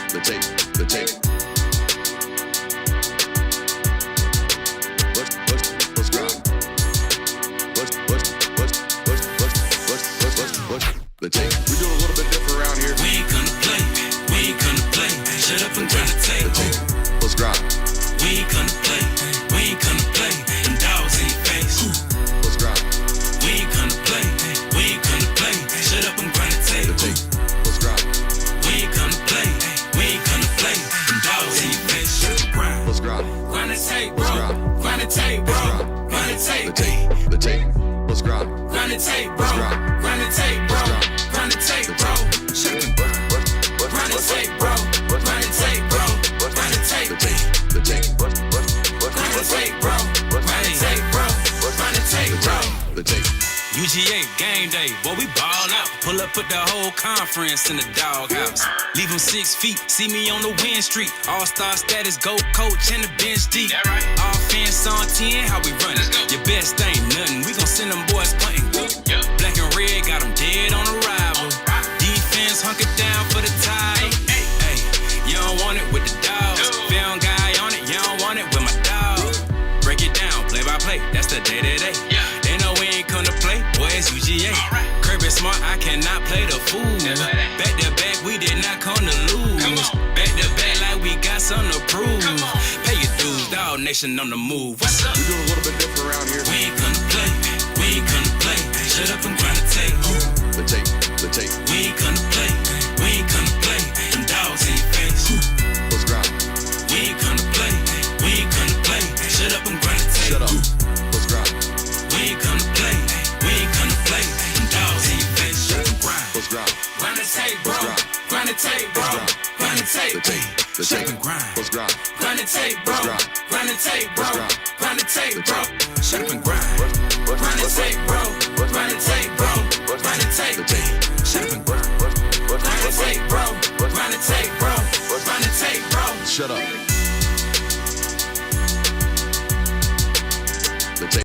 the tape, the tape. Let's go. The tape. We do a little bit different around here. We ain't gonna play. We ain't gonna play. Shut up and grind the tape. The tape. Let's grind. We ain't gonna play. We ain't gonna play. Them dogs in your face. Let's grind. We ain't gonna play. We ain't gonna play. Shut up and grind the tape. The tape. Let's grind. We ain't gonna play. We ain't gonna play. Them dogs in your face. Shut up and grind. Let's grind. Grind the tape, bro. Grind the tape, bro. Grind the tape. The tape. The tape. Let's grind. Grind the tape, bro. Grind the tape, bro. Grind the tape, bro. Shut up and grind. Grind the tape, bro. Grind the tape, bro. Grind the tape. The tape. The tape. Grind the tape, bro. Grind the tape, bro. Grind the tape, bro. The tape. UGA game day, boy, we ball out. Pull up, put the whole conference in the doghouse. Leave them 6 feet, see me on the win streak. All-star status, go coach, and the bench deep. Right. Offense on 10, how we run it? Your best ain't nothing, we gon' send them boys punting. Yep. Black and red, got them dead on arrival. Defense hunkered down for the tie. Hey, you don't want it with the dogs. Film guy on it, you don't want it with my dog. Break it down, play by play, that's the day-to-day. They know we ain't come to play, boy, it's UGA. Kirby smart, I cannot play the fool. Back to back, we did not come to lose. Back to back like we got something to prove. Pay your dues, dog nation on the move. What's up? We do a little bit different around here. We ain't gonna play, we ain't gonna play. Shut up and grind the tape. The tape, the tape. We ain't gonna play, we ain't gonna play. Them dogs in your face. Let's grind. We ain't gonna play, we ain't gonna play. Shut up and grind the tape. Shut up. Let's grind. We ain't gonna play, we ain't gonna play. Them dogs in your face. Shut up and grind. Let's grind. Grind the tape, bro. Grind the tape, bro. Grind the tape. The tape, the Shut tape. up and grind. Let's grind. Grind the tape, bro. Grind the tape, bro. Grind the tape, bro. Shut up and grind. Grind the tape, bro. Grind the tape, bro. Grind the tape. The tape. Shut up and grind. Grind the tape, bro. Grind the tape, bro. Grind the tape, bro. Shut up. The tape.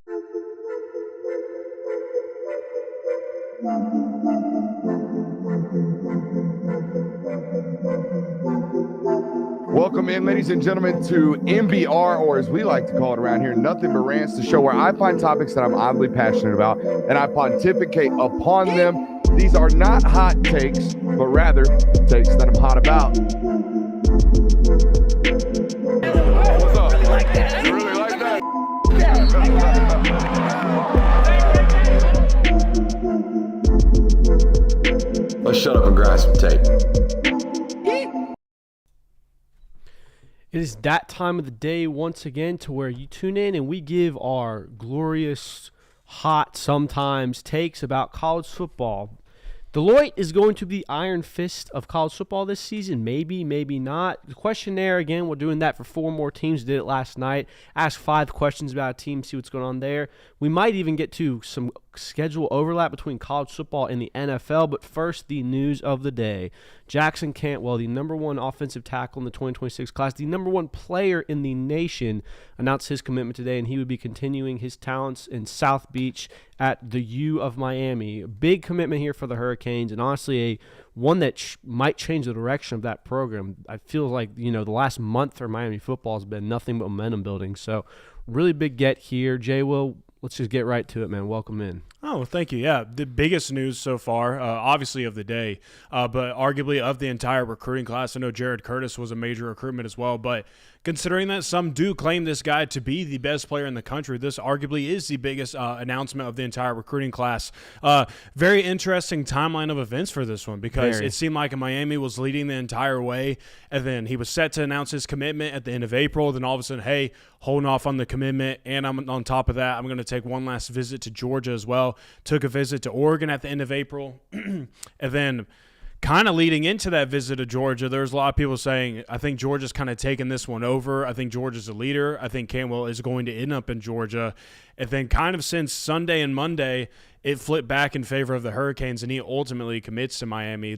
Welcome in, ladies and gentlemen, to MBR, or as we like to call it around here, Nothing But Rants, the show where I find topics that I'm oddly passionate about and I pontificate upon them. These are not hot takes, but rather takes that I'm hot about. What's up? You like that? You really like that? Let's shut up and grind some tape. It is that time of the day once again to where you tune in and we give our glorious, hot, sometimes takes about college football. Deloitte is going to be the iron fist of college football this season. Maybe, maybe not. The questionnaire, again, we're doing that for 4 more teams. Did it last night. Ask 5 questions about a team, see what's going on there. We might even get to some schedule overlap between college football and the NFL. But first, the news of the day. Jackson Cantwell, the number 1 offensive tackle in the 2026 class, the number 1 player in the nation, announced his commitment today, and he would be continuing his talents in South Beach at the U of Miami. A big commitment here for the Hurricanes, and honestly, one that might change the direction of that program. I feel like, the last month for Miami football has been nothing but momentum building. So, really big get here. JWill, let's just get right to it, man. Welcome in. Oh, thank you. Yeah, the biggest news so far, obviously of the day, but arguably of the entire recruiting class. I know Jared Curtis was a major recruitment as well, but considering that some do claim this guy to be the best player in the country, this arguably is the biggest announcement of the entire recruiting class. Very interesting timeline of events for this one because it seemed like Miami was leading the entire way, and then he was set to announce his commitment at the end of April. Then all of a sudden, hey, holding off on the commitment, and I'm on top of that, I'm going to take one last visit to Georgia as well. Took a visit to Oregon at the end of April, and then kind of leading into that visit to Georgia, there's a lot of people saying, I think Georgia's kind of taken this one over. I think Georgia's a leader. I think Cantwell is going to end up in Georgia. And then kind of since Sunday and Monday, it flipped back in favor of the Hurricanes, and he ultimately commits to Miami.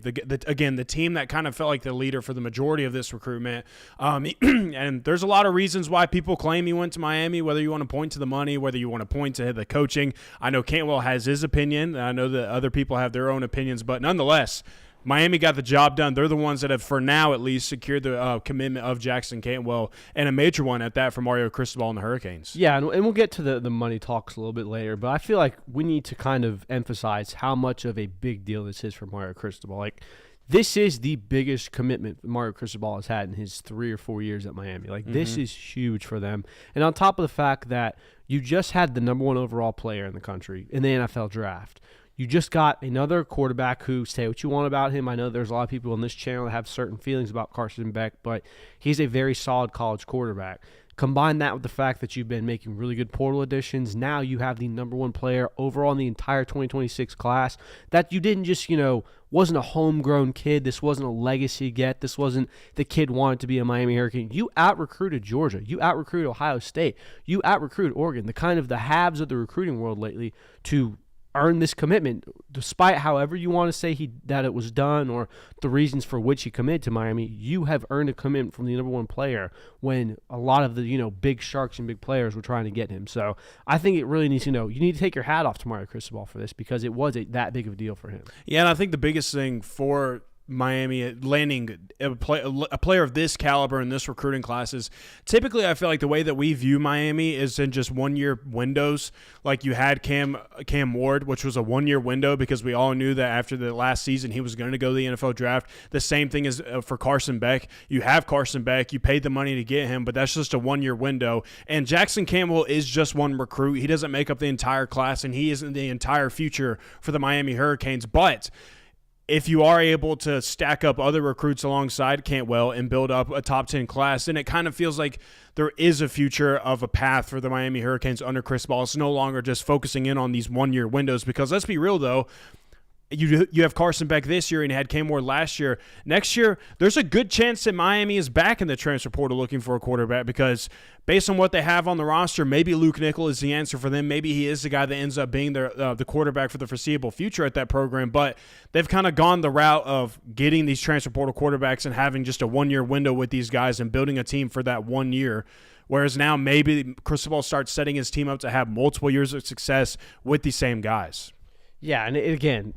Again, the team that kind of felt like the leader for the majority of this recruitment. And there's a lot of reasons why people claim he went to Miami, whether you want to point to the money, whether you want to point to the coaching. I know Cantwell has his opinion. I know that other people have their own opinions, but nonetheless, Miami got the job done. They're the ones that have, for now at least, secured the commitment of Jackson Cantwell, and a major one at that for Mario Cristobal and the Hurricanes. Yeah, and we'll get to the money talks a little bit later, but I feel like we need to kind of emphasize how much of a big deal this is for Mario Cristobal. Like, this is the biggest commitment Mario Cristobal has had in his 3 or 4 years at Miami. Like, this is huge for them. And on top of the fact that you just had the number 1 overall player in the country in the NFL draft, you just got another quarterback who, say what you want about him. I know there's a lot of people on this channel that have certain feelings about Carson Beck, but he's a very solid college quarterback. Combine that with the fact that you've been making really good portal additions. Now you have the number 1 player overall in the entire 2026 class that you didn't just, wasn't a homegrown kid. This wasn't a legacy get. This wasn't the kid wanted to be a Miami Hurricane. You out-recruited Georgia. You out-recruited Ohio State. You out-recruited Oregon, the halves of the recruiting world lately, to earn this commitment, despite however you want to say that it was done or the reasons for which he committed to Miami. You have earned a commitment from the number 1 player when a lot of the big sharks and big players were trying to get him. So I think it really needs to you need to take your hat off to Mario Cristobal for this, because it was that big of a deal for him. Yeah, and I think the biggest thing for Miami landing a player of this caliber in this recruiting class is typically, I feel like the way that we view Miami is in just 1-year windows. Like you had Cam Ward, which was a 1-year window because we all knew that after the last season he was going to go to the NFL draft. The same thing is for Carson Beck. You have Carson Beck, you paid the money to get him, but that's just a 1-year window. And Jackson Cantwell is just one recruit. He doesn't make up the entire class, and he isn't the entire future for the Miami Hurricanes. But if you are able to stack up other recruits alongside Cantwell and build up a top 10 class, then it kind of feels like there is a future of a path for the Miami Hurricanes under Cristobal. It's no longer just focusing in on these 1-year windows, because let's be real though, you have Carson Beck this year and you had Cam Ward last year. Next year, there's a good chance that Miami is back in the transfer portal looking for a quarterback, because based on what they have on the roster, maybe Luke Nickel is the answer for them. Maybe he is the guy that ends up being the quarterback for the foreseeable future at that program. But they've kind of gone the route of getting these transfer portal quarterbacks and having just a 1-year window with these guys and building a team for that 1 year. Whereas now maybe Cristobal starts setting his team up to have multiple years of success with these same guys. Yeah, and again,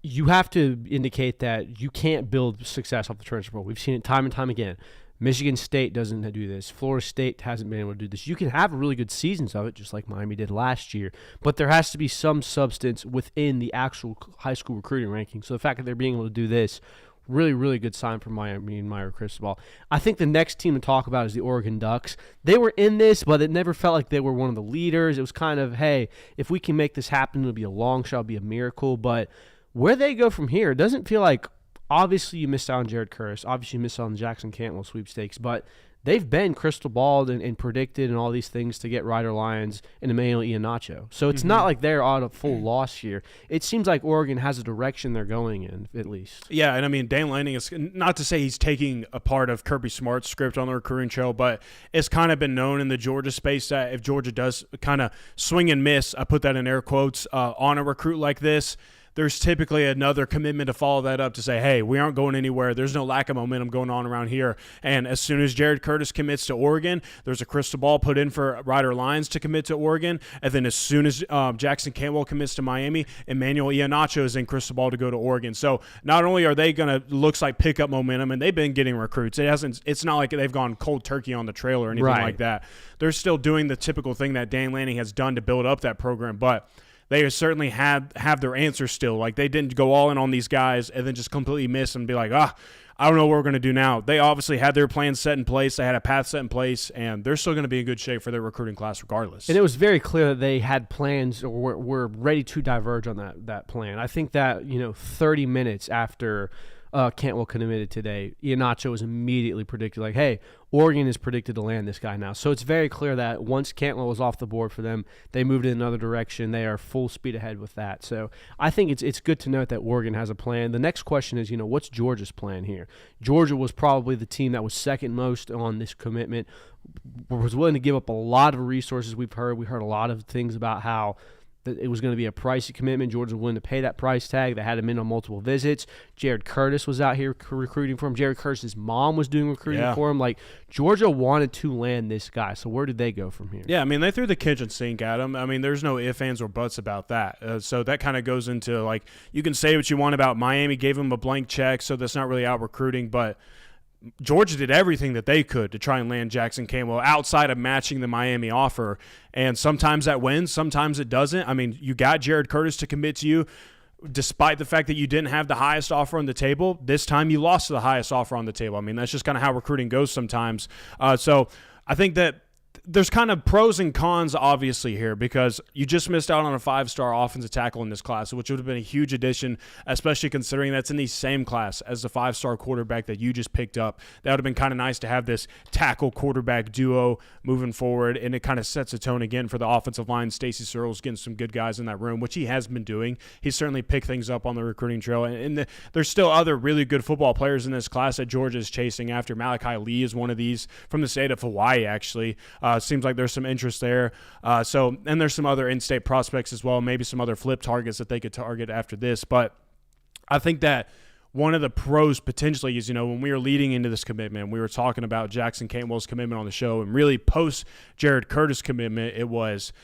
you have to indicate that you can't build success off the transfer portal. We've seen it time and time again. Michigan State doesn't do this. Florida State hasn't been able to do this. You can have really good seasons of it, just like Miami did last year, but there has to be some substance within the actual high school recruiting ranking. So the fact that they're being able to do this, really, really good sign for Miami and Mario Cristobal. I think the next team to talk about is the Oregon Ducks. They were in this, but it never felt like they were one of the leaders. It was kind of, hey, if we can make this happen, it'll be a long shot, it'll be a miracle. But where they go from here, it doesn't feel like, obviously you missed out on Jared Curtis, obviously you missed out on the Jackson Cantwell sweepstakes, but they've been crystal balled and predicted and all these things to get Ryder Lyons and Emmanuel Iheanacho. So it's not like they're on a full loss here. It seems like Oregon has a direction they're going in, at least. Yeah, and I mean, Dan Lanning is, not to say he's taking a part of Kirby Smart's script on the recruiting trail, but it's kind of been known in the Georgia space that if Georgia does kind of swing and miss, I put that in air quotes, on a recruit like this, there's typically another commitment to follow that up to say, hey, we aren't going anywhere. There's no lack of momentum going on around here. And as soon as Jared Curtis commits to Oregon, there's a crystal ball put in for Ryder Lyons to commit to Oregon. And then as soon as Jackson Cantwell commits to Miami, Emmanuel Iheanacho is in crystal ball to go to Oregon. So not only are they going to, looks like, pick up momentum, and they've been getting recruits. It's not like they've gone cold turkey on the trail or anything like that. They're still doing the typical thing that Dan Lanning has done to build up that program. But they certainly have their answers still. Like, they didn't go all in on these guys and then just completely miss and be like, I don't know what we're going to do now. They obviously had their plans set in place. They had a path set in place, and they're still going to be in good shape for their recruiting class regardless. And it was very clear that they had plans or were ready to diverge on that plan. I think that, 30 minutes after Cantwell committed today, Iheanacho was immediately predicted, like, hey, Oregon is predicted to land this guy now. So it's very clear that once Cantwell was off the board for them, they moved in another direction. They are full speed ahead with that. So I think it's good to note that Oregon has a plan. The next question is, what's Georgia's plan here? Georgia was probably the team that was second most on this commitment, was willing to give up a lot of resources. We heard a lot of things about how that it was going to be a pricey commitment. Georgia was willing to pay that price tag. They had him in on multiple visits. Jared Curtis was out here recruiting for him. Jared Curtis's mom was doing recruiting for him. Like, Georgia wanted to land this guy. So where did they go from here? Yeah, I mean, they threw the kitchen sink at him. I mean, there's no ifs, ands, or buts about that. So that kind of goes into, like, you can say what you want about Miami, gave him a blank check, so that's not really out recruiting, but Georgia did everything that they could to try and land Jackson Cantwell outside of matching the Miami offer. And sometimes that wins, sometimes it doesn't. I mean, you got Jared Curtis to commit to you despite the fact that you didn't have the highest offer on the table. This time you lost the highest offer on the table. I mean, that's just kind of how recruiting goes sometimes. So I think that there's kind of pros and cons, obviously, here, because you just missed out on a 5-star offensive tackle in this class, which would have been a huge addition, especially considering that's in the same class as the 5-star quarterback that you just picked up. That would have been kind of nice to have this tackle-quarterback duo moving forward, and it kind of sets a tone again for the offensive line. Stacey Searles getting some good guys in that room, which he has been doing. He's certainly picked things up on the recruiting trail, and there's still other really good football players in this class that Georgia is chasing after. Malachi Lee is one of these from the state of Hawaii, actually. Seems like there's some interest there. And there's some other in-state prospects as well, maybe some other flip targets that they could target after this. But I think that one of the pros potentially is, when we were leading into this commitment, we were talking about Jackson Cantwell's commitment on the show, and really post Jared Curtis commitment, it was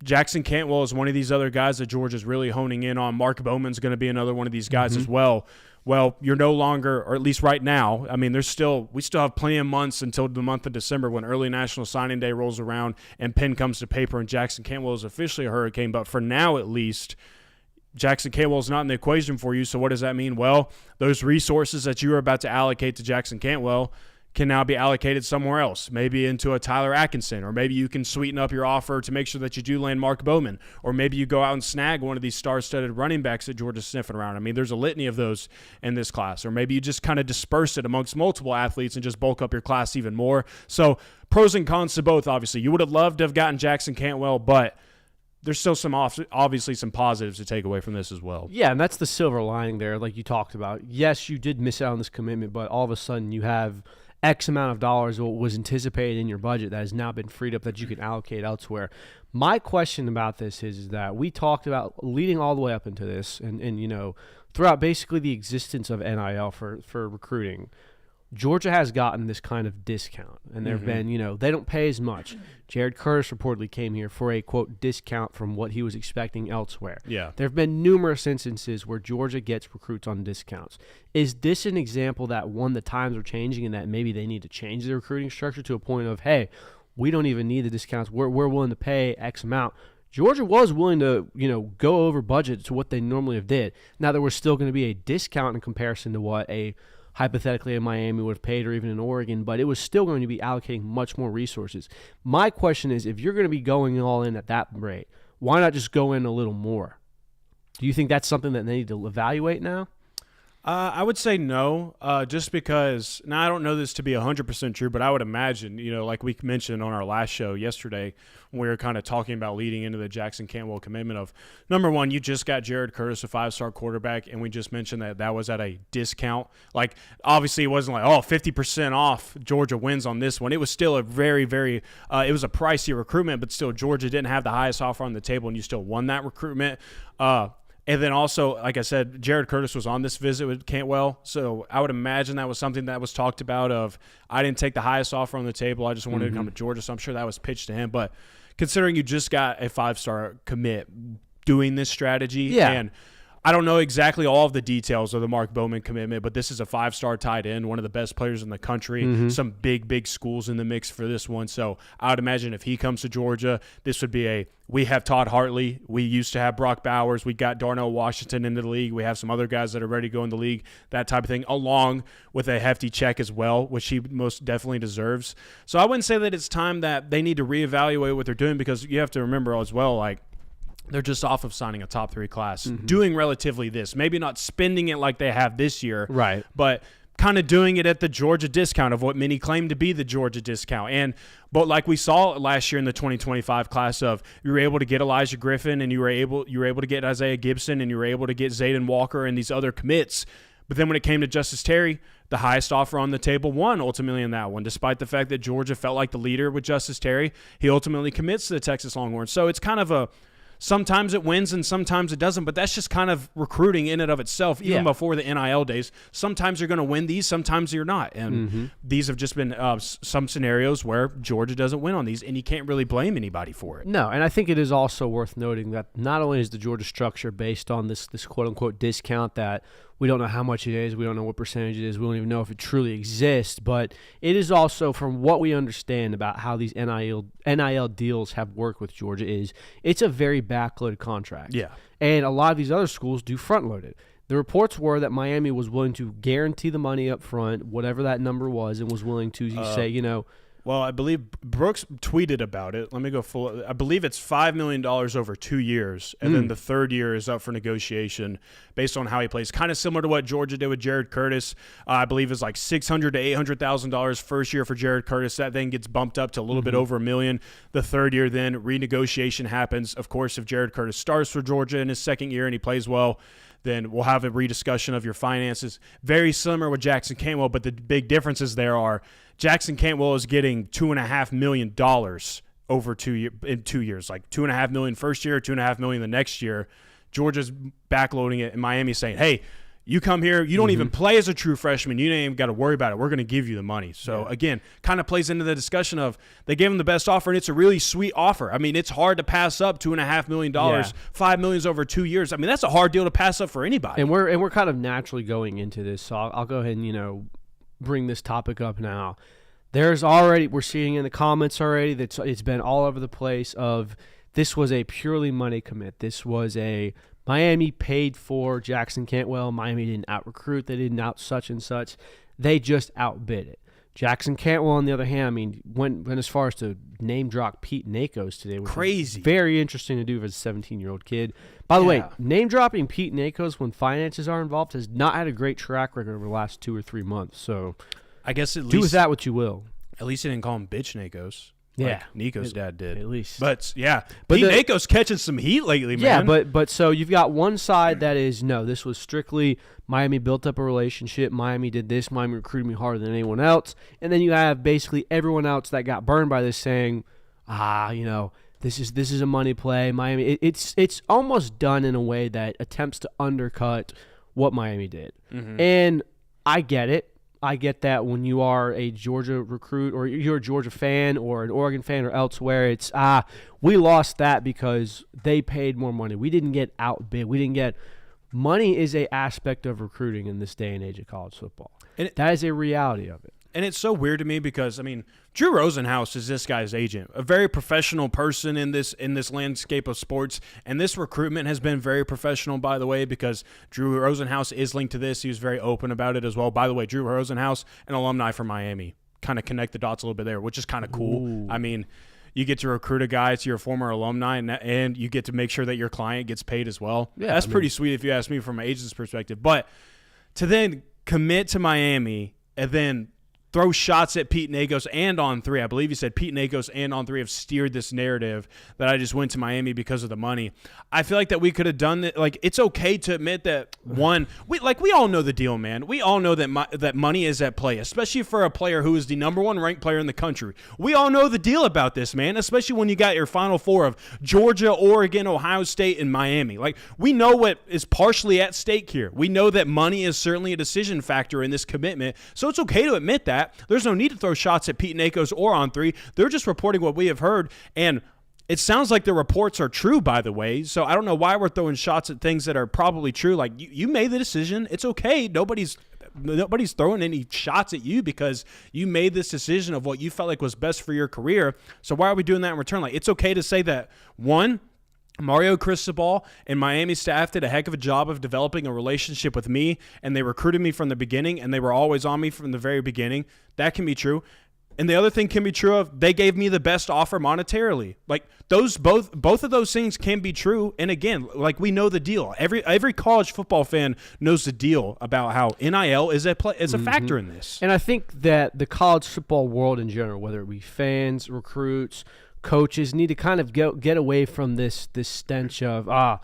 Jackson Cantwell is one of these other guys that Georgia's really honing in on. Mark Bowman's going to be another one of these guys as well. Well, you're no longer, or at least right now, I mean, we still have plenty of months until the month of December when early National Signing Day rolls around and pen comes to paper and Jackson Cantwell is officially a Hurricane. But for now, at least, Jackson Cantwell is not in the equation for you. So what does that mean? Well, those resources that you are about to allocate to Jackson Cantwell can now be allocated somewhere else, maybe into a Tyler Atkinson, or maybe you can sweeten up your offer to make sure that you do land Mark Bowman, or maybe you go out and snag one of these star-studded running backs that Georgia's sniffing around. I mean, there's a litany of those in this class, or maybe you just kind of disperse it amongst multiple athletes and just bulk up your class even more. So pros and cons to both, obviously. You would have loved to have gotten Jackson Cantwell, but there's still obviously some positives to take away from this as well. Yeah, and that's the silver lining there, like you talked about. Yes, you did miss out on this commitment, but all of a sudden you have X amount of dollars what was anticipated in your budget that has now been freed up that you can allocate elsewhere. My question about this is that we talked about leading all the way up into this and throughout basically the existence of NIL for recruiting, Georgia has gotten this kind of discount, and there have been, they don't pay as much. Jared Curtis reportedly came here for a, quote, discount from what he was expecting elsewhere. Yeah. There have been numerous instances where Georgia gets recruits on discounts. Is this an example that, one, the times are changing and that maybe they need to change the recruiting structure to a point of, hey, we don't even need the discounts. We're willing to pay X amount. Georgia was willing to, go over budget to what they normally have did. Now, there was still going to be a discount in comparison to what hypothetically in Miami would have paid, or even in Oregon, but it was still going to be allocating much more resources. My question is, if you're going to be going all in at that rate, why not just go in a little more? Do you think that's something that they need to evaluate now? I would say no, just because, now I don't know this to be 100% true, but I would imagine, like we mentioned on our last show yesterday, when we were kind of talking about leading into the Jackson Cantwell commitment of, number one, you just got Jared Curtis, a 5-star quarterback, and we just mentioned that was at a discount. Like, obviously it wasn't like, 50% off, Georgia wins on this one. It was still a very, very, it was a pricey recruitment, but still Georgia didn't have the highest offer on the table, and you still won that recruitment. And then also, like I said, Jared Curtis was on this visit with Cantwell, so I would imagine that was something that was talked about of, I didn't take the highest offer on the table, I just wanted to come to Georgia, so I'm sure that was pitched to him. But considering you just got a 5-star commit doing this strategy, and I don't know exactly all of the details of the Mark Bowman commitment, but this is a 5-star tight end, one of the best players in the country, some big schools in the mix for this one. So I would imagine if he comes to Georgia, this would be we have Todd Hartley, we used to have Brock Bowers, we got Darnell Washington into the league, we have some other guys that are ready to go in the league, that type of thing, along with a hefty check as well, which he most definitely deserves. So I wouldn't say that it's time that they need to reevaluate what they're doing, because you have to remember as well, like, they're just off of signing a top 3 class, doing relatively this. Maybe not spending it like they have this year, right? But kind of doing it at the Georgia discount of what many claim to be the Georgia discount. But like we saw last year in the 2025 class of, you were able to get Elijah Griffin, and you were able to get Isaiah Gibson, and you were able to get Zayden Walker and these other commits. But then when it came to Justice Terry, the highest offer on the table won ultimately in that one. Despite the fact that Georgia felt like the leader with Justice Terry, he ultimately commits to the Texas Longhorns. So it's kind of sometimes it wins and sometimes it doesn't, but that's just kind of recruiting in and of itself, even before the NIL days. Sometimes you're going to win these, sometimes you're not. And these have just been some scenarios where Georgia doesn't win on these, and you can't really blame anybody for it. No, and I think it is also worth noting that not only is the Georgia structure based on this quote-unquote discount that we don't know how much it is, we don't know what percentage it is, we don't even know if it truly exists, but it is also, from what we understand about how these NIL deals have worked with Georgia, it's a very backloaded contract. Yeah. And a lot of these other schools do front-load it. The reports were that Miami was willing to guarantee the money up front, whatever that number was, and was willing to say, Well, I believe Brooks tweeted about it. Let me go full. I believe it's $5 million over 2 years, and then the third year is up for negotiation based on how he plays. Kind of similar to what Georgia did with Jared Curtis. I believe it's like $600,000 to $800,000 first year for Jared Curtis. That then gets bumped up to a little bit over $1 million. The third year, then renegotiation happens. Of course, if Jared Curtis starts for Georgia in his second year and he plays well, then we'll have a rediscussion of your finances. Very similar with Jackson Cantwell, but the big differences there are Jackson Cantwell is getting $2.5 million over in 2 years, like $2.5 million first year, $2.5 million the next year. Georgia's backloading it, and Miami's saying, "Hey, you come here, you don't even play as a true freshman. You ain't even got to worry about it. We're going to give you the money." So, again, kind of plays into the discussion of they gave him the best offer, and it's a really sweet offer. I mean, it's hard to pass up $2.5 million, $5 million over 2 years. I mean, that's a hard deal to pass up for anybody. And we're kind of naturally going into this, so I'll go ahead and, bring this topic up now. We're seeing in the comments already that it's been all over the place of this was a purely money commit. This was a Miami paid for Jackson Cantwell. Miami didn't out-recruit. They didn't out such and such. They just outbid it. Jackson Cantwell, on the other hand, I mean, went as far as to name drop Pete Nakos today. Which crazy. Very interesting to do as a 17-year-old kid. By the way, name dropping Pete Nakos when finances are involved has not had a great track record over the last 2 or 3 months. So I guess do with that what you will. At least he didn't call him bitch Nakos. Yeah, like Nico's dad did. At least. But Pete Nakos catching some heat lately, man. Yeah, but so you've got one side that is, no, this was strictly Miami built up a relationship. Miami did this. Miami recruited me harder than anyone else. And then you have basically everyone else that got burned by this saying, this is a money play. Miami, it's almost done in a way that attempts to undercut what Miami did. And I get it. I get that when you are a Georgia recruit or you're a Georgia fan or an Oregon fan or elsewhere, it's, we lost that because they paid more money. We didn't get outbid. Money is a aspect of recruiting in this day and age of college football. And that is a reality of it. And it's so weird to me because, I mean, Drew Rosenhaus is this guy's agent, a very professional person in this landscape of sports. And this recruitment has been very professional, by the way, because Drew Rosenhaus is linked to this. He was very open about it as well. By the way, Drew Rosenhaus, an alumni from Miami. Kind of connect the dots a little bit there, which is kind of cool. Ooh. I mean, you get to recruit a guy to your former alumni, and you get to make sure that your client gets paid as well. Yeah, that's pretty sweet if you ask me from an agent's perspective. But to then commit to Miami and then throw shots at Pete Nakos and On3. I believe he said Pete Nakos and On3 have steered this narrative that I just went to Miami because of the money. I feel like that we could have done that. Like, it's okay to admit that, we all know the deal, man. We all know that money is at play, especially for a player who is the number one ranked player in the country. We all know the deal about this, man, especially when you got your Final Four of Georgia, Oregon, Ohio State, and Miami. Like, we know what is partially at stake here. We know that money is certainly a decision factor in this commitment, so it's okay to admit that. There's no need to throw shots at Pete Nakos or On3. They're just reporting what we have heard, and it sounds like the reports are true, by the way, so I don't know why we're throwing shots at things that are probably true. Like, you made the decision. It's okay. Nobody's throwing any shots at you because you made this decision of what you felt like was best for your career, so why are we doing that in return? Like, it's okay to say that, one, Mario Cristobal and Miami staff did a heck of a job of developing a relationship with me, and they recruited me from the beginning, and they were always on me from the very beginning. That can be true. And the other thing can be true of they gave me the best offer monetarily. Like, those both of those things can be true. And again, like, we know the deal. Every college football fan knows the deal about how NIL is a factor in this. And I think that the college football world in general, whether it be fans, recruits, coaches, need to kind of get away from this stench of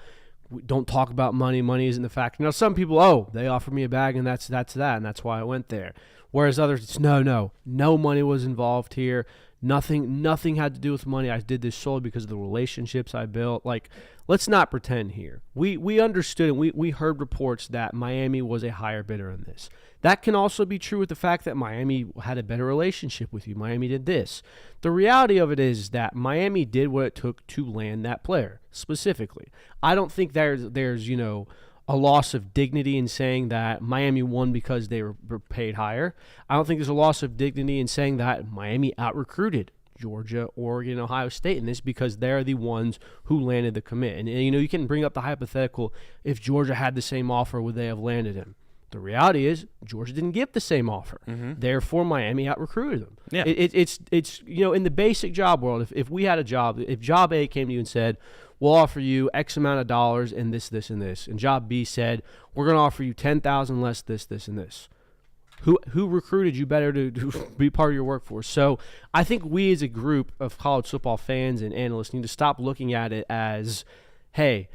don't talk about money. Money isn't the factor. Now, some people, they offered me a bag and that's that, and that's why I went there. Whereas others, it's no money was involved here. Nothing had to do with money. I did this solely because of the relationships I built. Like, let's not pretend here. We understood and we heard reports that Miami was a higher bidder in this. That can also be true with the fact that Miami had a better relationship with you. Miami did this. The reality of it is that Miami did what it took to land that player, specifically. I don't think there's a loss of dignity in saying that Miami won because they were paid higher. I don't think there's a loss of dignity in saying that Miami out-recruited Georgia, Oregon, Ohio State in this because they're the ones who landed the commit. And you can bring up the hypothetical, if Georgia had the same offer, would they have landed him? The reality is Georgia didn't give the same offer. Therefore, Miami out-recruited them. Yeah. It's in the basic job world, if we had a job, if job A came to you and said, we'll offer you X amount of dollars and this, and this, and job B said, we're going to offer you $10,000 less this, and this. Who recruited you better to be part of your workforce? So I think we as a group of college football fans and analysts need to stop looking at it as, hey,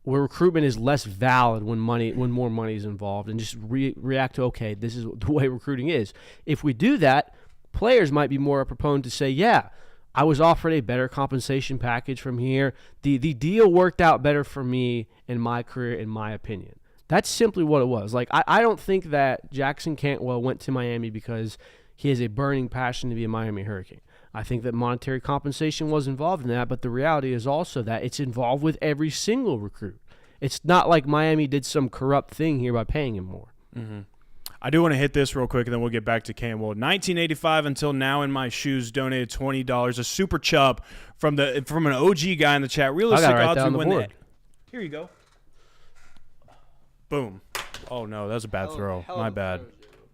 where recruitment is less valid when more money is involved, and just react to, okay, this is the way recruiting is. If we do that, players might be more proponent to say, yeah, I was offered a better compensation package from here. The deal worked out better for me in my career, in my opinion. That's simply what it was. Like, I don't think that Jackson Cantwell went to Miami because he has a burning passion to be a Miami Hurricane. I think that monetary compensation was involved in that, but the reality is also that it's involved with every single recruit. It's not like Miami did some corrupt thing here by paying him more. I do want to hit this real quick, and then we'll get back to Cantwell. 1985 until now in my shoes donated $20. A super chub from an OG guy in the chat. Realistic odds we win that. Here you go. Boom. Oh, no, that was a bad throw. My bad.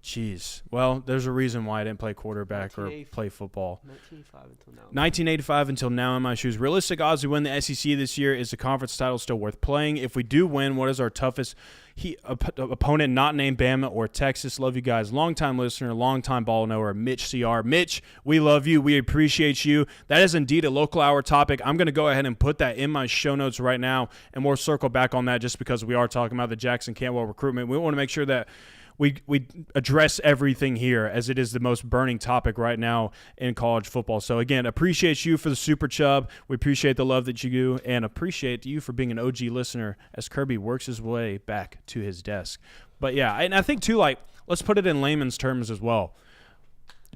Jeez. Well, there's a reason why I didn't play quarterback or play football. 1985 until now in my shoes. Realistic odds we win the SEC this year. Is the conference title still worth playing? If we do win, what is our toughest opponent not named Bama or Texas? Love you guys. Longtime listener, longtime ball knower, Mitch CR. Mitch, we love you. We appreciate you. That is indeed a local hour topic. I'm going to go ahead and put that in my show notes right now, and we'll circle back on that just because we are talking about the Jackson Cantwell recruitment. We want to make sure that we address everything here, as it is the most burning topic right now in college football. So, again, appreciate you for the super chub. We appreciate the love that you do, and appreciate you for being an OG listener as Kirby works his way back to his desk. But, yeah, and I think, too, like, let's put it in layman's terms as well.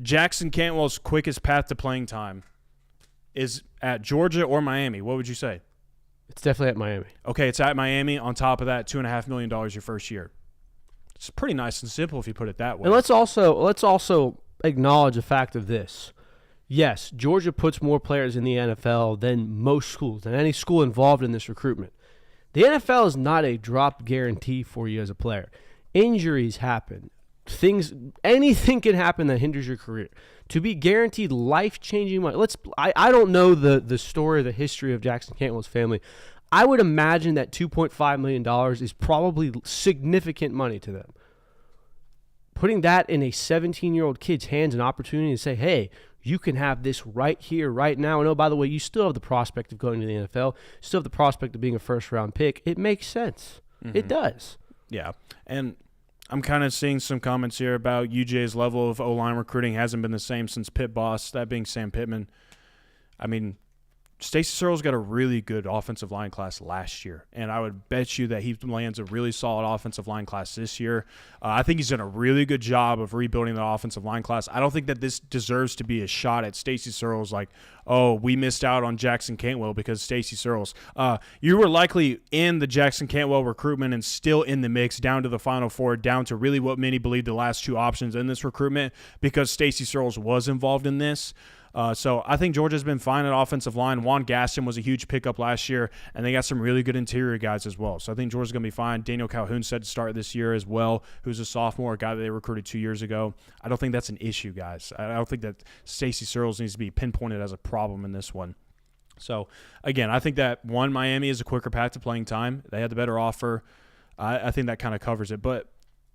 Jackson Cantwell's quickest path to playing time is at Georgia or Miami. What would you say? It's definitely at Miami. Okay, it's at Miami. On top of that, $2.5 million your first year. It's pretty nice and simple if you put it that way. And let's also acknowledge the fact of this. Yes, Georgia puts more players in the NFL than most schools, than any school involved in this recruitment. The NFL is not a drop guarantee for you as a player. Injuries happen. Anything can happen that hinders your career. To be guaranteed life-changing money. I don't know the story, the history of Jackson Cantwell's family. I would imagine that $2.5 million is probably significant money to them. Putting that in a 17-year-old kid's hands, an opportunity to say, hey, you can have this right here, right now. And, oh, by the way, you still have the prospect of going to the NFL, still have the prospect of being a first-round pick. It makes sense. It does. Yeah, and I'm kind of seeing some comments here about UJ's level of O-line recruiting hasn't been the same since Pitt Boss, that being Sam Pittman. I mean, Stacey Searles got a really good offensive line class last year, and I would bet you that he lands a really solid offensive line class this year. I think he's done a really good job of rebuilding the offensive line class. I don't think that this deserves to be a shot at Stacey Searles like, oh, we missed out on Jackson Cantwell because Stacey Searles. You were likely in the Jackson Cantwell recruitment and still in the mix down to the Final Four, down to really what many believe the last two options in this recruitment because Stacey Searles was involved in this. So I think Georgia's been fine at offensive line. Juan Gaston was a huge pickup last year, and they got some really good interior guys as well. So I think Georgia's going to be fine. Daniel Calhoun said to start this year as well, who's a sophomore, a guy that they recruited 2 years ago. I don't think that's an issue, guys. I don't think that Stacey Searles needs to be pinpointed as a problem in this one. So, again, I think that, one, Miami is a quicker path to playing time. They had the better offer. I think that kind of covers it. But,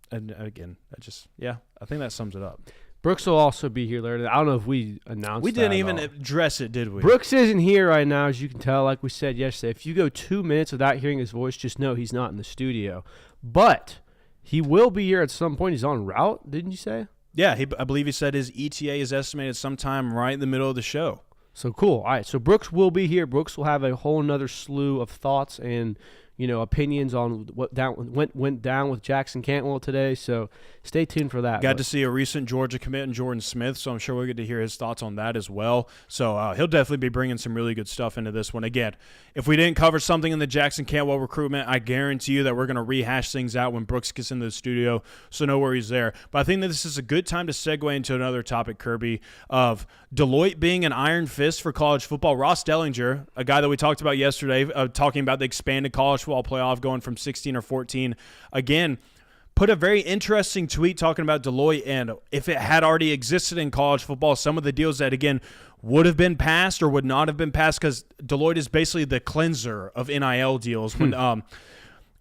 and again, I think that sums it up. Brooks will also be here later. I don't know if we announced We didn't that even address it, did we? Brooks isn't here right now, as you can tell, like we said yesterday. If you go 2 minutes without hearing his voice, just know he's not in the studio. But he will be here at some point. He's en route, didn't you say? Yeah, I believe he said his ETA is estimated sometime right in the middle of the show. So cool. All right, so Brooks will be here. Brooks will have a whole nother slew of thoughts and opinions on what went down with Jackson Cantwell today. So stay tuned for that. Got to see a recent Georgia commit in Jordan Smith, so I'm sure we'll get to hear his thoughts on that as well. So he'll definitely be bringing some really good stuff into this one. Again, if we didn't cover something in the Jackson Cantwell recruitment, I guarantee you that we're going to rehash things out when Brooks gets into the studio, so no worries there. But I think that this is a good time to segue into another topic, Kirby, of Deloitte being an iron fist for college football. Ross Dellinger, a guy that we talked about yesterday, talking about the expanded college football playoff going from 16 or 14, again, put a very interesting tweet talking about Deloitte and if it had already existed in college football, some of the deals that, again, would have been passed or would not have been passed, because Deloitte is basically the cleanser of NIL deals when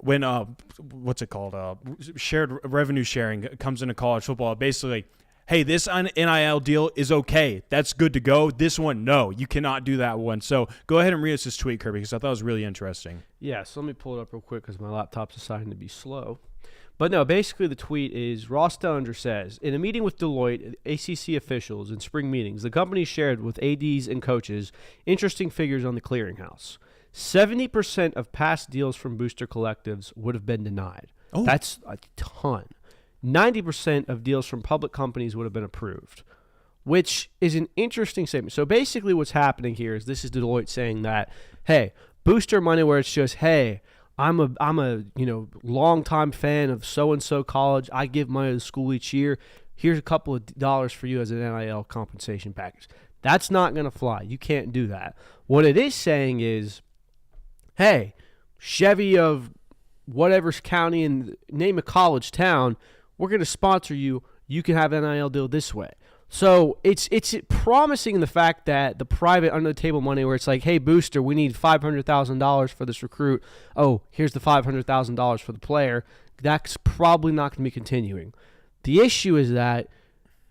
what's it called? Shared revenue sharing comes into college football. Basically, hey, this NIL deal is okay. That's good to go. This one, no, you cannot do that one. So go ahead and read us this tweet, Kirby, because I thought it was really interesting. Yeah, so let me pull it up real quick because my laptop's deciding to be slow. But no, basically the tweet is Ross Dellinger says, in a meeting with Deloitte, ACC officials in spring meetings, the company shared with ADs and coaches interesting figures on the clearinghouse. 70% of past deals from booster collectives would have been denied. Oh. That's a ton. 90% of deals from public companies would have been approved, which is an interesting statement. So basically what's happening here is this is Deloitte saying that, hey, booster money where it's just, hey, I'm a longtime fan of so-and-so college. I give money to the school each year. Here's a couple of dollars for you as an NIL compensation package. That's not going to fly. You can't do that. What it is saying is, hey, Chevy of whatever county and name a college town, we're going to sponsor you. You can have an NIL deal this way. So it's promising the fact that the private under-the-table money where it's like, hey, booster, we need $500,000 for this recruit. Oh, here's the $500,000 for the player. That's probably not going to be continuing. The issue is that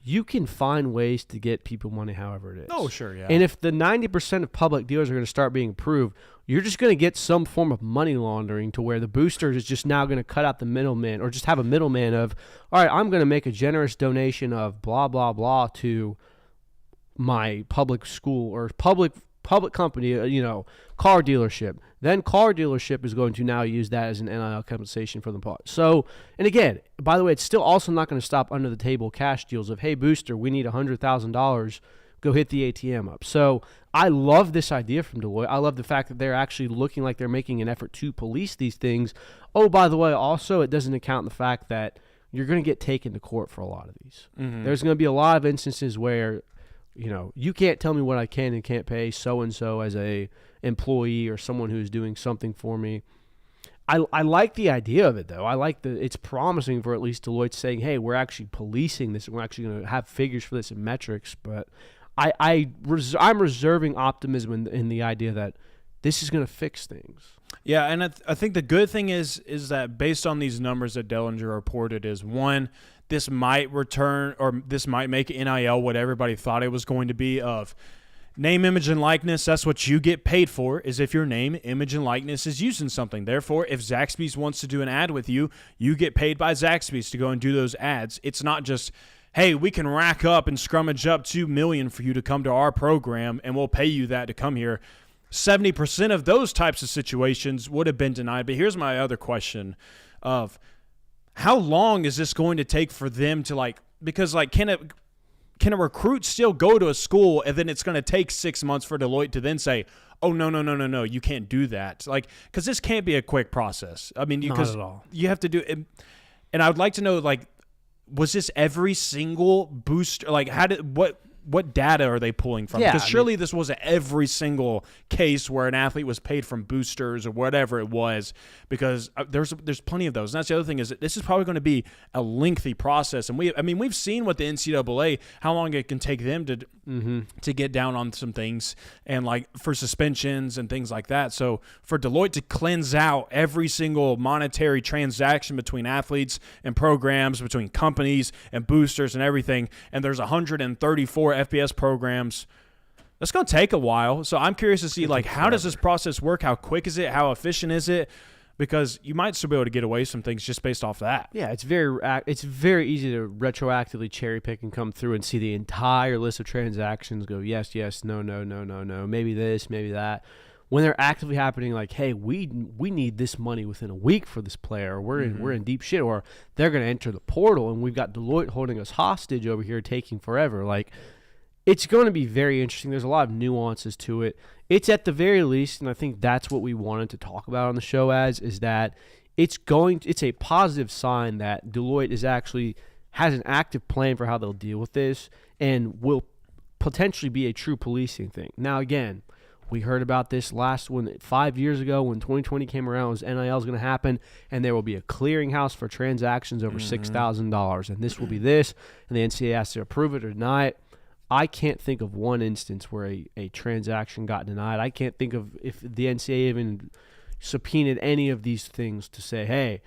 you can find ways to get people money however it is. Oh, sure, yeah. And if the 90% of public deals are going to start being approved, you're just going to get some form of money laundering to where the booster is just now going to cut out the middleman or just have a middleman of, all right, I'm going to make a generous donation of blah, blah, blah to my public school or public company, car dealership. Then car dealership is going to now use that as an NIL compensation for the part. So, and again, by the way, it's still also not going to stop under the table cash deals of, hey, booster, we need $100,000. Go hit the ATM up. So I love this idea from Deloitte. I love the fact that they're actually looking like they're making an effort to police these things. Oh, by the way, also it doesn't account the fact that you're going to get taken to court for a lot of these. Mm-hmm. There's going to be a lot of instances where, you can't tell me what I can and can't pay so-and-so as a employee or someone who's doing something for me. I like the idea of it, though. I like it's promising for at least Deloitte saying, hey, we're actually policing this and we're actually going to have figures for this and metrics. But I'm reserving optimism in the idea that this is going to fix things. Yeah, and I think the good thing is that based on these numbers that Dellinger reported is, one, this might return or this might make NIL what everybody thought it was going to be of name, image, and likeness. That's what you get paid for, is if your name, image, and likeness is used in something. Therefore, if Zaxby's wants to do an ad with you, you get paid by Zaxby's to go and do those ads. It's not just, hey, we can rack up and scrummage up $2 million for you to come to our program, and we'll pay you that to come here. 70% of those types of situations would have been denied. But here's my other question of how long is this going to take for them to because can a recruit still go to a school and then it's going to take 6 months for Deloitte to then say, oh, no, you can't do that? Because this can't be a quick process. I mean, not at all. You have to do it. And I would like to know, was this every single booster? What data are they pulling from? Yeah, because surely this wasn't every single case where an athlete was paid from boosters or whatever it was, because there's plenty of those. And that's the other thing, is that this is probably going to be a lengthy process. And we've seen what the NCAA, how long it can take them to get down on some things and for suspensions and things like that. So for Deloitte to cleanse out every single monetary transaction between athletes and programs, between companies and boosters and everything, and there's 134 FBS programs, that's going to take a while. So I'm curious to see how does this process work? How quick is it? How efficient is it? because you might still be able to get away some things just based off that. Yeah, it's very easy to retroactively cherry pick and come through and see the entire list of transactions. Go yes, no, maybe this, maybe that. When they're actively happening, like, hey, we need this money within a week for this player, or we're in deep shit, or they're going to enter the portal and we've got Deloitte holding us hostage over here, taking forever. Like, it's going to be very interesting. There's a lot of nuances to it. It's at the very least, and I think that's what we wanted to talk about on the show is that it's a positive sign that Deloitte has an active plan for how they'll deal with this and will potentially be a true policing thing. Now, again, we heard about this 5 years ago when 2020 came around, was NIL is going to happen, and there will be a clearinghouse for transactions over $6,000, and this will be this, and the NCAA has to approve it or deny it. I can't think of one instance where a transaction got denied. I can't think of if the NCAA even subpoenaed any of these things to say, hey,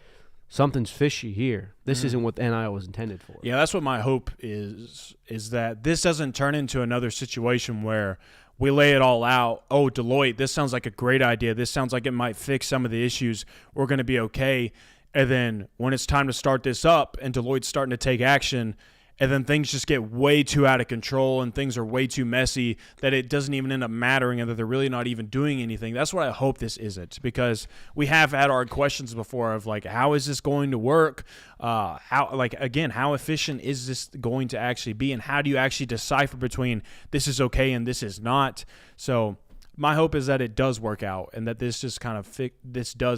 something's fishy here. This isn't what NIL was intended for. Yeah, that's what my hope is that this doesn't turn into another situation where we lay it all out. Oh, Deloitte, this sounds like a great idea. This sounds like it might fix some of the issues. We're going to be okay. And then when it's time to start this up and Deloitte's starting to take action, and then things just get way too out of control and things are way too messy that it doesn't even end up mattering and that they're really not even doing anything. That's what I hope this isn't, because we have had our questions before of like, how is this going to work? How efficient is this going to actually be? And how do you actually decipher between this is okay and this is not? So my hope is that it does work out and that this does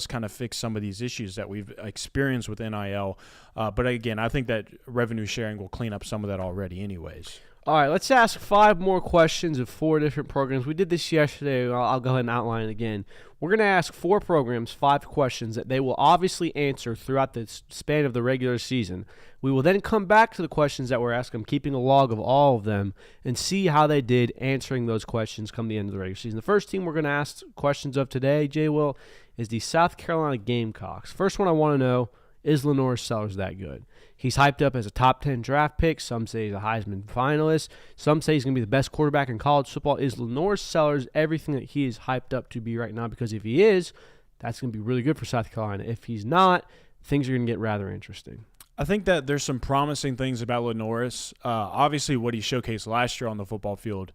kind of fix some of these issues that we've experienced with NIL. But again, I think that revenue sharing will clean up some of that already anyways. All right, let's ask 5 more questions of 4 different programs. We did this yesterday. I'll go ahead and outline it again. We're going to ask 4 programs 5 questions that they will obviously answer throughout the span of the regular season. We will then come back to the questions that we're asking them, keeping a log of all of them, and see how they did answering those questions come the end of the regular season. The first team we're going to ask questions of today, JWill, is the South Carolina Gamecocks. First one I want to know, is Lenore Sellers that good? He's hyped up as a top 10 draft pick. Some say he's a Heisman finalist. Some say he's going to be the best quarterback in college football. Is Lenore Sellers everything that he is hyped up to be right now? Because if he is, that's going to be really good for South Carolina. If he's not, things are going to get rather interesting. I think that there's some promising things about Lenoris. Obviously, what he showcased last year on the football field,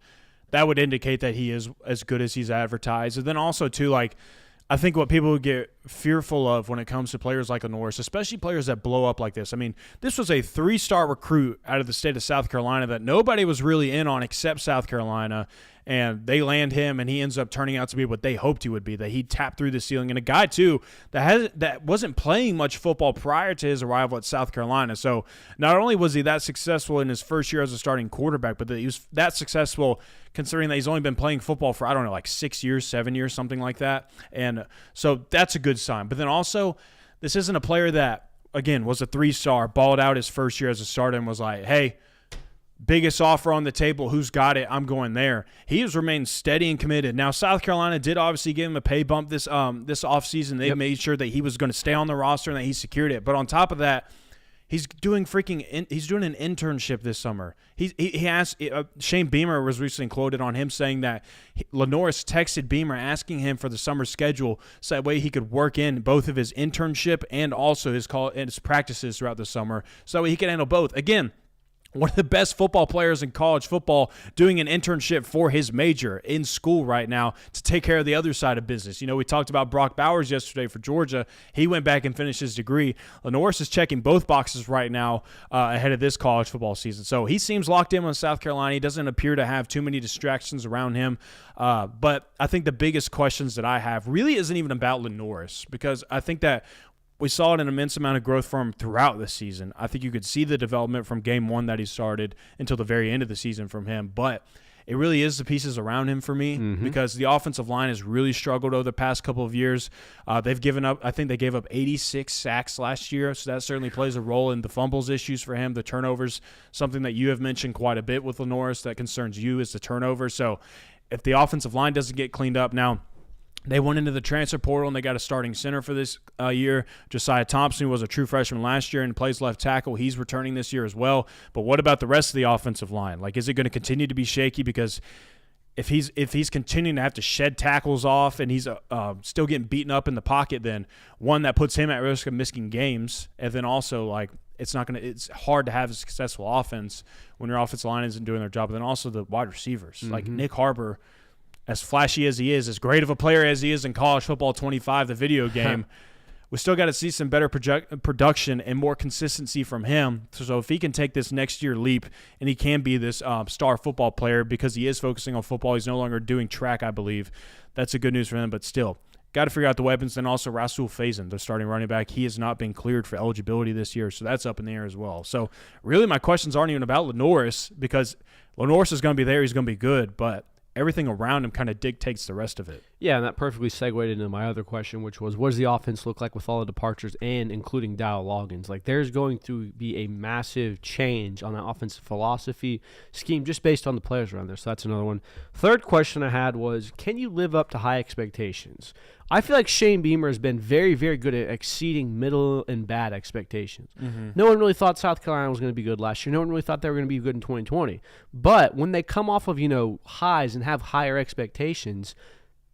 that would indicate that he is as good as he's advertised. And then also, too, like, I think what people would get fearful of when it comes to players like Lenoris, especially players that blow up like this. I mean, this was a 3-star recruit out of the state of South Carolina that nobody was really in on except South Carolina, and they land him, and he ends up turning out to be what they hoped he would be, that he tapped through the ceiling. And a guy, too, that wasn't playing much football prior to his arrival at South Carolina. So not only was he that successful in his first year as a starting quarterback, but that he was that successful considering that he's only been playing football for, 6 years, 7 years, something like that. And so that's a good sign. But then also, this isn't a player that, again, was a 3-star, balled out his first year as a starter and was like, hey, biggest offer on the table, who's got it, I'm going there. He has remained steady and committed. Now, South Carolina did obviously give him a pay bump this offseason. They made sure that he was going to stay on the roster and that he secured it. But on top of that, he's doing an internship this summer. He has Shane Beamer was recently quoted on him saying that Lenoris texted Beamer asking him for the summer schedule so that way he could work in both of his internship and also his practices throughout the summer so that way he could handle both. Again, one of the best football players in college football doing an internship for his major in school right now to take care of the other side of business. You know, we talked about Brock Bowers yesterday for Georgia. He went back and finished his degree. Lenoris is checking both boxes right now ahead of this college football season. So he seems locked in with South Carolina. He doesn't appear to have too many distractions around him. But I think the biggest questions that I have really isn't even about Lenoris, because I think that we saw an immense amount of growth from him throughout the season. I think you could see the development from game 1 that he started until the very end of the season from him. But it really is the pieces around him for me because the offensive line has really struggled over the past couple of years. They've given up, I think they gave up 86 sacks last year, so that certainly plays a role in the fumbles issues for him, the turnovers, something that you have mentioned quite a bit with Lenoris that concerns you is the turnover. So if the offensive line doesn't get cleaned up now, they went into the transfer portal and they got a starting center for this year. Josiah Thompson, who was a true freshman last year and plays left tackle, he's returning this year as well. But what about the rest of the offensive line? Like, is it going to continue to be shaky? Because if he's continuing to have to shed tackles off and he's still getting beaten up in the pocket, then one, that puts him at risk of missing games, and then also like it's hard to have a successful offense when your offensive line isn't doing their job. And then also the wide receivers, like Nick Harbor, as flashy as he is, as great of a player as he is in College Football 25, the video game. We still got to see some better production and more consistency from him. So if he can take this next year leap and he can be this star football player because he is focusing on football, he's no longer doing track, I believe. That's a good news for him. But still, got to figure out the weapons. And also Rasul Faison, the starting running back, he has not been cleared for eligibility this year, so that's up in the air as well. So really my questions aren't even about Lenoris, because Lenoris is going to be there. He's going to be good, but everything around him kind of dictates the rest of it. Yeah, and that perfectly segued into my other question, which was, what does the offense look like with all the departures and including Dow Loggins? Like, there's going to be a massive change on that offensive philosophy scheme just based on the players around there. So that's another one. Third question I had was, can you live up to high expectations? I feel like Shane Beamer has been very, very good at exceeding middle and bad expectations. No one really thought South Carolina was going to be good last year. No one really thought they were going to be good in 2020. But when they come off of, highs and have higher expectations,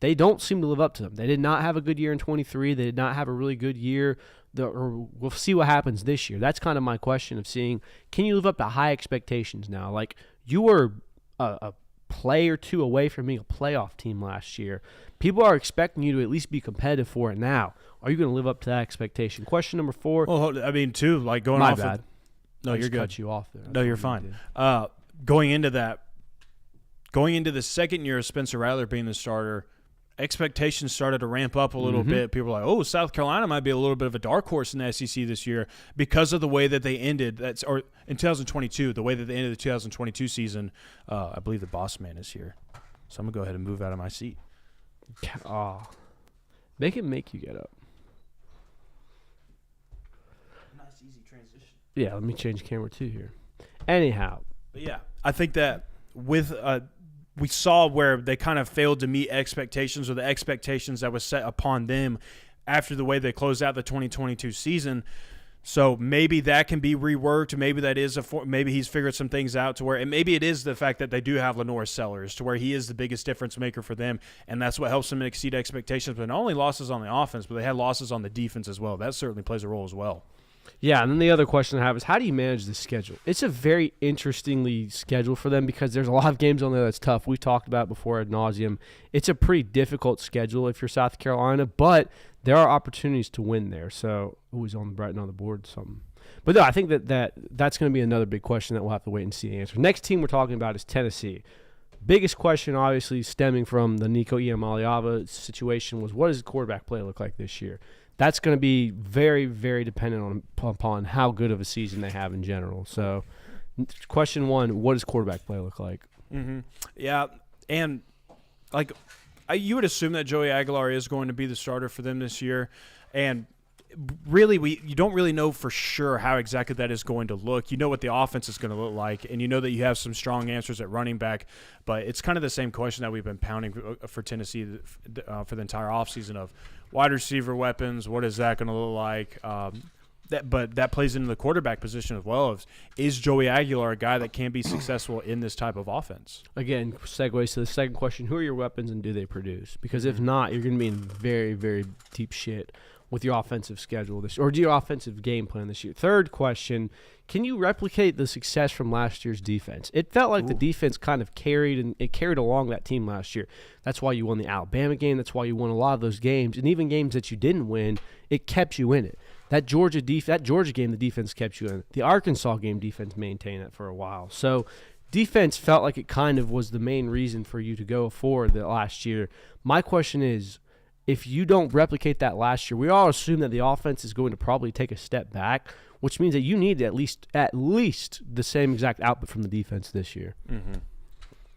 they don't seem to live up to them. They did not have a good year in 23. They did not have a really good year. We'll see what happens this year. That's kind of my question of seeing, can you live up to high expectations now? Like, you were a play or two away from being a playoff team last year. People are expecting you to at least be competitive for it now. Are you going to live up to that expectation? Question number 4. Well, I mean, too, like going My off bad. No, you're good. Cut you off there. No, you're fine. Going into the second year of Spencer Rattler being the starter, expectations started to ramp up a little bit. People were like, oh, South Carolina might be a little bit of a dark horse in the SEC this year because of the way that they ended. Or in 2022, the way that they ended the 2022 season. I believe the boss man is here. So I'm going to go ahead and move out of my seat. Oh. Make him make you get up. Nice, easy transition. Yeah, let me change camera 2 here. Anyhow. But yeah, I think that with we saw where they kind of failed to meet expectations, or the expectations that was set upon them after the way they closed out the 2022 season. So maybe that can be reworked. Maybe that is maybe he's figured some things out to where, and maybe it is the fact that they do have Lenoir Sellers to where he is the biggest difference maker for them, and that's what helps them exceed expectations. But not only losses on the offense, but they had losses on the defense as well. That certainly plays a role as well. Yeah, and then the other question I have is, how do you manage the schedule? It's a very interestingly scheduled for them because there's a lot of games on there that's tough. We've talked about it before ad nauseum. It's a pretty difficult schedule if you're South Carolina, but there are opportunities to win there. So, he's on Brighton on the board, something. But no, I think that's going to be another big question that we'll have to wait and see the answer. Next team we're talking about is Tennessee. Biggest question, obviously, stemming from the Nico Iamaleava situation was, what does the quarterback play look like this year? That's going to be very, very dependent upon how good of a season they have in general. So, question 1, what does quarterback play look like? Yeah, and like you would assume that Joey Aguilar is going to be the starter for them this year, and really you don't really know for sure how exactly that is going to look. You know what the offense is going to look like, and you know that you have some strong answers at running back, but it's kind of the same question that we've been pounding for Tennessee for the entire offseason of wide receiver weapons. What is that going to look like? But that plays into the quarterback position as well. Is Joey Aguilar a guy that can be successful in this type of offense? Again, segues to the second question, who are your weapons and do they produce? Because if not, you're going to be in very, very deep shit with your offensive schedule or your offensive game plan this year. Third question, can you replicate the success from last year's defense? It felt like the defense kind of carried along that team last year. That's why you won the Alabama game. That's why you won a lot of those games. And even games that you didn't win, it kept you in it. That Georgia game, the defense kept you in it. The Arkansas game, defense maintained it for a while. So defense felt like it kind of was the main reason for you to go forward the last year. My question is, if you don't replicate that last year, we all assume that the offense is going to probably take a step back, which means that you need at least the same exact output from the defense this year.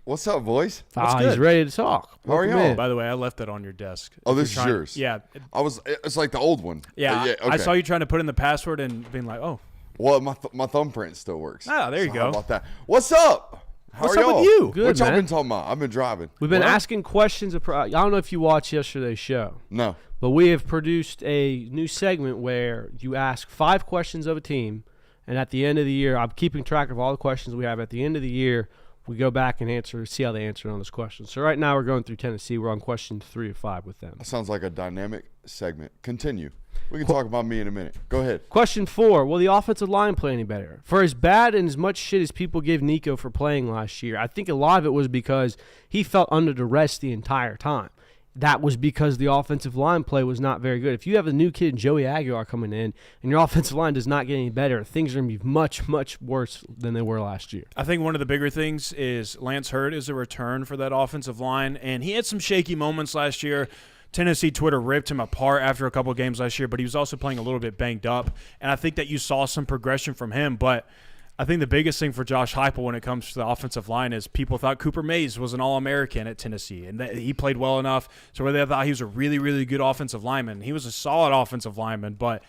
What's up, boys? He's ready to talk. How are Welcome y'all? in. by the way, I left that on your desk. Oh, this is yours. Yeah. It's like the old one. Yeah. Okay. I saw you trying to put in the password and being like, oh. Well, my thumbprint still works. Ah, there you go. How about that? What's up? What's How are up y'all? with you? Good, What y'all man. been talking about? I've been driving. We've been asking questions. I don't know if you watched yesterday's show. No. But we have produced a new segment where you ask 5 questions of a team, and at the end of the year, I'm keeping track of all the questions we have. At the end of the year, we go back and see how they answer on this question. So right now we're going through Tennessee. We're on question 3 of 5 with them. That sounds like a dynamic segment. Continue. We can talk about me in a minute. Go ahead. Question 4, will the offensive line play any better? For as bad and as much shit as people give Nico for playing last year, I think a lot of it was because he felt under duress the entire time. That was because the offensive line play was not very good. If you have a new kid, Joey Aguilar, coming in, and your offensive line does not get any better, things are going to be much, much worse than they were last year. I think one of the bigger things is Lance Hurd is a return for that offensive line, and he had some shaky moments last year. Tennessee Twitter ripped him apart after a couple of games last year, but he was also playing a little bit banged up, and I think that you saw some progression from him, but I think the biggest thing for Josh Heupel when it comes to the offensive line is people thought Cooper Mays was an All-American at Tennessee, and that he played well enough to where they thought he was a really, really good offensive lineman. He was a solid offensive lineman, but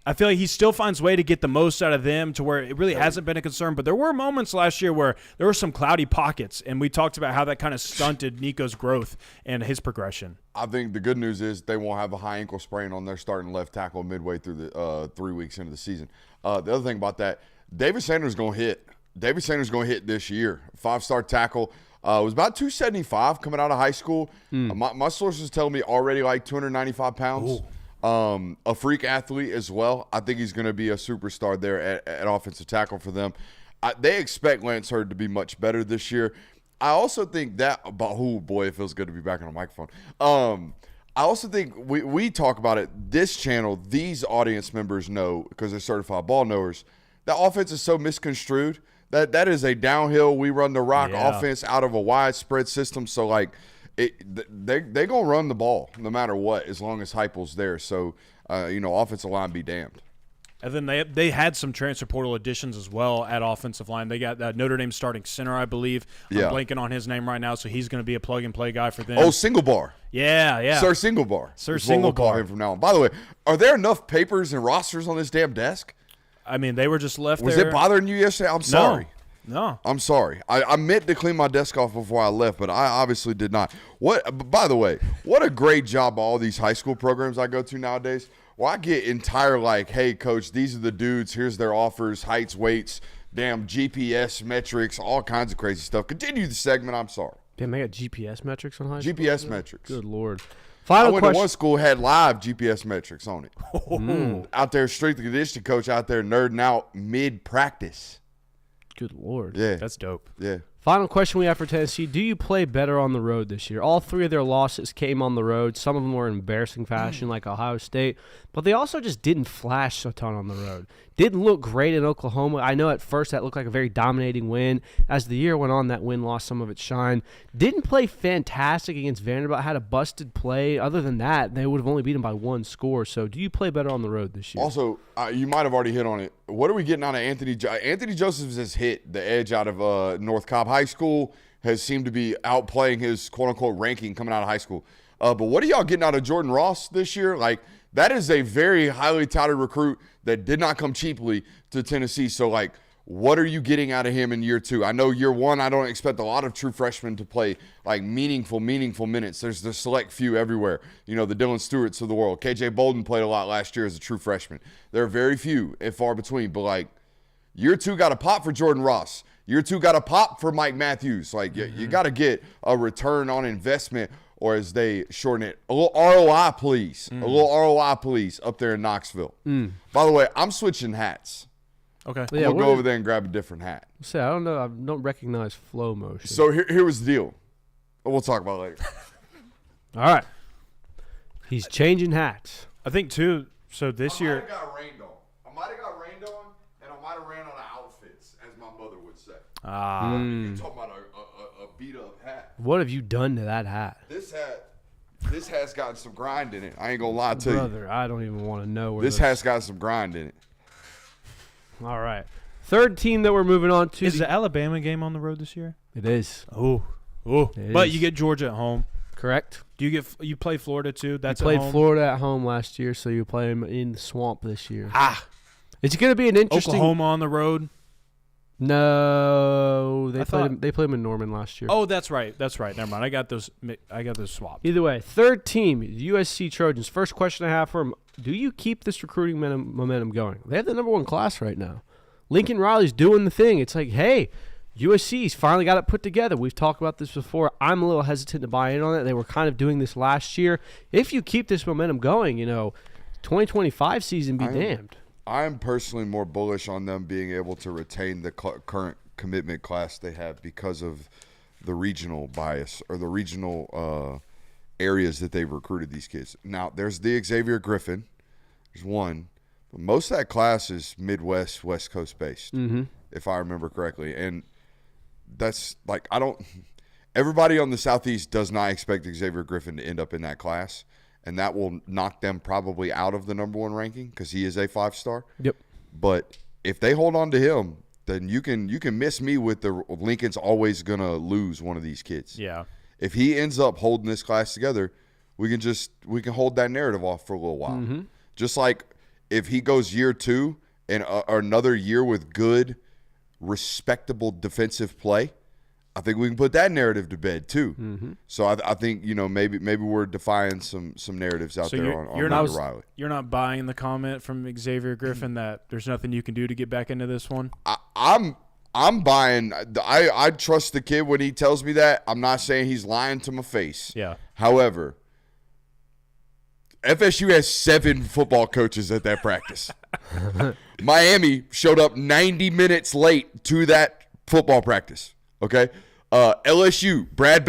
I feel like he still finds a way to get the most out of them to where it really hasn't been a concern. But there were moments last year where there were some cloudy pockets, and we talked about how that kind of stunted Nico's growth and his progression. I think the good news is they won't have a high ankle sprain on their starting left tackle midway through the 3 weeks into the season. The other thing about that, David Sanders going to hit. David Sanders going to hit this year. 5-star tackle. Was about 275 coming out of high school. My sources tell me already like 295 pounds. A freak athlete as well. I think he's going to be a superstar there at offensive tackle for them. They expect Lance Hurd to be much better this year. I also think that oh boy, it feels good to be back on a microphone. I also think we talk about it. This channel, these audience members know, because they're certified ball knowers, that offense is so misconstrued. That is a downhill, we run the rock offense out of a widespread system. So, like, they're going to run the ball no matter what, as long as Heupel's there. So, offensive line be damned. And then they had some transfer portal additions as well at offensive line. They got Notre Dame starting center, I believe. I'm blanking on his name right now, so he's going to be a plug-and-play guy for them. Oh, Singlebar. Yeah. Sir Singlebar. Sir Singlebar. We'll call him from now on. By the way, are there enough papers and rosters on this damn desk? I mean, they were just left there. Was it bothering you yesterday? I'm sorry. No. I'm sorry. I meant to clean my desk off before I left, but I obviously did not. By the way, what a great job by all these high school programs I go to nowadays. Well, I get entire like, hey, coach, these are the dudes. Here's their offers, heights, weights, damn GPS metrics, all kinds of crazy stuff. Continue the segment. I'm sorry. Damn, they got GPS metrics on high school? GPS metrics. Good Lord. I went to one school, had live GPS metrics on it. Out there, strength and conditioning coach out there nerding out mid-practice. Good Lord. Yeah. That's dope. Yeah. Final question we have for Tennessee. Do you play better on the road this year? All 3 of their losses came on the road. Some of them were in embarrassing fashion, like Ohio State. But they also just didn't flash a ton on the road. Didn't look great in Oklahoma. I know at first that looked like a very dominating win. As the year went on, that win lost some of its shine. Didn't play fantastic against Vanderbilt. Had a busted play. Other than that, they would have only beaten by 1 score. So do you play better on the road this year? Also, you might have already hit on it. What are we getting out of Anthony? Anthony Josephs has hit the edge out of North Cobb High School, has seemed to be outplaying his quote-unquote ranking coming out of high school. But what are y'all getting out of Jordan Ross this year? Like, that is a very highly touted recruit that did not come cheaply to Tennessee. So, like, what are you getting out of him in year 2? I know year 1, I don't expect a lot of true freshmen to play, like, meaningful minutes. There's the select few everywhere. You know, the Dylan Stewarts of the world. KJ Bolden played a lot last year as a true freshman. There are very few and far between. But, like, year 2 got a pop for Jordan Ross. Year 2 got a pop for Mike Matthews. Like, you got to get a return on investment, or as they shorten it, a little ROI, please. A little ROI, please, up there in Knoxville. By the way, I'm switching hats. Okay. I'm going to go over there and grab a different hat. Say, I don't know. I don't recognize flow motion. So here was the deal. We'll talk about it later. All right. He's changing hats. I think, too, so this year. I might have got rained on, and I might have ran out of outfits, as my mother would say. You're talking about a beat-up hat. What have you done to that hat? This hat's got some grind in it. I ain't going to lie to you. Brother, I don't even want to know where This hat's got some grind in it. All right. Third team that we're moving on to. Is the Alabama game on the road this year? It is. Oh. But you get Georgia at home. Correct. Do you play Florida too? That's you played at home? Florida at home last year, so you play them in the swamp this year. It's going to be an interesting. Oklahoma on the road. No, they played them in Norman last year. Oh, that's right. Never mind. I got those swapped. Either way, third team, USC Trojans. First question I have for them: do you keep this recruiting momentum going? They have the #1 class right now. Lincoln Riley's doing the thing. It's like, hey, USC's finally got it put together. We've talked about this before. I'm a little hesitant to buy in on it. They were kind of doing this last year. If you keep this momentum going, 2025 season be damned. I'm personally more bullish on them being able to retain the current commitment class they have because of the regional bias or the regional areas that they've recruited these kids. Now, there's the Xavier Griffin. There's one. But most of that class is Midwest, West Coast based, if I remember correctly. And that's like everybody on the Southeast does not expect Xavier Griffin to end up in that class. And that will knock them probably out of the number 1 ranking because he is a 5-star. Yep. But if they hold on to him, then you can miss me with the Lincoln's always going to lose one of these kids. Yeah. If he ends up holding this class together, we can hold that narrative off for a little while. Just like if he goes year 2 and another year with good, respectable defensive play, I think we can put that narrative to bed too. So I think maybe we're defying some narratives out there on Riley. You're not buying the comment from Xavier Griffin that there's nothing you can do to get back into this one. I'm buying. I trust the kid when he tells me that. I'm not saying he's lying to my face. Yeah. However, FSU has 7 football coaches at that practice. Miami showed up 90 minutes late to that football practice. Okay. LSU, Blake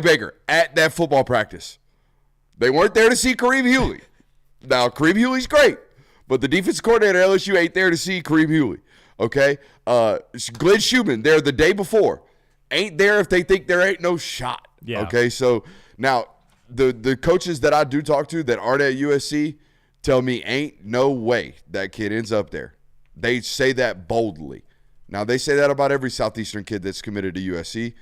Baker at that football practice. They weren't there to see Kareem Hewley. Now, Kareem Hewley's great, but the defense coordinator at LSU ain't there to see Kareem Hewley. Okay? Glenn Schumann there the day before. Ain't there if they think there ain't no shot. Yeah. Okay? So, now, the coaches that I do talk to that aren't at USC tell me ain't no way that kid ends up there. They say that boldly. Now, they say that about every Southeastern kid that's committed to USC.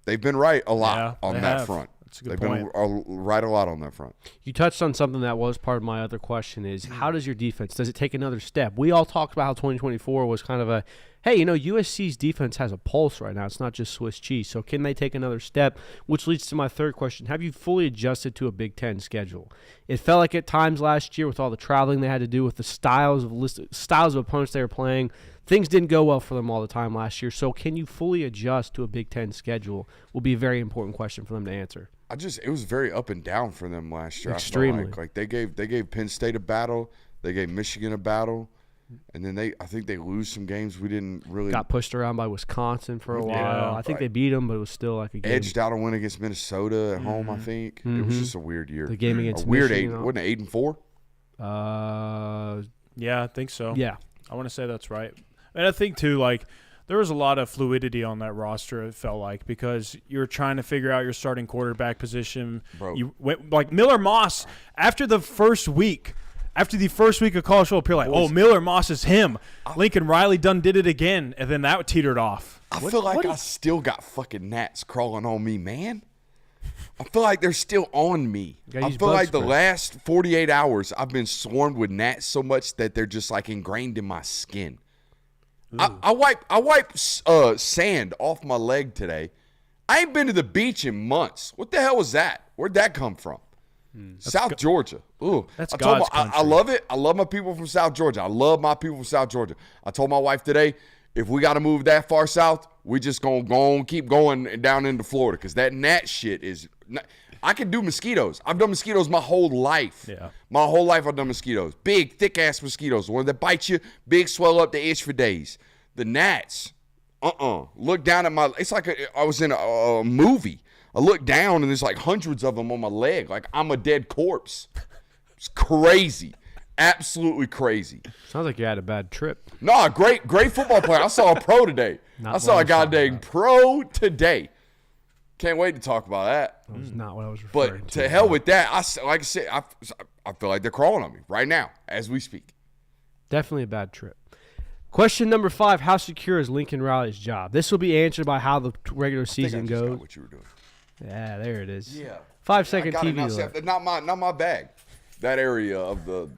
They've been right a lot on that front. That's a good They've point. been right a lot on that front. You touched on something that was part of my other question is how does your defense, does it take another step? We all talked about how 2024 was kind of a, hey, USC's defense has a pulse right now. It's not just Swiss cheese. So can they take another step? Which leads to my third question. Have you fully adjusted to a Big Ten schedule? It felt like at times last year with all the traveling they had to do with the styles of opponents they were playing, things didn't go well for them all the time last year. So can you fully adjust to a Big Ten schedule will be a very important question for them to answer. It was very up and down for them last year. Extremely. I felt like they gave Penn State a battle, they gave Michigan a battle, and then I think they lose some games we didn't really got pushed around by Wisconsin for a while. I think they beat them, but it was still like a game. Edged out a win against Minnesota at home. I think it was just a weird year. The game against a weird Michigan, wasn't it 8-4? Yeah, I think so. Yeah, I want to say that's right. And I think too, there was a lot of fluidity on that roster, it felt like, because you're trying to figure out your starting quarterback position. Bro. You went Miller Moss after the first week of college football, Miller Moss is him. Lincoln Riley done did it again, and then that teetered off. I feel like I still got fucking gnats crawling on me, man. I feel like they're still on me. I feel like the last 48 hours I've been swarmed with gnats so much that they're just ingrained in my skin. I wiped sand off my leg today. I ain't been to the beach in months. What the hell was that? Where'd that come from? South Georgia. Ooh, that's God's country. I love it. I love my people from South Georgia. I love my people from South Georgia. I told my wife today, if we got to move that far south, we just going to keep going down into Florida because that gnat shit is – I can do mosquitoes. I've done mosquitoes my whole life. Yeah. My whole life I've done mosquitoes. Big, thick-ass mosquitoes. The one that bite you, big, swell up, they itch for days. The gnats, look down at my – it's like I was in a movie. I look down, and there's hundreds of them on my leg. I'm a dead corpse. It's crazy. Absolutely crazy. Sounds like you had a bad trip. No, great football player. I saw a pro today. I saw a goddamn pro today. Can't wait to talk about that. That was not what I was referring to. But to hell with that. Like I said, I feel like they're crawling on me right now as we speak. Definitely a bad trip. Question number 5, how secure is Lincoln Riley's job? This will be answered by how the regular season goes. What you were doing. Yeah, there it is. Yeah. 5-second TV delay. Not my bag. that area of the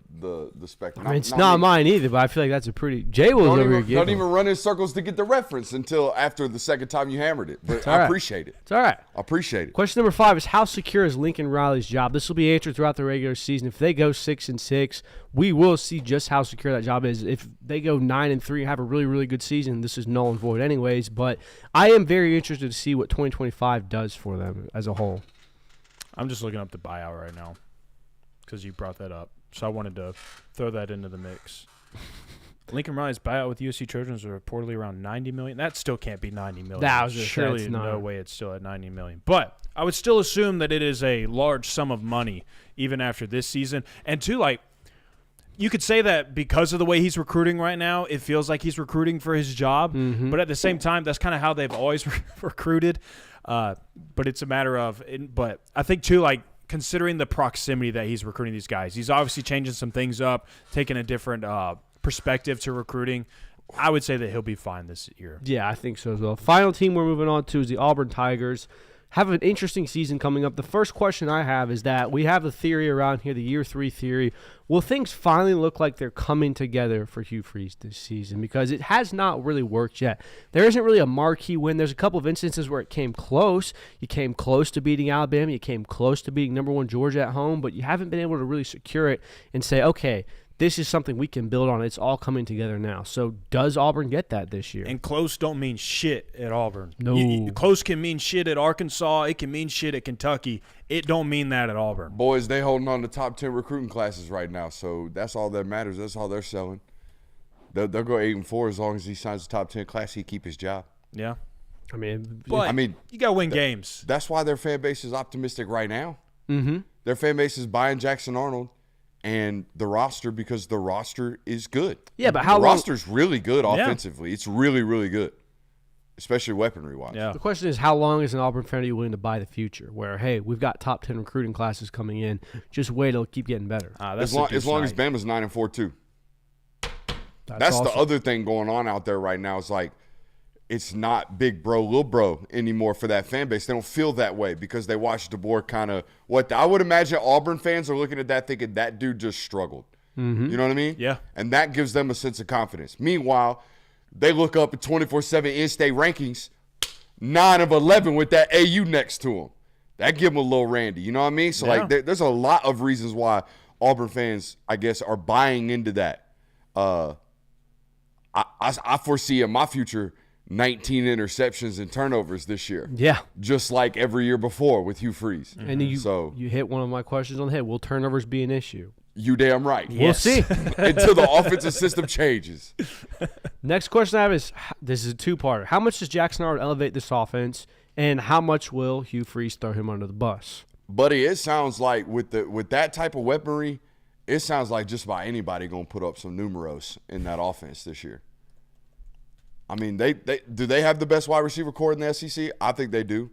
spectrum. I mean, it's not mine either, but I feel like that's a pretty. JWill's over here Don't even run in circles to get the reference until after the second time you hammered it. But all right. I appreciate it. It's all right. I appreciate it. Question number 5 is how secure is Lincoln Riley's job? This will be answered throughout the regular season. If they go 6-6, we will see just how secure that job is. If they go 9-3 and have a really, really good season, this is null and void anyways. But I am very interested to see what 2025 does for them as a whole. I'm just looking up the buyout right now because you brought that up. So I wanted to throw that into the mix. Lincoln Riley's buyout with USC Trojans are reportedly around $90 million. That still can't be $90 million. That was just surely no way it's still at $90 million. But I would still assume that it is a large sum of money even after this season. And two, like, you could say that because of the way he's recruiting right now, it feels like he's recruiting for his job. Mm-hmm. But at the same time, that's kind of how they've always recruited. But it's a matter of – but I think, too, like, considering the proximity that he's recruiting these guys, he's obviously changing some things up, taking a different perspective to recruiting. I would say that he'll be fine this year. Yeah, I think so as well. Final team we're moving on to is the Auburn Tigers. Have an interesting season coming up. The first question I have is that we have a theory around here, the year 3 theory. Will things finally look like they're coming together for Hugh Freeze this season? Because it has not really worked yet. There isn't really a marquee win. There's a couple of instances where it came close. You came close to beating Alabama. You came close to beating number 1 Georgia at home, but you haven't been able to really secure it and say, okay, this is something we can build on. It's all coming together now. So does Auburn get that this year? And close don't mean shit at Auburn. No. Close can mean shit at Arkansas. It can mean shit at Kentucky. It don't mean that at Auburn. Boys, they holding on to top 10 recruiting classes right now, so that's all that matters. That's all they're selling. They'll go 8-4 as long as he signs the top 10 class. He keep his job. Yeah. I mean, you got to win games. That's why their fan base is optimistic right now. Mm-hmm. Their fan base is buying Jackson Arnold and the roster because the roster is good. Yeah, but how the long? roster's really good offensively. It's really, really good, especially weaponry-wise. Yeah. The question is, how long is an Auburn fan willing to buy the future? Where, hey, we've got top 10 recruiting classes coming in. Just wait till keep getting better. As long as Bama's 9-4 too. That's the other thing going on out there right now. Is like, it's not big bro, little bro anymore for that fan base. They don't feel that way because they watched DeBoer kind of I would imagine Auburn fans are looking at that thinking that dude just struggled. Mm-hmm. You know what I mean? Yeah. And that gives them a sense of confidence. Meanwhile, they look up at 24/7 in-state rankings, 9 of 11 with that AU next to them. That give them a little Randy. You know what I mean? So, there's a lot of reasons why Auburn fans, I guess, are buying into that. I foresee in my future 19 interceptions and turnovers this year. Yeah. Just like every year before with Hugh Freeze. And you hit one of my questions on the head. Will turnovers be an issue? You damn right. We'll see. Until the offensive system changes. Next question I have is, this is a two-parter. How much does Jackson Arnold elevate this offense, and how much will Hugh Freeze throw him under the bus? Buddy, it sounds like with that type of weaponry, it sounds like just about anybody going to put up some numeros in that offense this year. I mean, do they have the best wide receiver core in the SEC? I think they do.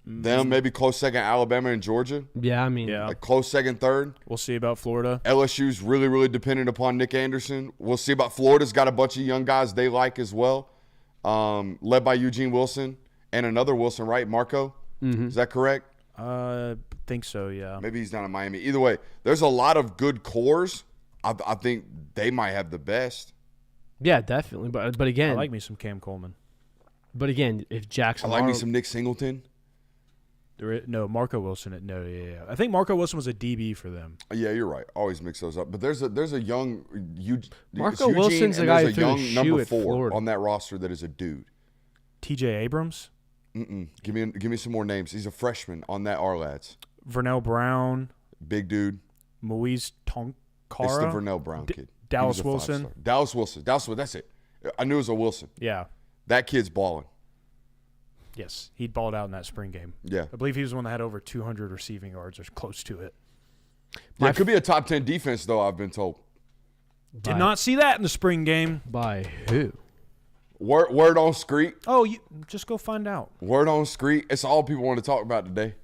Them, maybe close second, Alabama and Georgia. Yeah, I mean. Like close second, third. We'll see about Florida. LSU's really, really dependent upon Nick Anderson. We'll see about Florida's got a bunch of young guys they like as well, led by Eugene Wilson and another Wilson, right? Marco? Mm-hmm. Is that correct? Think so, yeah. Maybe he's down in Miami. Either way, there's a lot of good cores. I think they might have the best. Yeah, definitely. But again, I like me some Cam Coleman. But again, if Jackson I like Arnold, me some Nick Singleton. No, Marco Wilson. No, yeah. I think Marco Wilson was a DB for them. Yeah, you're right. Always mix those up. But there's a young Marco Wilson's the guy who threw the shoe number at 4 Florida on that roster that is a dude. TJ Abrams. Give me some more names. He's a freshman on that R-Lads. Vernell Brown. Big dude. Moise Tonkara. It's the Vernell Brown kid. Dallas Wilson. Dallas Wilson. That's it. I knew it was a Wilson. Yeah. That kid's balling. Yes, he balled out in that spring game. Yeah. I believe he was the one that had over 200 receiving yards or close to it. Yeah, it could be a top 10 defense, though, I've been told. Did not see that in the spring game. By who? Word on street. Oh, you just go find out. Word on street. It's all people want to talk about today.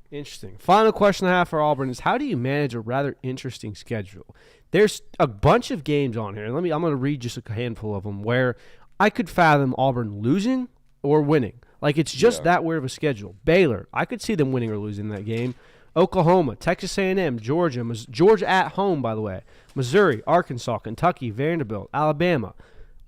Interesting. Final question I have for Auburn is, how do you manage a rather interesting schedule? There's a bunch of games on here. I'm going to read just a handful of them where I could fathom Auburn losing or winning. Like, it's just that weird of a schedule. Baylor, I could see them winning or losing that game. Oklahoma, Texas A&M, Georgia, Georgia at home, by the way, Missouri, Arkansas, Kentucky, Vanderbilt, Alabama.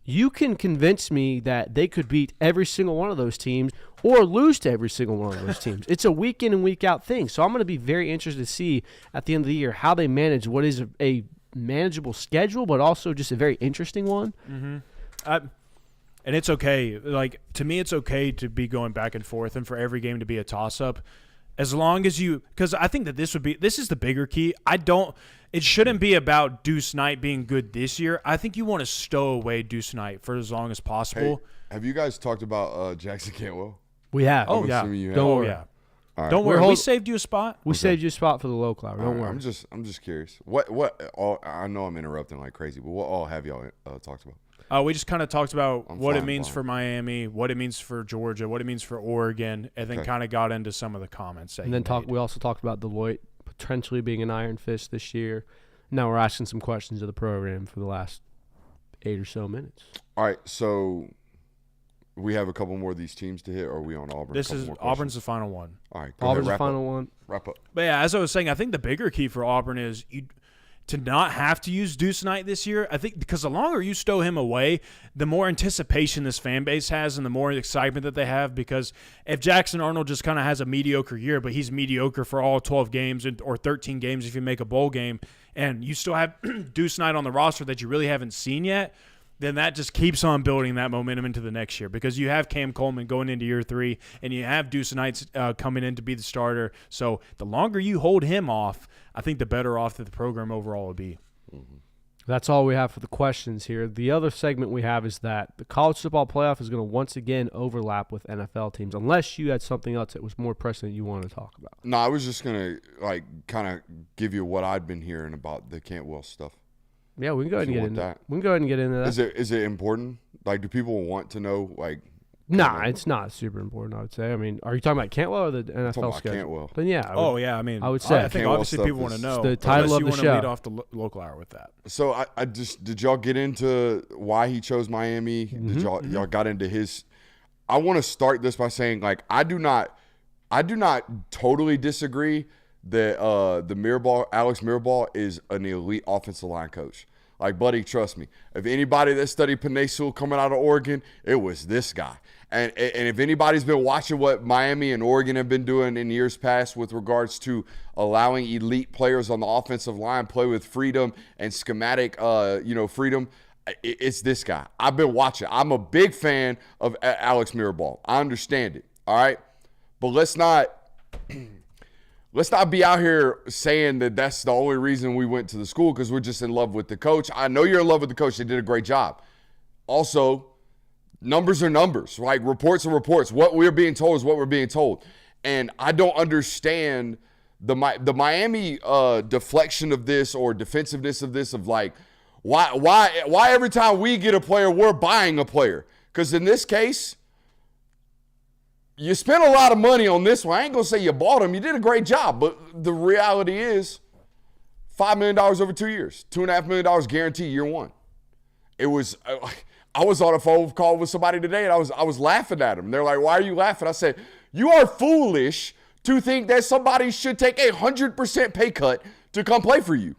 You can convince me that they could beat every single one of those teams or lose to every single one of those teams. It's a week in and week out thing. So I'm going to be very interested to see at the end of the year how they manage what is a manageable schedule, but also just a very interesting one. And it's okay. Like, to me, it's okay to be going back and forth and for every game to be a toss-up. As long as you – because I think that this is the bigger key. It shouldn't be about Deuce Knight being good this year. I think you want to stow away Deuce Knight for as long as possible. Hey, have you guys talked about Jackson Cantwell? We have. I'm assuming you have. Don't worry. Yeah. All right. Don't worry. We saved you a spot. We saved you a spot for the local hour. Don't worry. I'm just curious. What all, I know I'm interrupting like crazy, but what all have y'all talked about? We just kind of talked about what it means fine. for Miami, what it means for Georgia, what it means for Oregon, and then kind of got into some of the comments. And then we also talked about Deloitte potentially being an iron fist this year. Now we're asking some questions of the program for the last 8 or so minutes. All right, so we have a couple more of these teams to hit, or are we on Auburn? This is Auburn's the final one. All right, Auburn's the final one. Wrap up. But yeah, as I was saying, I think the bigger key for Auburn is to not have to use Deuce Knight this year. I think because the longer you stow him away, the more anticipation this fan base has and the more excitement that they have. Because if Jackson Arnold just kind of has a mediocre year, but he's mediocre for all 12 games or 13 games if you make a bowl game, and you still have Deuce Knight on the roster that you really haven't seen yet, then that just keeps on building that momentum into the next year because you have Cam Coleman going into year 3 and you have Deuce Knight coming in to be the starter. So the longer you hold him off, I think the better off that the program overall will be. Mm-hmm. That's all we have for the questions here. The other segment we have is that the college football playoff is going to once again overlap with NFL teams, unless you had something else that was more pressing that you wanted to talk about. No, I was just going to kind of give you what I'd been hearing about the Cantwell stuff. Yeah, we can go ahead and get into that. We can go ahead and get into that. Is it important? Like, do people want to know? Like, nah, it's not super important. I would say. I mean, are you talking about Cantwell or the NFL schedule? Cantwell. Then yeah. I mean, I would say. I think Cantwell obviously people want to know. It's the title of you the want show. to lead off the local hour with that. So I just did y'all get into why he chose Miami? Did y'all got into his? I want to start this by saying like I do not totally disagree that Alex Mirabal is an elite offensive line coach. Like, buddy, trust me. If anybody that studied Peninsul coming out of Oregon, it was this guy. And if anybody's been watching what Miami and Oregon have been doing in years past with regards to allowing elite players on the offensive line play with freedom and schematic, freedom, it's this guy. I've been watching. I'm a big fan of Alex Mirabal. I understand it. All right, but let's not be out here saying that that's the only reason we went to the school because we're just in love with the coach. I know you're in love with the coach. They did a great job. Also, numbers are numbers. Like, reports are reports. What we're being told is what we're being told. And I don't understand the Miami deflection of this or defensiveness of this of like, why every time we get a player, we're buying a player? Because in this case, you spent a lot of money on this one. I ain't going to say you bought him. You did a great job. But the reality is $5 million over 2 years, $2.5 million guaranteed year one. It was I was on a phone call with somebody today, and I was laughing at them. They're like, why are you laughing? I said, you are foolish to think that somebody should take 100% pay cut to come play for you.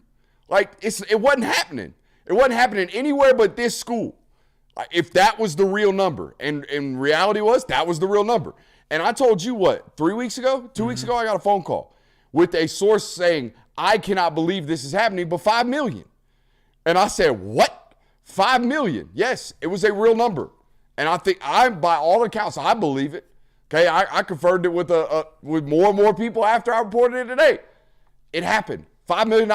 Like, it wasn't happening. It wasn't happening anywhere but this school. If that was the real number, and in reality that was the real number. And I told you 3 weeks ago, 2 weeks ago, I got a phone call with a source saying, I cannot believe this is happening, but $5 million. And I said, what? $5 million? Yes, it was a real number. And I think by all accounts, I believe it. Okay, I confirmed it with more and more people after I reported it today. It happened. $5 million.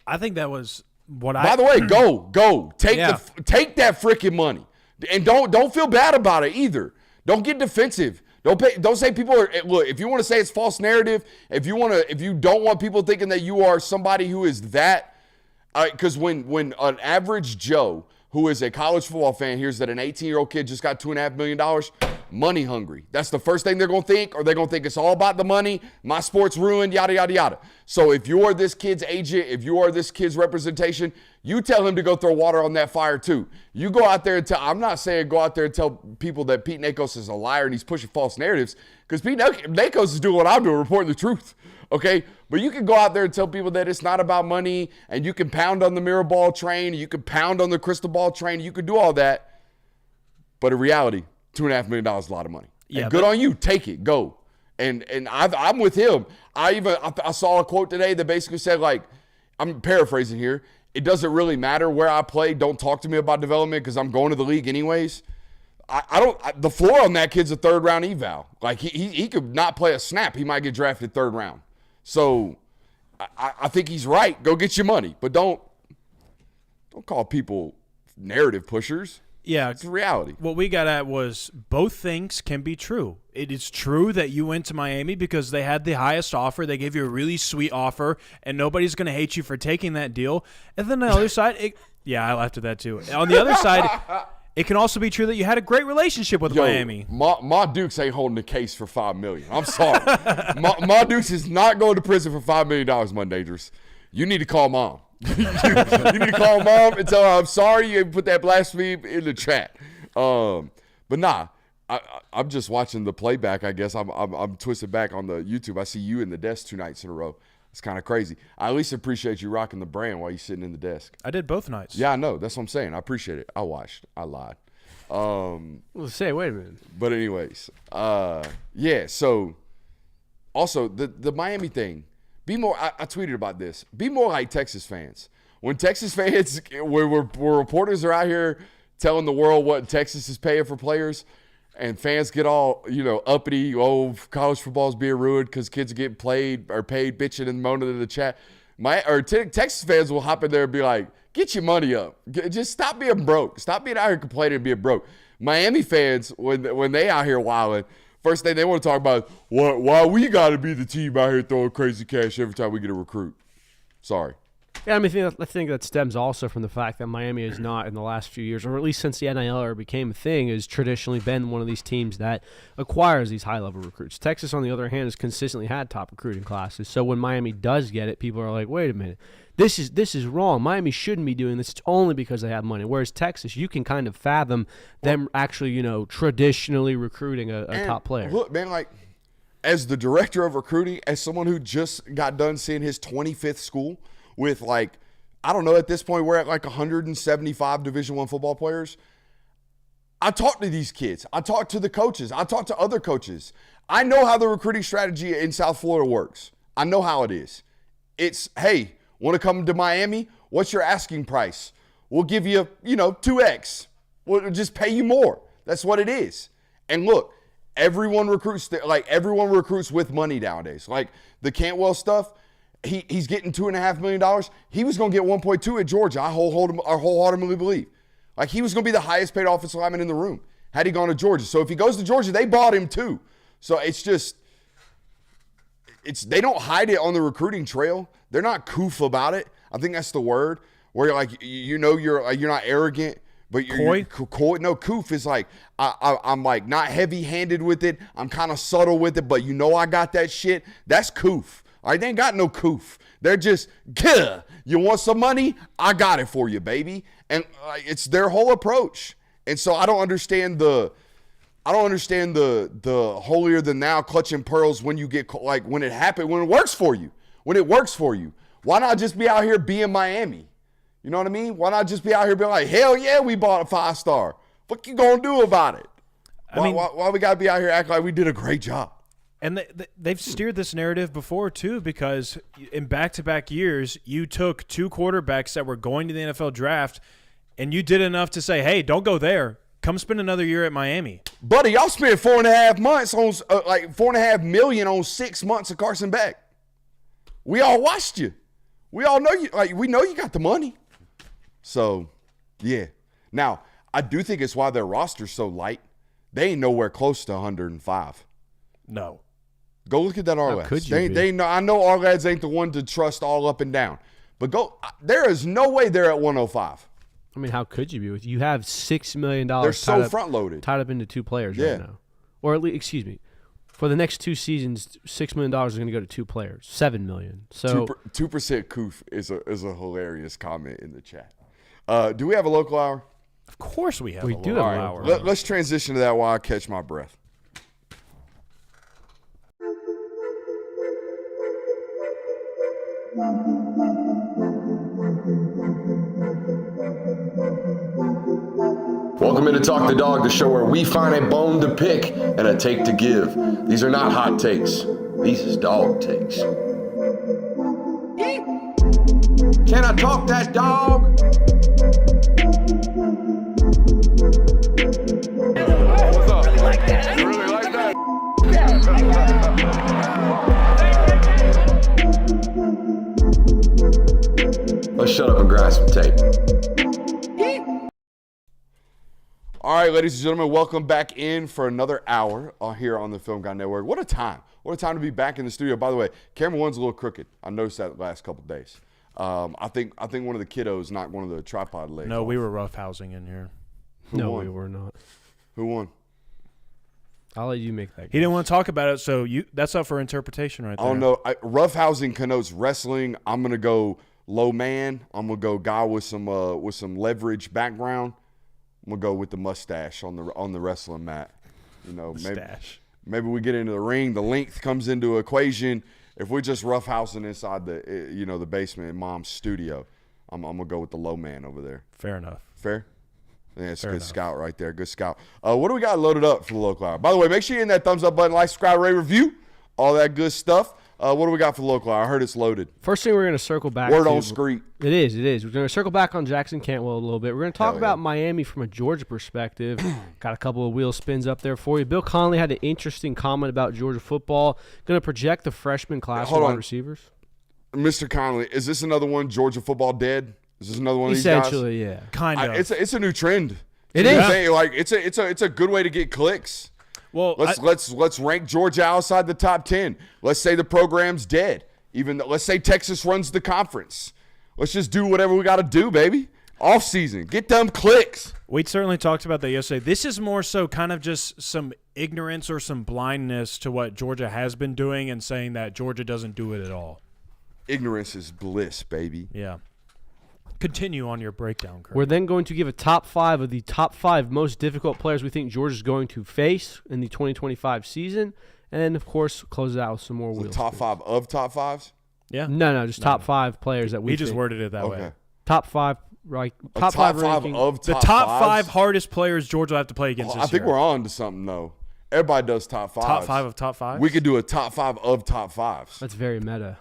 I think that was By the way, go. Take that freaking money. And don't feel bad about it either. Don't get defensive. Don't say people are look, if you want to say it's false narrative, if you don't want people thinking that you are somebody who is that because when an average Joe who is a college football fan hears that an 18-year-old kid just got $2.5 million, money hungry. That's the first thing they're going to think, or they're going to think it's all about the money. My sport's ruined, yada, yada, yada. So if you're this kid's agent, if you are this kid's representation, you tell him to go throw water on that fire too. You go out there and tell, I'm not saying go out there and tell people that Pete Nakos is a liar and he's pushing false narratives, because Pete Nakos is doing what I'm doing, reporting the truth. Okay, but you can go out there and tell people that it's not about money, and you can pound on the mirror ball train, you can pound on the crystal ball train, you can do all that. But in reality, $2.5 million is a lot of money. Yeah, and good on you. Take it. Go. And I'm with him. I saw a quote today that basically said, like, I'm paraphrasing here, it doesn't really matter where I play. Don't talk to me about development because I'm going to the league anyways. The floor on that kid's a third-round eval. Like, he could not play a snap. He might get drafted third round. So I think he's right. Go get your money. But don't call people narrative pushers. Yeah. It's reality. What we got at was both things can be true. It is true that you went to Miami because they had the highest offer. They gave you a really sweet offer, and nobody's going to hate you for taking that deal. And then on the other side, I laughed at that too. On the other side, it can also be true that you had a great relationship with Miami. Ma Dukes ain't holding the case for $5 million. I'm sorry. Ma Dukes is not going to prison for $5 million, Money Dangerous. You need to call Mom. You need to call Mom and tell her I'm sorry you put that blasphemy in the chat. But nah, I'm just watching the playback. I guess I'm twisted back on the YouTube. I see you in the desk 2 nights in a row. It's kind of crazy. I at least appreciate you rocking the brand while you're sitting in the desk. I did both nights. Yeah, I know. That's what I'm saying. I appreciate it. I watched. I lied. Well, say, wait a minute. But anyways, yeah. So also the Miami thing. Be more. I tweeted about this. Be more like Texas fans. When Texas fans, where reporters are out here telling the world what Texas is paying for players, and fans get all, uppity, college football's being ruined because kids are getting paid, bitching and moaning in the chat. Texas fans will hop in there and be like, get your money up. Just stop being broke. Stop being out here complaining and being broke. Miami fans, when they out here wilding, first thing they want to talk about, why we got to be the team out here throwing crazy cash every time we get a recruit. Sorry. Yeah, I think that stems also from the fact that Miami is not, in the last few years, or at least since the NIL era became a thing, has traditionally been one of these teams that acquires these high-level recruits. Texas, on the other hand, has consistently had top recruiting classes. So when Miami does get it, people are like, wait a minute, this is wrong. Miami shouldn't be doing this. It's only because they have money. Whereas Texas, you can kind of fathom them actually, traditionally recruiting a top player. Look, man, like, as the director of recruiting, as someone who just got done seeing his 25th school, with I don't know, at this point, we're at 175 Division I football players. I talk to these kids. I talk to the coaches. I talk to other coaches. I know how the recruiting strategy in South Florida works. I know how it is. It's, hey, want to come to Miami? What's your asking price? We'll give you, 2X. We'll just pay you more. That's what it is. And look, everyone recruits with money nowadays. Like the Cantwell stuff, He's getting $2.5 million. He was going to get 1.2 at Georgia. I wholeheartedly believe. Like, he was going to be the highest paid offensive lineman in the room had he gone to Georgia. So if he goes to Georgia, they bought him too. So they don't hide it on the recruiting trail. They're not coof about it. I think that's the word, where you're not arrogant, but you're coy. No, coof is like I'm like not heavy-handed with it. I'm kind of subtle with it, but I got that shit. That's coof. All right, they ain't got no coof. They're just, you want some money? I got it for you, baby. And it's their whole approach. And so I don't understand the holier than thou clutching pearls when you get when it works for you. When it works for you. Why not just be out here being Miami? You know what I mean? Why not just be out here being like, hell yeah, we bought a 5-star. What you gonna do about it? Why we gotta be out here acting like we did a great job? And they've steered this narrative before, too, because in back-to-back years, you took 2 quarterbacks that were going to the NFL draft, and you did enough to say, hey, don't go there. Come spend another year at Miami. Buddy, y'all spent 4.5 months on, $4.5 million on 6 months of Carson Beck. We all watched you. We all know you. We know you got the money. So, yeah. Now, I do think it's why their roster's so light. They ain't nowhere close to 105. No. Go look at that Arlads. How could you be? I know Arlads ain't the one to trust all up and down. But there is no way they're at 105. I mean, how could you be? You have $6 million They're so front-loaded. tied up into 2 players right now. or at least, excuse me, for the next 2 seasons, $6 million is going to go to 2 players, $7 million. So 2% coof is a hilarious comment in the chat. Do we have a local hour? Of course we have. We a do local have a hour. Let's transition to that while I catch my breath. Welcome into Talk the Dog, the show where we find a bone to pick and a take to give. These are not hot takes. These is dog takes. Can I talk that dog? What's up? You like that? You really like that? Let's shut up and grab some tape. All right, ladies and gentlemen, welcome back in for another hour here on the Film Guy Network. What a time. What a time to be back in the studio. By the way, camera one's a little crooked. I noticed that the last couple of days. I think one of the kiddos knocked one of the tripod legs No, off. we were roughhousing in here. no, won? we were not. Who won? I'll let you make that. He didn't want to talk about it, so that's up for interpretation right there. I don't know. Roughhousing connotes wrestling. I'm going to go low man. I'm going to go guy with some leverage background. I'm going to go with the mustache on the wrestling mat. You know, maybe we get into the ring. The length comes into equation. If we're just roughhousing inside the basement in Mom's studio, I'm going to go with the low man over there. Fair enough. Fair? Yeah, it's a Fair good enough. scout right there. Good scout. What do we got loaded up for the local hour? By the way, make sure you hit that thumbs up button, like, subscribe, rate, review, all that good stuff. What do we got for the local hour? I heard it's loaded. First thing we're going to circle back Word to. on street. It is. We're going to circle back on Jackson Cantwell a little bit. We're going to talk Hell about yeah. Miami from a Georgia perspective. Got a couple of wheel spins up there for you. Bill Connolly had an interesting comment about Georgia football. Going to project the freshman class Hold of wide on. receivers. Mr. Conley, is this another one, Georgia football dead? Is this another one of these guys? Essentially, yeah. Kind of. It's a new trend. It You know is. what I'm saying? Like it's a good way to get clicks. well, Let's rank Georgia outside the top 10. Let's say the program's dead. Even though, let's say Texas runs the conference. Let's just do whatever we got to do, baby. Off season, get them clicks. we certainly talked about that yesterday. This is more so kind of just some ignorance or some blindness to what Georgia has been doing and saying that Georgia doesn't do it at all. Ignorance is bliss, baby. Yeah. Continue on your breakdown, Kurt. We're then going to give a top 5 of the top 5 most difficult players we think Georgia's going to face in the 2025 season. And, of course, close it out with some more The wheels. top 5 of top 5s. Yeah. No, just top 5 players that we We just think. worded it that way. Okay. Top 5, right? A Top 5 5 ranking. of The top top 5s? 5 hardest players Georgia will have to play against this I think year. we're on to something though. Everybody does top 5s. Top 5 of top 5? We could do a top 5 of top 5s. That's very meta.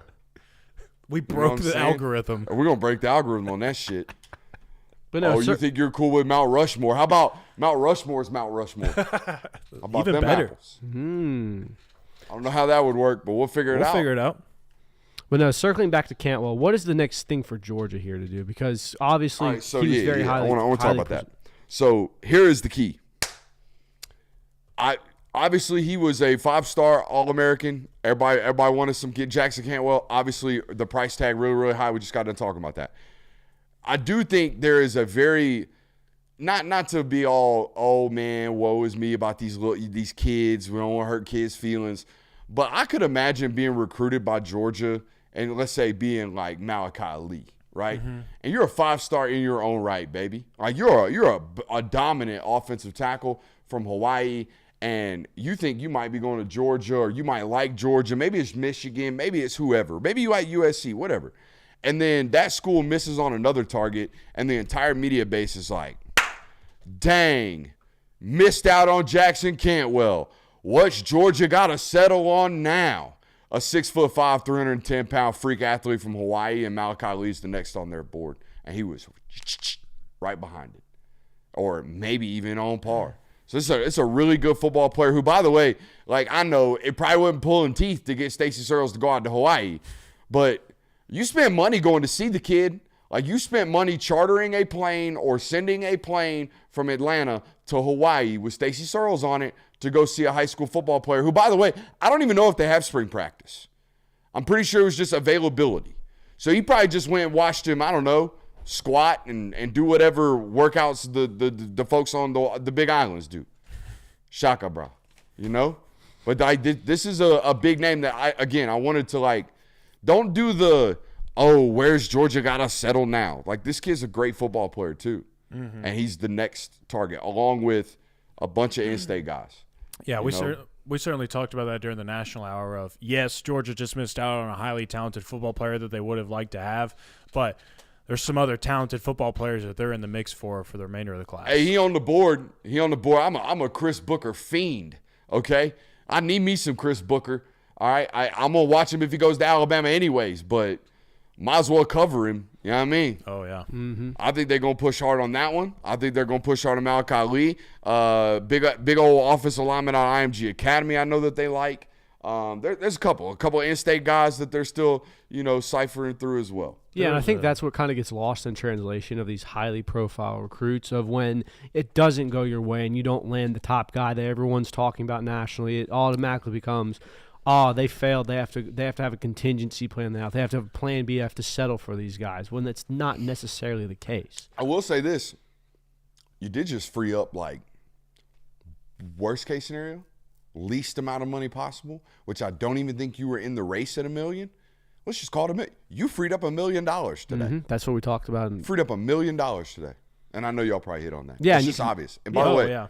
We You know broke what I'm the saying? algorithm. We're gonna break the algorithm on that shit. But no, You think you're cool with Mount Rushmore? How about Mount Rushmore's Mount Rushmore? How about Even them better. apples? I don't know how that would work, but we'll figure it We'll out. figure it out. But no, circling back to Cantwell, what is the next thing for Georgia here to do? Because obviously All right, so he was very I highly. want to talk highly about that. So here is the key. Obviously he was a 5-star All-American. Everybody wanted some kid Jackson Cantwell. Obviously the price tag really, really high. We just got done talking about that. I do think there is a very not to be all, oh man, woe is me about these kids. We don't want to hurt kids' feelings. But I could imagine being recruited by Georgia and let's say being like Malachi Lee, right? Mm-hmm. And you're a 5-star in your own right, baby. Like you're a dominant offensive tackle from Hawaii, and you think you might be going to Georgia or you might like Georgia. Maybe it's Michigan. Maybe it's whoever. Maybe you like USC, whatever. And then that school misses on another target, and the entire media base is like, dang, missed out on Jackson Cantwell. What's Georgia got to settle on now? A 6'5", 310-pound freak athlete from Hawaii, and Malachi Lee's the next on their board. And he was right behind it. Or maybe even on par. So it's a really good football player who, by the way, like I know it probably wasn't pulling teeth to get Stacey Searles to go out to Hawaii, but you spent money going to see the kid. Like you spent money chartering a plane or sending a plane from Atlanta to Hawaii with Stacey Searles on it to go see a high school football player who, by the way, I don't even know if they have spring practice. I'm pretty sure it was just availability. So he probably just went and watched him, I don't know, squat and do whatever workouts the folks on the Big Islands do. Shaka, bro. you know. But this is a big name that I wanted to like. Don't do the where's Georgia gotta settle now? Like this kid's a great football player too, and he's the next target along with a bunch of in-state guys. Yeah, we certainly talked about that during the national hour of, yes, Georgia just missed out on a highly talented football player that they would have liked to have, but there's some other talented football players that they're in the mix for the remainder of the class. Hey, he on the board. I'm a Chris Booker fiend, okay? I need me some Chris Booker, all right? I'm going to watch him if he goes to Alabama anyways, but might as well cover him. You know what I mean? Oh, yeah. Mm-hmm. I think they're going to push hard on that one. I think they're going to push hard on Malachi Lee. Big old offensive lineman on IMG Academy I know that they like. There's a couple of in-state guys that they're still, ciphering through as well. Yeah, and I think that's what kind of gets lost in translation of these highly profile recruits of when it doesn't go your way and you don't land the top guy that everyone's talking about nationally. It automatically becomes, they failed. They have to have a contingency plan now. They have to have a plan B. They have to settle for these guys when that's not necessarily the case. I will say this. You did just free up, like, worst case scenario, least amount of money possible, which I don't even think you were in the race at $1 million. Let's just call it $1 million. You freed up $1 million today. Mm-hmm. That's what we talked about. Freed up $1 million today. And I know y'all probably hit on that. Yeah. It's just obvious. And by the way, yeah.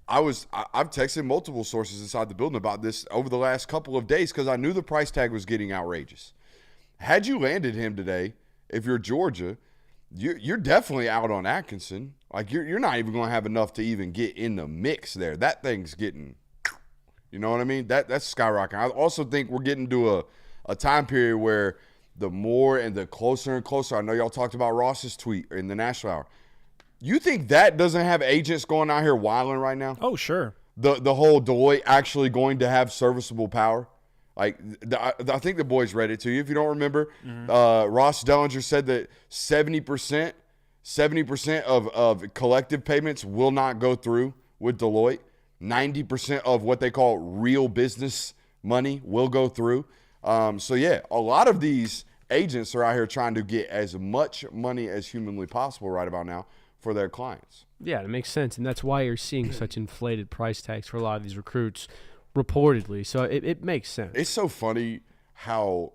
I've texted multiple sources inside the building about this over the last couple of days because I knew the price tag was getting outrageous. Had you landed him today, if you're Georgia, you're definitely out on Atkinson. Like you're not even going to have enough to even get in the mix there. That thing's getting, you know what I mean? That's skyrocketing. I also think we're getting to a time period where the more and the closer and closer. I know y'all talked about Ross's tweet in the national hour. You think that doesn't have agents going out here wilding right now? Oh, sure. The whole Deloitte actually going to have serviceable power. Like I think the boys read it to you. If you don't remember, Ross Dellinger said that 70% of collective payments will not go through with Deloitte. 90% of what they call real business money will go through. So yeah, a lot of these agents are out here trying to get as much money as humanly possible right about now for their clients. Yeah, it makes sense, and that's why you're seeing such inflated price tags for a lot of these recruits, reportedly. So it makes sense. It's so funny how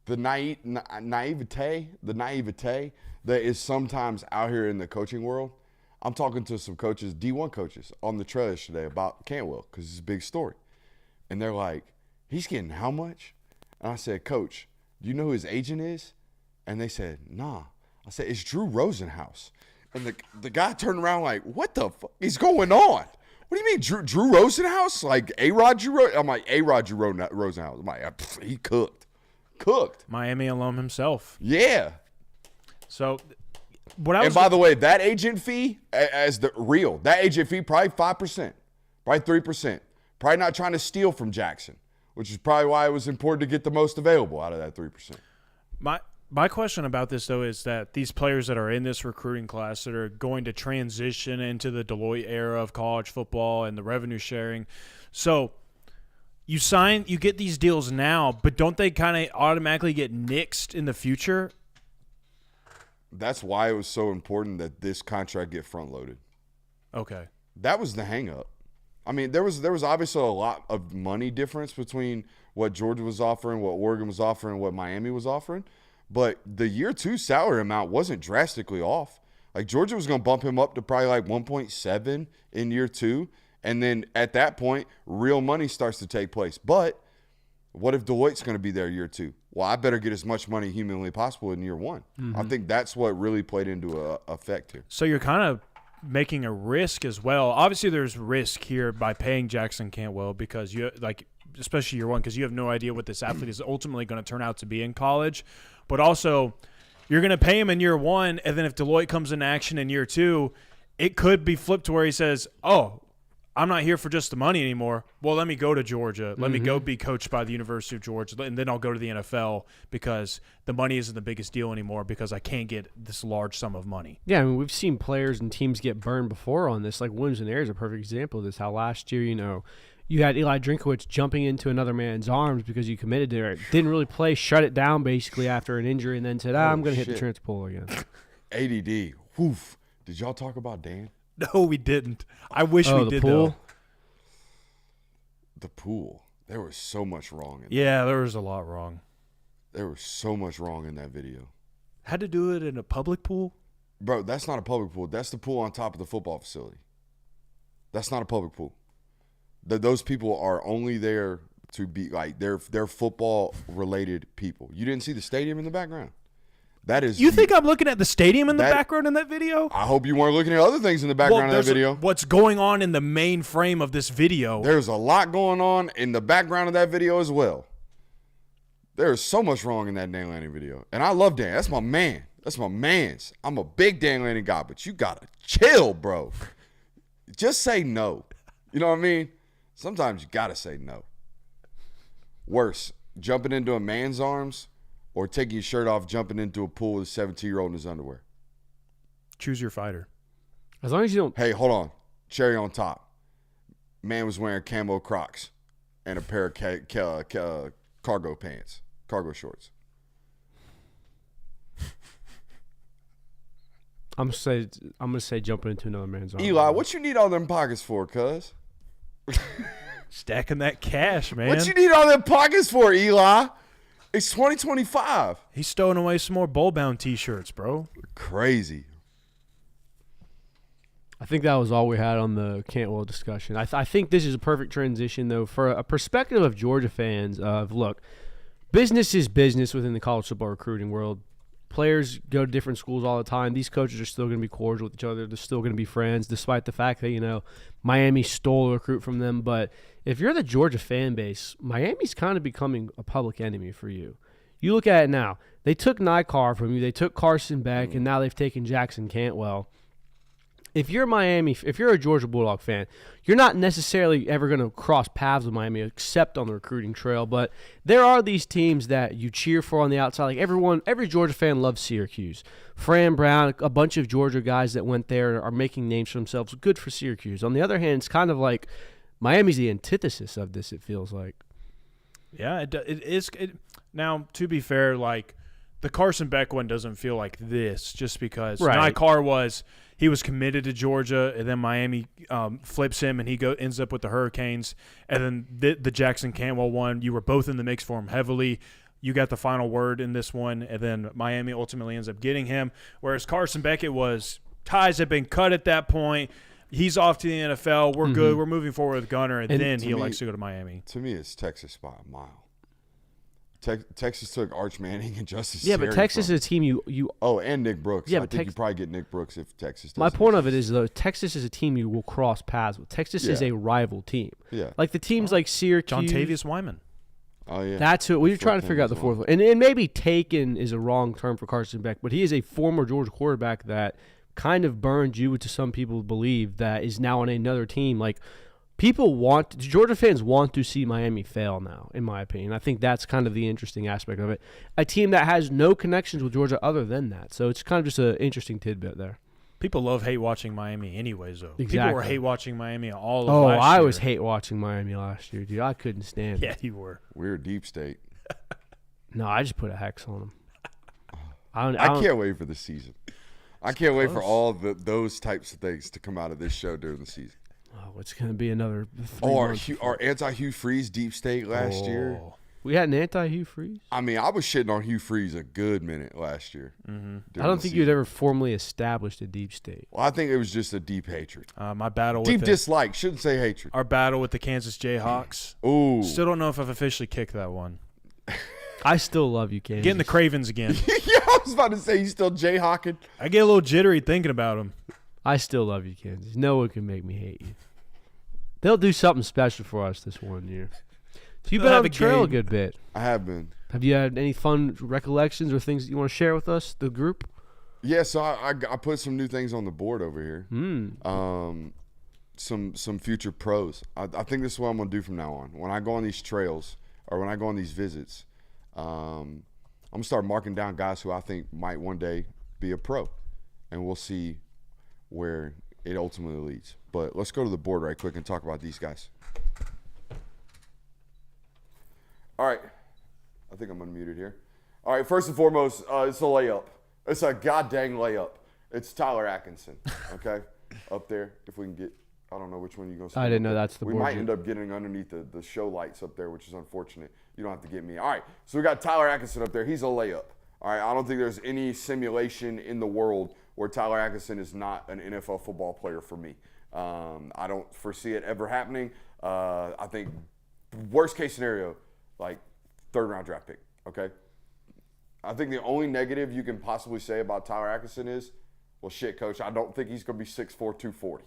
the naivete that is sometimes out here in the coaching world. I'm talking to some coaches, D1 coaches, on the trail yesterday about Cantwell because it's a big story. And they're like, he's getting how much? And I said, Coach, do you know who his agent is? And they said, nah. I said, it's Drew Rosenhaus. And the guy turned around like, what the fuck is going on? What do you mean, Drew Rosenhaus? Like A-Rod Drew Rosenhaus? I'm like, A-Rod Drew Rosenhaus. I'm like, he cooked. Miami alum himself. Yeah. So and by the way, that agent fee, as the real, that agent fee, probably 5%, probably 3%. Probably not trying to steal from Jackson, which is probably why it was important to get the most available out of that 3%. My question about this, though, is that these players that are in this recruiting class that are going to transition into the Deloitte era of college football and the revenue sharing. So you get these deals now, but don't they kind of automatically get nixed in the future? That's why it was so important that this contract get front-loaded. Okay. That was the hang-up. I mean, there was obviously a lot of money difference between what Georgia was offering, what Oregon was offering, what Miami was offering. But the year 2 salary amount wasn't drastically off. Like Georgia was going to bump him up to probably like 1.7 in year 2. And then at that point, real money starts to take place. But what if Deloitte's going to be there year 2? Well, I better get as much money humanly possible in year 1. Mm-hmm. I think that's what really played into effect here. So you're kind of making a risk as well. Obviously, there's risk here by paying Jackson Cantwell because especially year 1, because you have no idea what this athlete is ultimately going to turn out to be in college. But also, you're going to pay him in year 1, and then if Deloitte comes into action in year 2, it could be flipped to where he says, oh, I'm not here for just the money anymore. Well, let me go to Georgia. Let me go be coached by the University of Georgia, and then I'll go to the NFL because the money isn't the biggest deal anymore because I can't get this large sum of money. Yeah, I mean, we've seen players and teams get burned before on this. Like Williams and Ayers is a perfect example of this, how last year, you had Eli Drinkowitz jumping into another man's arms because you committed to it. Didn't really play, shut it down basically after an injury, and then said, I'm going to hit the transfer portal again. ADD. Woof. Did y'all talk about Dan? No, we didn't. I wish we did, pool? though. The pool. There was so much wrong in Yeah, there was a lot wrong. There was so much wrong in that video. Had to do it in a public pool? Bro, that's not a public pool. That's the pool on top of the football facility. That's not a public pool. Those people are only there to be like they're football related people. You didn't see the stadium in the background. That is. You think I'm looking at the stadium in the background in that video? I hope you weren't looking at other things in the background of that video. What's going on in the main frame of this video? There's a lot going on in the background of that video as well. There is so much wrong in that Dan Lanning video. And I love Dan. That's my man. That's my man's. I'm a big Dan Lanning guy, but you got to chill, bro. Just say no. You know what I mean? Sometimes you got to say no. Worse, jumping into a man's arms or taking your shirt off, jumping into a pool with a 17-year-old in his underwear. Choose your fighter. As long as you don't. Hey, hold on. Cherry on top. Man was wearing camo Crocs and a pair of cargo pants, cargo shorts. I'm gonna say jumping into another man's arm. Eli, what you need all them pockets for, cuz? Stacking that cash, man. What you need all them pockets for, Eli? It's 2025. He's stowing away some more bowl-bound T-shirts, bro. Crazy. I think that was all we had on the Cantwell discussion. I think this is a perfect transition, though, for a perspective of Georgia fans. Look, business is business within the college football recruiting world. Players go to different schools all the time. These coaches are still going to be cordial with each other. They're still going to be friends, despite the fact that, Miami stole a recruit from them. But if you're the Georgia fan base, Miami's kind of becoming a public enemy for you. You look at it now. They took Nykar from you. They took Carson Beck, and now they've taken Jackson Cantwell. If you're a Georgia Bulldog fan, you're not necessarily ever going to cross paths with Miami except on the recruiting trail. But there are these teams that you cheer for on the outside. Like every Georgia fan loves Syracuse. Fran Brown, a bunch of Georgia guys that went there are making names for themselves. Good for Syracuse. On the other hand, it's kind of like Miami's the antithesis of this, it feels like. Yeah, it is. Now, to be fair, like the Carson Beck one doesn't feel like this just because Nykar he was committed to Georgia, and then Miami flips him, and he ends up with the Hurricanes. And then the Jackson Cantwell one, you were both in the mix for him heavily. You got the final word in this one, and then Miami ultimately ends up getting him. Whereas Carson Beckett ties had been cut at that point. He's off to the NFL. We're good. We're moving forward with Gunner, and then he elects to go to Miami. To me, it's Texas by a mile. Texas took Arch Manning and Justice. Yeah, but Texas is a team you. Oh, and Nick Brooks. Yeah, I but think you probably get Nick Brooks if Texas does. My point of it is, though, Texas is a team you will cross paths with. Texas is a rival team. Yeah. Like the teams like Syracuse. Jontavius Wyman. Oh, yeah. That's who. We were trying to figure out the fourth one. And maybe taken is a wrong term for Carson Beck, but he is a former Georgia quarterback that kind of burned you to some people believe that is now on another team. Like, Georgia fans want to see Miami fail now, in my opinion. I think that's kind of the interesting aspect of it. A team that has no connections with Georgia other than that. So it's kind of just an interesting tidbit there. People hate watching Miami anyways, though. Exactly. People were hate watching Miami all of last year. I was hate watching Miami last year, dude. I couldn't stand it. Yeah, you were. We're deep state. No, I just put a hex on them. I can't wait for the season. I can't wait for all those types of things to come out of this show during the season. Oh, it's going to be another 3 months. Our anti-Hugh Freeze deep state last year. We had an anti-Hugh Freeze? I mean, I was shitting on Hugh Freeze a good minute last year. Mm-hmm. I don't think you'd ever formally established a deep state. Well, I think it was just a deep hatred. My battle deep with dislike. Shouldn't say hatred. Our battle with the Kansas Jayhawks. Ooh. Still don't know if I've officially kicked that one. I still love you, Kansas. Getting the Cravens again. Yeah, I was about to say you still Jayhawking. I get a little jittery thinking about them. I still love you, Kansas. No one can make me hate you. They'll do something special for us this one year. So you've been on the trail a good bit. I have been. Have you had any fun recollections or things that you want to share with us, the group? Yeah, so I put some new things on the board over here. Some future pros. I think this is what I'm going to do from now on. When I go on these trails or when I go on these visits, I'm going to start marking down guys who I think might one day be a pro. And we'll see where it ultimately leads. But let's go to the board right quick and talk about these guys. All right. I think I'm unmuted here. All right, first and foremost, it's a layup. It's a goddamn layup. It's Tyler Atkinson, okay? Up there, if we can get I don't know which one you're going to see. I didn't know that's the We board. might end up getting underneath the show lights up there, which is unfortunate. You don't have to get me. All right, so we got Tyler Atkinson up there. He's a layup. All right, I don't think there's any simulation in the world where Tyler Atkinson is not an NFL football player for me. I don't foresee it ever happening. I think worst case scenario, like 3rd round draft pick, okay? I think the only negative you can possibly say about Tyler Atkinson is, well, shit, coach, I don't think he's going to be 6'4", 240.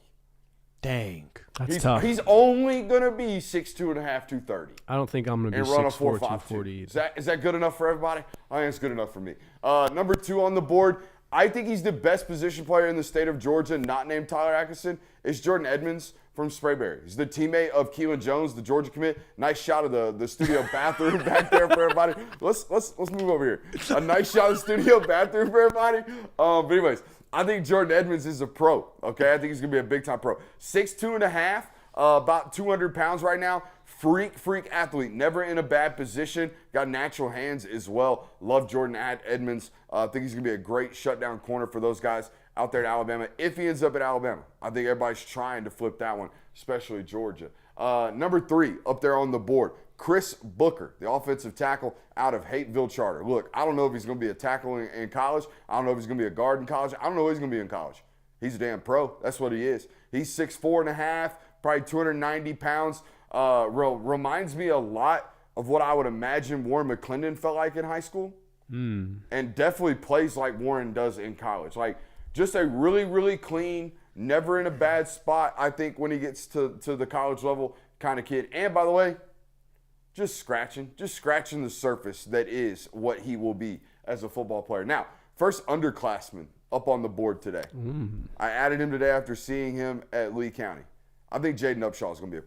Dang. That's tough. He's only going to be 6'2.5", 230. I don't think I'm going to be And run a 6'4", 4.52. 240. Is that good enough for everybody? I think it's good enough for me. Number 2 on the board, I think he's the best position player in the state of Georgia, not named Tyler Atkinson. It's Jordan Edmonds from Sprayberry. He's the teammate of Keelan Jones, the Georgia commit. Nice shot of the studio bathroom back there for everybody. Let's move over here. A nice shot of the studio bathroom for everybody. But anyways, I think Jordan Edmonds is a pro. Okay, I think he's gonna be a big time pro. 6'2.5", about 200 pounds right now. Freak athlete. Never in a bad position. Got natural hands as well. Love Jordan Edmonds. I think he's gonna be a great shutdown corner for those guys out there at Alabama. If he ends up at Alabama, I think everybody's trying to flip that one, especially Georgia. Number 3 up there on the board, Chris Booker, the offensive tackle out of Hateville Charter. Look, I don't know if he's going to be a tackle in college. I don't know if he's going to be a guard in college. I don't know who he's going to be in college. He's a damn pro. That's what he is. He's 6'4.5", probably 290 pounds. Reminds me a lot of what I would imagine Warren McClendon felt like in high school. And definitely plays like Warren does in college. Like, just a really, really clean, never in a bad spot, I think, when he gets to the college level kind of kid. And by the way, just scratching the surface that is what he will be as a football player. Now, first underclassman up on the board today. I added him today after seeing him at Lee County. I think Jaden Upshaw is going to be a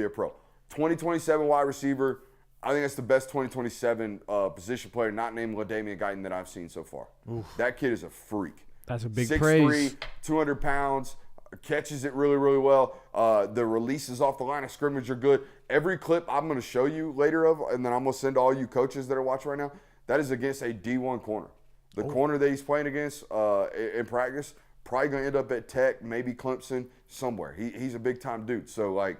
pro. 2027 wide receiver. I think that's the best 2027 position player not named LaDainian Guyton that I've seen so far. Oof. That kid is a freak. That's a big 6'3", praise. 200 pounds, catches it really, really well. The releases off the line of scrimmage are good. Every clip I'm going to show you later of, and then I'm going to send to all you coaches that are watching right now, that is against a D1 corner. The corner that he's playing against in practice, probably going to end up at Tech, maybe Clemson, somewhere. He's a big-time dude. So, like,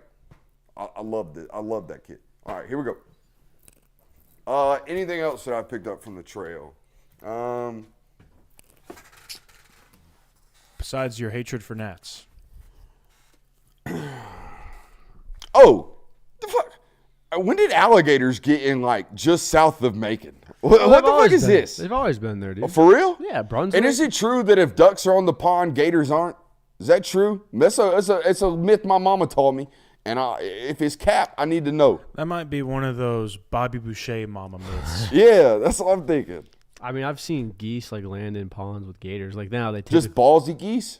I love that kid. All right, here we go. Anything else that I picked up from the trail? Besides your hatred for gnats. Oh, the fuck! When did alligators get in, like, just south of Macon? What the fuck is this? They've always been there, dude. Oh, for real? Yeah, Brunswick. And is it true that if ducks are on the pond, gators aren't? Is that true? It's a myth my mama told me. And if it's cap, I need to know. That might be one of those Bobby Boucher mama myths. Yeah, that's what I'm thinking. I mean, I've seen geese like land in ponds with gators. Like now they Just ballsy geese?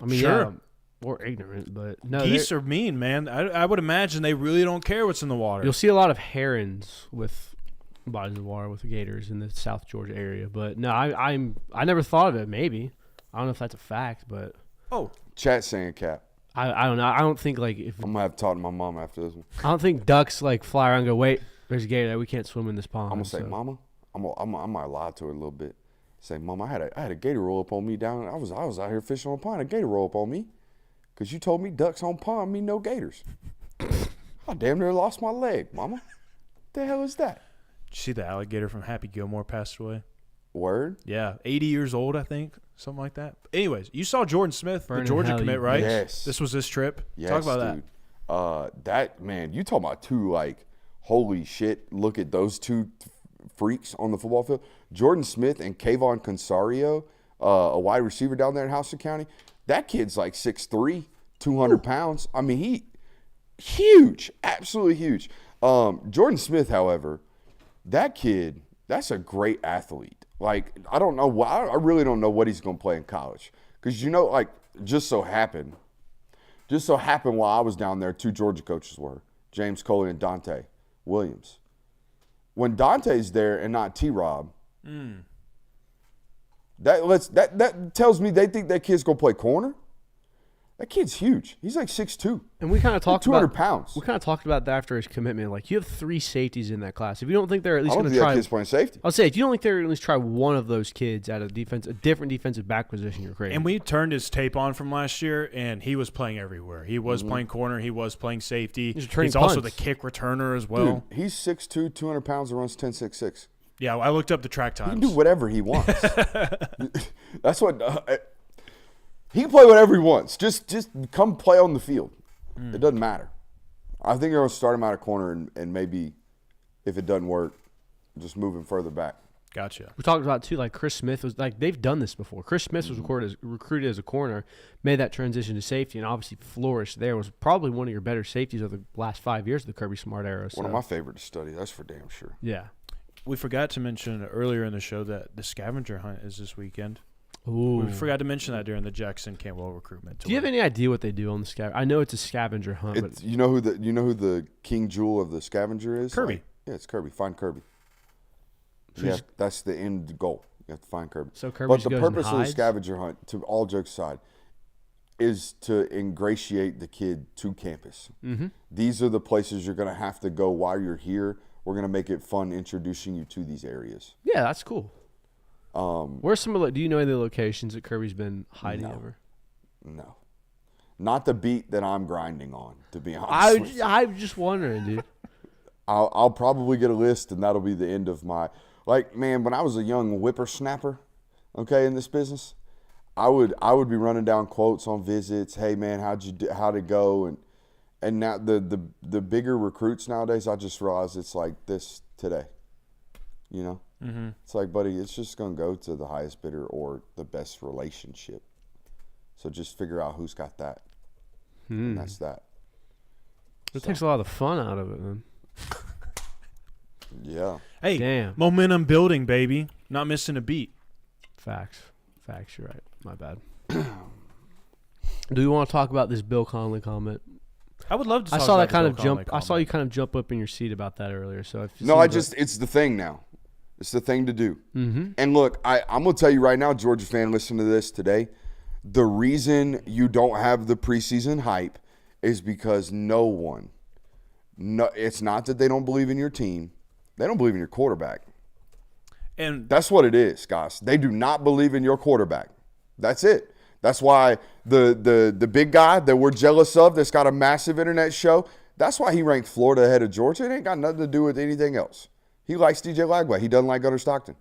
I mean, Sure. yeah, or ignorant, but no. Geese are mean, man. I would imagine they really don't care what's in the water. You'll see a lot of herons with bodies of water with the gators in the South Georgia area. But no, I never thought of it. Maybe I don't know if that's a fact, but Chat saying cap. I don't know. I don't think like if I'm gonna have to talk to my mom after this one. I don't think ducks like fly around and go, wait, there's a gator there. We can't swim in this pond. I'm gonna say, Mama, I might lie to her a little bit. Say, Mom, I had a gator roll up on me down. I was out here fishing on a pond. A gator roll up on me, cause you told me ducks on pond mean no gators. I damn near lost my leg, Mama. The hell is that? Did you see the alligator from Happy Gilmore passed away? Word? Yeah, 80 years old, I think, something like that. Anyways, you saw Jordan Smith, Burning the Georgia hell, commit, you right? Yes. This was this trip. Yes, Talk about dude. That man, you talking about two, like, holy shit, look at those two freaks on the football field. Jordan Smith and Kayvon Consario, a wide receiver down there in Houston County. That kid's like 6'3", 200 pounds. I mean, he huge, absolutely huge. Jordan Smith, however, that kid, that's a great athlete. Like, I don't know why. I really don't know what he's going to play in college. Because, you know, like, just so happened while I was down there, two Georgia coaches were, James Coley and Dante Williams. When Dante's there and not T-Rob, that tells me they think that kid's going to play corner. That kid's huge. He's like 6'2". And we kind of talked 200 about pounds. We kind of talked about that after his commitment. Like, you have 3 safeties in that class. If you don't think they're at least I don't going to think try, that kid's playing safety. I'll say if you don't think they're going to at least try one of those kids at a different defensive back position, you're crazy. And we turned his tape on from last year, and he was playing everywhere. He was playing corner. He was playing safety. He's also the kick returner as well. Dude, he's 6'2", 200 pounds, and runs 10.66. Yeah, I looked up the track He times. can do whatever he wants. That's what he can play whatever he wants. Just come play on the field. It doesn't matter. I think they're going to start him out of corner and maybe if it doesn't work, just move him further back. Gotcha. We talked about too, like Chris Smith was like they've done this before. Chris Smith was recruited as a corner, made that transition to safety, and obviously flourished there. Was probably one of your better safeties of the last 5 years of the Kirby Smart era. So. One of my favorite to study. That's for damn sure. Yeah. We forgot to mention earlier in the show that the scavenger hunt is this weekend. Ooh. We forgot to mention that during the Jackson Cantwell recruitment tour. Do you have any idea what they do on the scavenger? I know it's a scavenger hunt. But You know who the king jewel of the scavenger is? Kirby. Yeah, it's Kirby. Find Kirby. So Yeah, that's the end goal. You have to find Kirby. So Kirby But just the goes and purpose of the hides? scavenger hunt, to all jokes aside, is to ingratiate the kid to campus. Mm-hmm. These are the places you're going to have to go while you're here. We're going to make it fun introducing you to these areas. yeah, that's cool. Where's some of do you know any of the locations that Kirby's been hiding No. over? No. Not the beat that I'm grinding on, to be honest with you. I'm just wondering, dude. I'll probably get a list, and that'll be the end of my – like, man, when I was a young whippersnapper, okay, in this business, I would be running down quotes on visits. Hey, man, how'd it go? And now the bigger recruits nowadays, I just realize it's like this today, you know? Mm-hmm. It's like, buddy, it's just going to go to the highest bidder or the best relationship. So just figure out who's got that. And that's that. It takes a lot of the fun out of it, man. Yeah. Hey, Damn. momentum building, baby. Not missing a beat. Facts. You're right. My bad. Do we want to talk about this Bill Connolly comment? I would love to I talk saw about that kind the of Bill jump. Connolly I saw comment. you kind of jump up in your seat about that earlier. So if No, it's the thing now. It's the thing to do. Mm-hmm. And look, I'm going to tell you right now, Georgia fan, listen to this today. The reason you don't have the preseason hype is because it's not that they don't believe in your team. They don't believe in your quarterback. And That's what it is, guys. They do not believe in your quarterback. That's it. That's why the big guy that we're jealous of that's got a massive internet show, that's why he ranked Florida ahead of Georgia. It ain't got nothing to do with anything else. He likes DJ Lagway. He doesn't like Gunnar Stockton.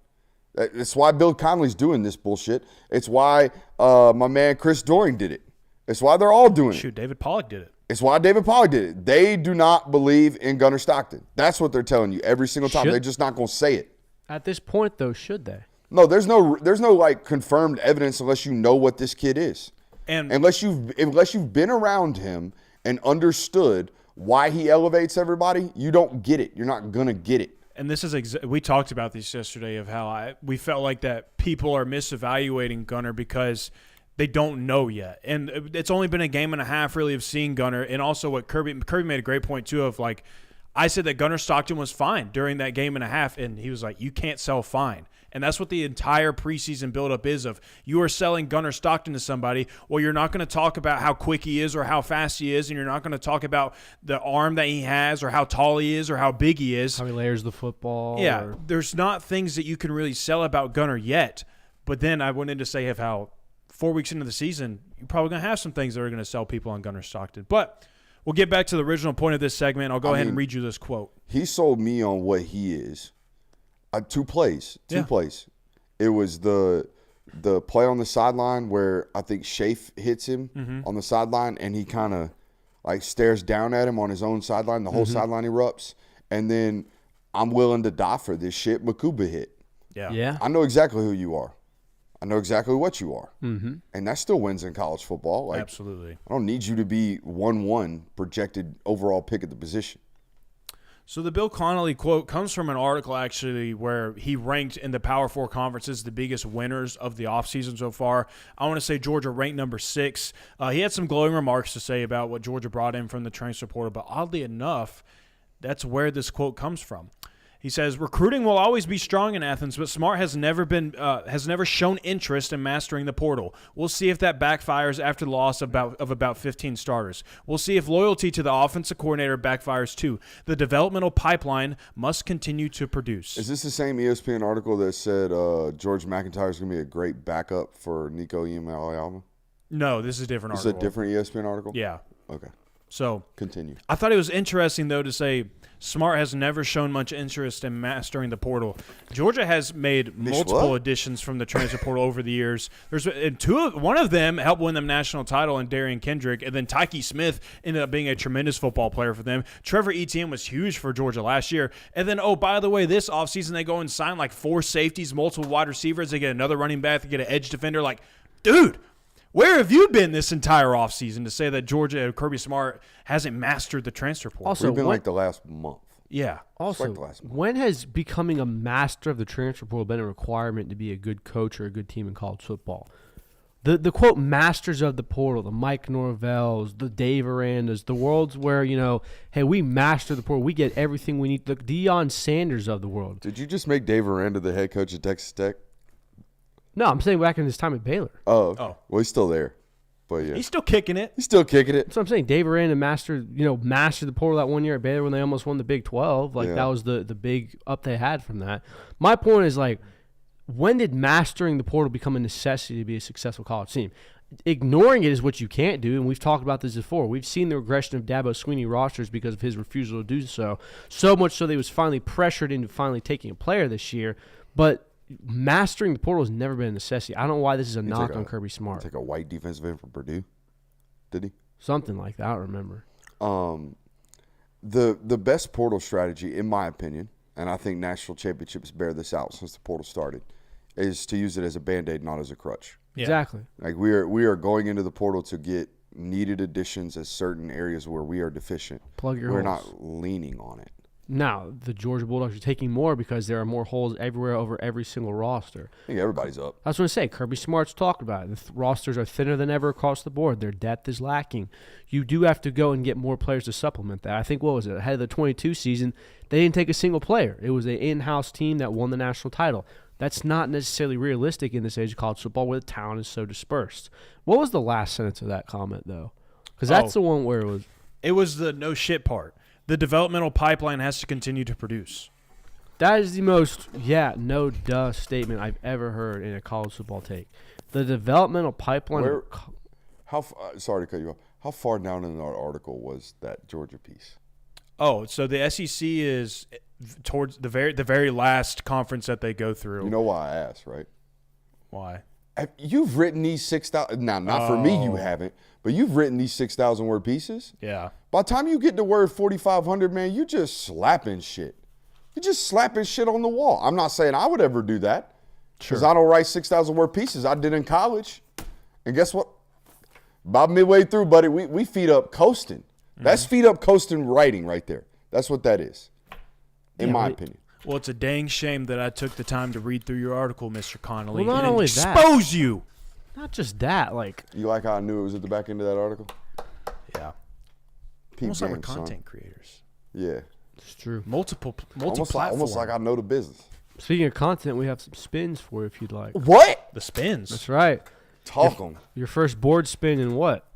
It's why Bill Connolly's doing this bullshit. It's why my man Chris Doring did it. It's why they're all doing it. shoot, David Pollock did it. It's why David Pollock did it. They do not believe in Gunnar Stockton. That's what they're telling you every single time. Should- They're just not going to say it. at this point, though, should they? No, there's no like confirmed evidence unless you know what this kid is. And Unless you've been around him and understood why he elevates everybody, you don't get it. You're not gonna get it. And this is we talked about this yesterday of how we felt like that people are misevaluating Gunnar because they don't know yet. And it's only been a game and a half really of seeing Gunnar. And also what Kirby made a great point too of like, I said that Gunnar Stockton was fine during that game and a half. And he was like, you can't sell fine. And that's what the entire preseason buildup is of you are selling Gunnar Stockton to somebody. Well, you're not going to talk about how quick he is or how fast he is. And you're not going to talk about the arm that he has or how tall he is or how big he is. How he layers the football. Yeah, or- there's not things that you can really sell about Gunnar yet. But then I went in to say of how 4 weeks into the season, you're probably going to have some things that are going to sell people on Gunnar Stockton. But we'll get back to the original point of this segment. I'll go ahead and read you this quote. He sold me on what he is. Two plays. It was the play on the sideline where I think Shafe hits him on the sideline, and he kind of like stares down at him on his own sideline. The whole sideline erupts, and then I'm willing to die for this shit. Makuba hit. Yeah. I know exactly who you are. I know exactly what you are, and that still wins in college football. Like, Absolutely. I don't need you to be 1-1 projected overall pick at the position. So the Bill Connolly quote comes from an article actually where he ranked in the Power 4 conferences the biggest winners of the offseason so far. I want to say Georgia ranked number 6. He had some glowing remarks to say about what Georgia brought in from the transfer portal, but oddly enough, that's where this quote comes from. He says recruiting will always be strong in Athens, but Smart has never shown interest in mastering the portal. We'll see if that backfires after the loss of about 15 starters. We'll see if loyalty to the offensive coordinator backfires too. The developmental pipeline must continue to produce. Is this the same ESPN article that said George McIntyre is going to be a great backup for Nico Iamaleava? No, this is a different article. It's a different ESPN article? Yeah. Okay. So continue. I thought it was interesting, though, to say Smart has never shown much interest in mastering the portal. Georgia has made multiple additions from the transfer portal over the years. There's one of them helped win them national title in Darian Kendrick, and then Tyke Smith ended up being a tremendous football player for them. Trevor Etienne was huge for Georgia last year. And then, oh, by the way, this offseason they go and sign like 4 safeties, multiple wide receivers. They get another running back. They get an edge defender. Like, dude, where have you been this entire offseason to say that Georgia and Kirby Smart hasn't mastered the transfer portal? Also, we've been like the last month. Yeah. Also, like the last month. When has becoming a master of the transfer portal been a requirement to be a good coach or a good team in college football? The quote masters of the portal, the Mike Norvells, the Dave Arandas, the worlds where, hey, we master the portal. We get everything we need. The Deion Sanders of the world. Did you just make Dave Aranda the head coach at Texas Tech? No, I'm saying back in his time at Baylor. Oh. Well, he's still there. But yeah. He's still kicking it. He's still kicking it. That's what I'm saying. Dave Aranda mastered the portal that one year at Baylor when they almost won the Big 12. That was the big up they had from that. My point is, when did mastering the portal become a necessity to be a successful college team? Ignoring it is what you can't do, and we've talked about this before. We've seen the regression of Dabo Swinney rosters because of his refusal to do so. So much so that he was finally pressured into finally taking a player this year. But mastering the portal has never been a necessity. I don't know why this is a knock on Kirby Smart. Take a white defensive end from Purdue, did he? Something like that. I don't remember. The best portal strategy, in my opinion, and I think national championships bear this out since the portal started, is to use it as a Band-Aid, not as a crutch. Yeah. Exactly. Like we are going into the portal to get needed additions at certain areas where we are deficient. Plug your We're holes. not leaning on it. Now, the Georgia Bulldogs are taking more because there are more holes everywhere over every single roster. I think everybody's up. That's what I say. Kirby Smart's talked about it. The rosters are thinner than ever across the board. Their depth is lacking. You do have to go and get more players to supplement that. I think, what was it, ahead of the 22 season, they didn't take a single player. It was an in-house team that won the national title. That's not necessarily realistic in this age of college football where the talent is so dispersed. What was the last sentence of that comment, though? Because that's the one where it was. It was the no shit part. The developmental pipeline has to continue to produce. That is the most, no duh statement I've ever heard in a college football take. The developmental pipeline. Sorry to cut you off. How far down in our article was that Georgia piece? Oh, so the SEC is towards the very last conference that they go through. You know why I asked, right? Why? You've written these 6,000. Now, not for me, you haven't, but you've written these 6,000 word pieces. Yeah. By the time you get to word 4,500, man, you just slapping shit. You're just slapping shit on the wall. I'm not saying I would ever do that. Because I don't write 6,000 word pieces. I did in college. And guess what? About midway through, buddy, we feet up coasting. Mm-hmm. That's feet up coasting writing right there. That's what that is, in my opinion. Well, it's a dang shame that I took the time to read through your article, Mr. Connolly, Well, not and only expose you. Not just that, You like how I knew it was at the back end of that article? Yeah. Peep Almost like we're games, content son. creators. Yeah. it's true. Multiple Almost platforms. like I know the business. Speaking of content, we have some spins for you if you'd like. What? The spins. That's right. Talk them. Your first board spin in what?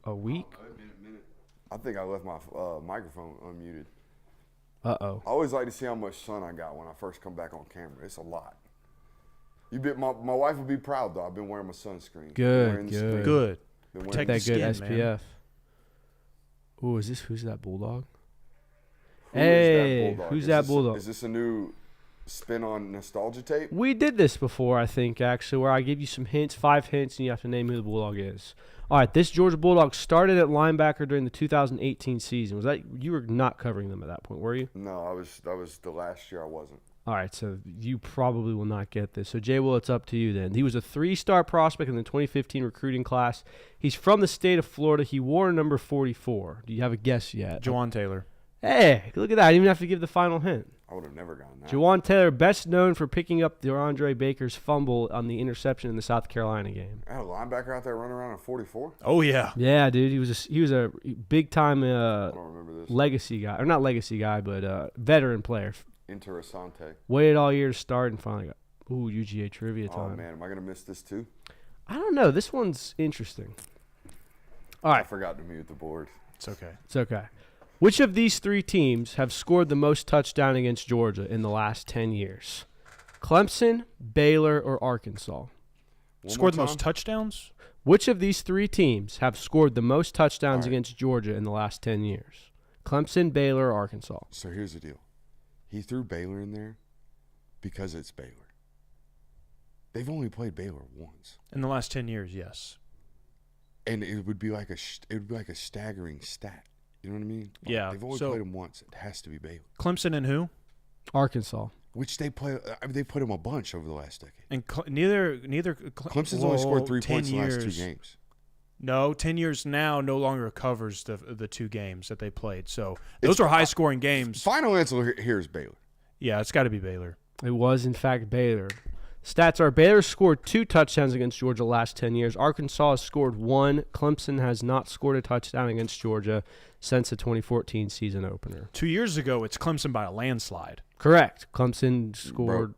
A week? I think I left my microphone unmuted. Uh-oh. I always like to see how much sun I got when I first come back on camera. It's a lot. My wife would be proud, though. I've been wearing my sunscreen. Good. Good. Been wearing Take That the good skin, SPF. man. Ooh, who's that bulldog? Who is Hey, Bulldog? who's Is that this- bulldog? Is this a new spin on nostalgia tape? We did this before, I think, actually, where I give you some hints, 5 hints, and you have to name who the bulldog is. All right, this Georgia Bulldog started at linebacker during the 2018 season. Was that you were not covering them at that point, were you? No, that was the last year I wasn't. All right, so you probably will not get this. So, JWill, it's up to you then. He was a 3-star prospect in the 2015 recruiting class. He's from the state of Florida. He wore number 44. Do you have a guess yet? Juwan Taylor. Hey, look at that. I didn't even have to give the final hint. I would have never gotten that. Juwan Taylor, best known for picking up DeAndre Baker's fumble on the interception in the South Carolina game. I had a linebacker out there running around at 44. Oh, yeah. Yeah, dude. He was a big time I don't remember this. legacy guy, or not legacy guy, but veteran player. Interessante. Waited all year to start and finally got UGA trivia Oh, time. man. Am I going to miss this too? I don't know. This one's interesting. All I right. forgot to mute the board. It's okay. It's okay. Which of these three teams have scored the most touchdown against Georgia in the last 10 years? Clemson, Baylor, or Arkansas? Scored the most touchdowns? Which of these three teams have scored the most touchdowns All right. against Georgia in the last 10 years? Clemson, Baylor, or Arkansas? So here's the deal. He threw Baylor in there because it's Baylor. They've only played Baylor once. In the last 10 years, yes. And it would be like a staggering stat. You know what I mean? Like, Yeah, they've only so- played them once. It has to be Baylor. Clemson and who? Arkansas. Which they play. I mean, they put them a bunch over the last decade. And neither. Clemson's only scored 3 points in the last 2 games. No, 10 years now no longer covers the 2 games that they played. So those are high-scoring games. Final answer here is Baylor. Yeah, it's got to be Baylor. It was, in fact, Baylor. Stats are Baylor scored 2 touchdowns against Georgia last 10 years. Arkansas has scored 1. Clemson has not scored a touchdown against Georgia since the 2014 season opener. 2 years ago, it's Clemson by a landslide. Correct. Clemson scored.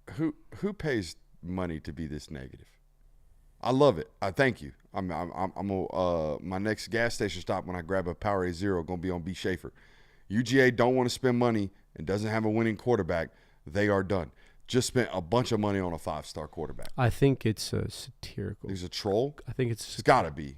Bro, who pays money to be this negative? I love it. I thank you. I'm my next gas station stop when I grab a Powerade Zero gonna be on B. Schaefer. UGA don't want to spend money and doesn't have a winning quarterback. They are done. Just spent a bunch of money on a 5-star quarterback. I think it's satirical. He's a troll. I think it's Gotta be.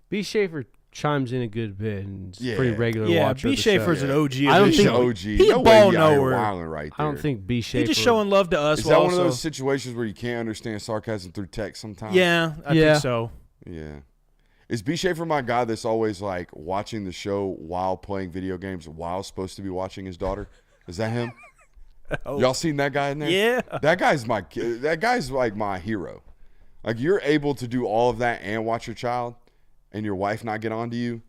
B. Schaefer chimes in a good bit and is Yeah. pretty regular Yeah, watcher. B. of the show. Schaefer's an OG. I don't of think- the show. OG. He no a way ball he out here knower. wilding right there. I don't think B. Schaefer. He just showing love to us. Is while that one of also- those situations where you can't understand sarcasm through text sometimes? Yeah, I Yeah. think so. Yeah. Is B. Schaefer my guy that's always like watching the show while playing video games while supposed to be watching his daughter? Is that him? Y'all seen that guy in there? Yeah. That guy's like my hero. Like you're able to do all of that and watch your child and your wife not get on to you.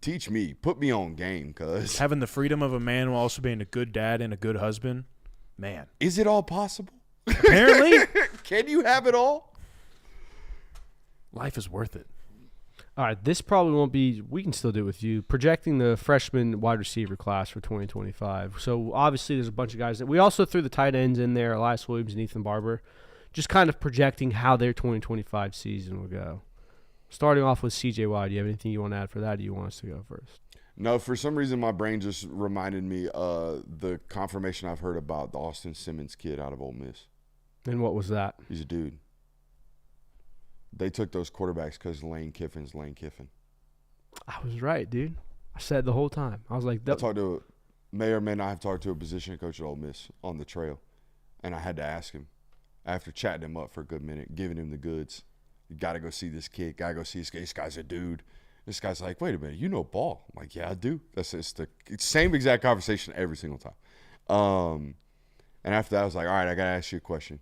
Teach me. Put me on game, cuz. Having the freedom of a man while also being a good dad and a good husband. Man. Is it all possible? Apparently, Can you have it all? life is worth it. All right, this probably won't be. We can still do it with you. Projecting the freshman wide receiver class for 2025. So obviously, there's a bunch of guys that we also threw the tight ends in there, Elias Williams and Ethan Barber, just kind of projecting how their 2025 season will go. Starting off with CJY, do you have anything you want to add for that? Or do you want us to go first? No, for some reason my brain just reminded me the confirmation I've heard about the Austin Simmons kid out of Ole Miss. And what was that? He's a dude. They took those quarterbacks because Lane Kiffin's Lane Kiffin. I was right, dude. I said the whole time. I was like, I talked to may or may not have talked to a position coach at Ole Miss on the trail, and I had to ask him after chatting him up for a good minute, giving him the goods. You got to go see this kid. Got to go see this guy. This guy's a dude. This guy's like, wait a minute, you know ball? I'm like, yeah, I do. It's the same exact conversation every single time. And after that, I was like, all right, I got to ask you a question.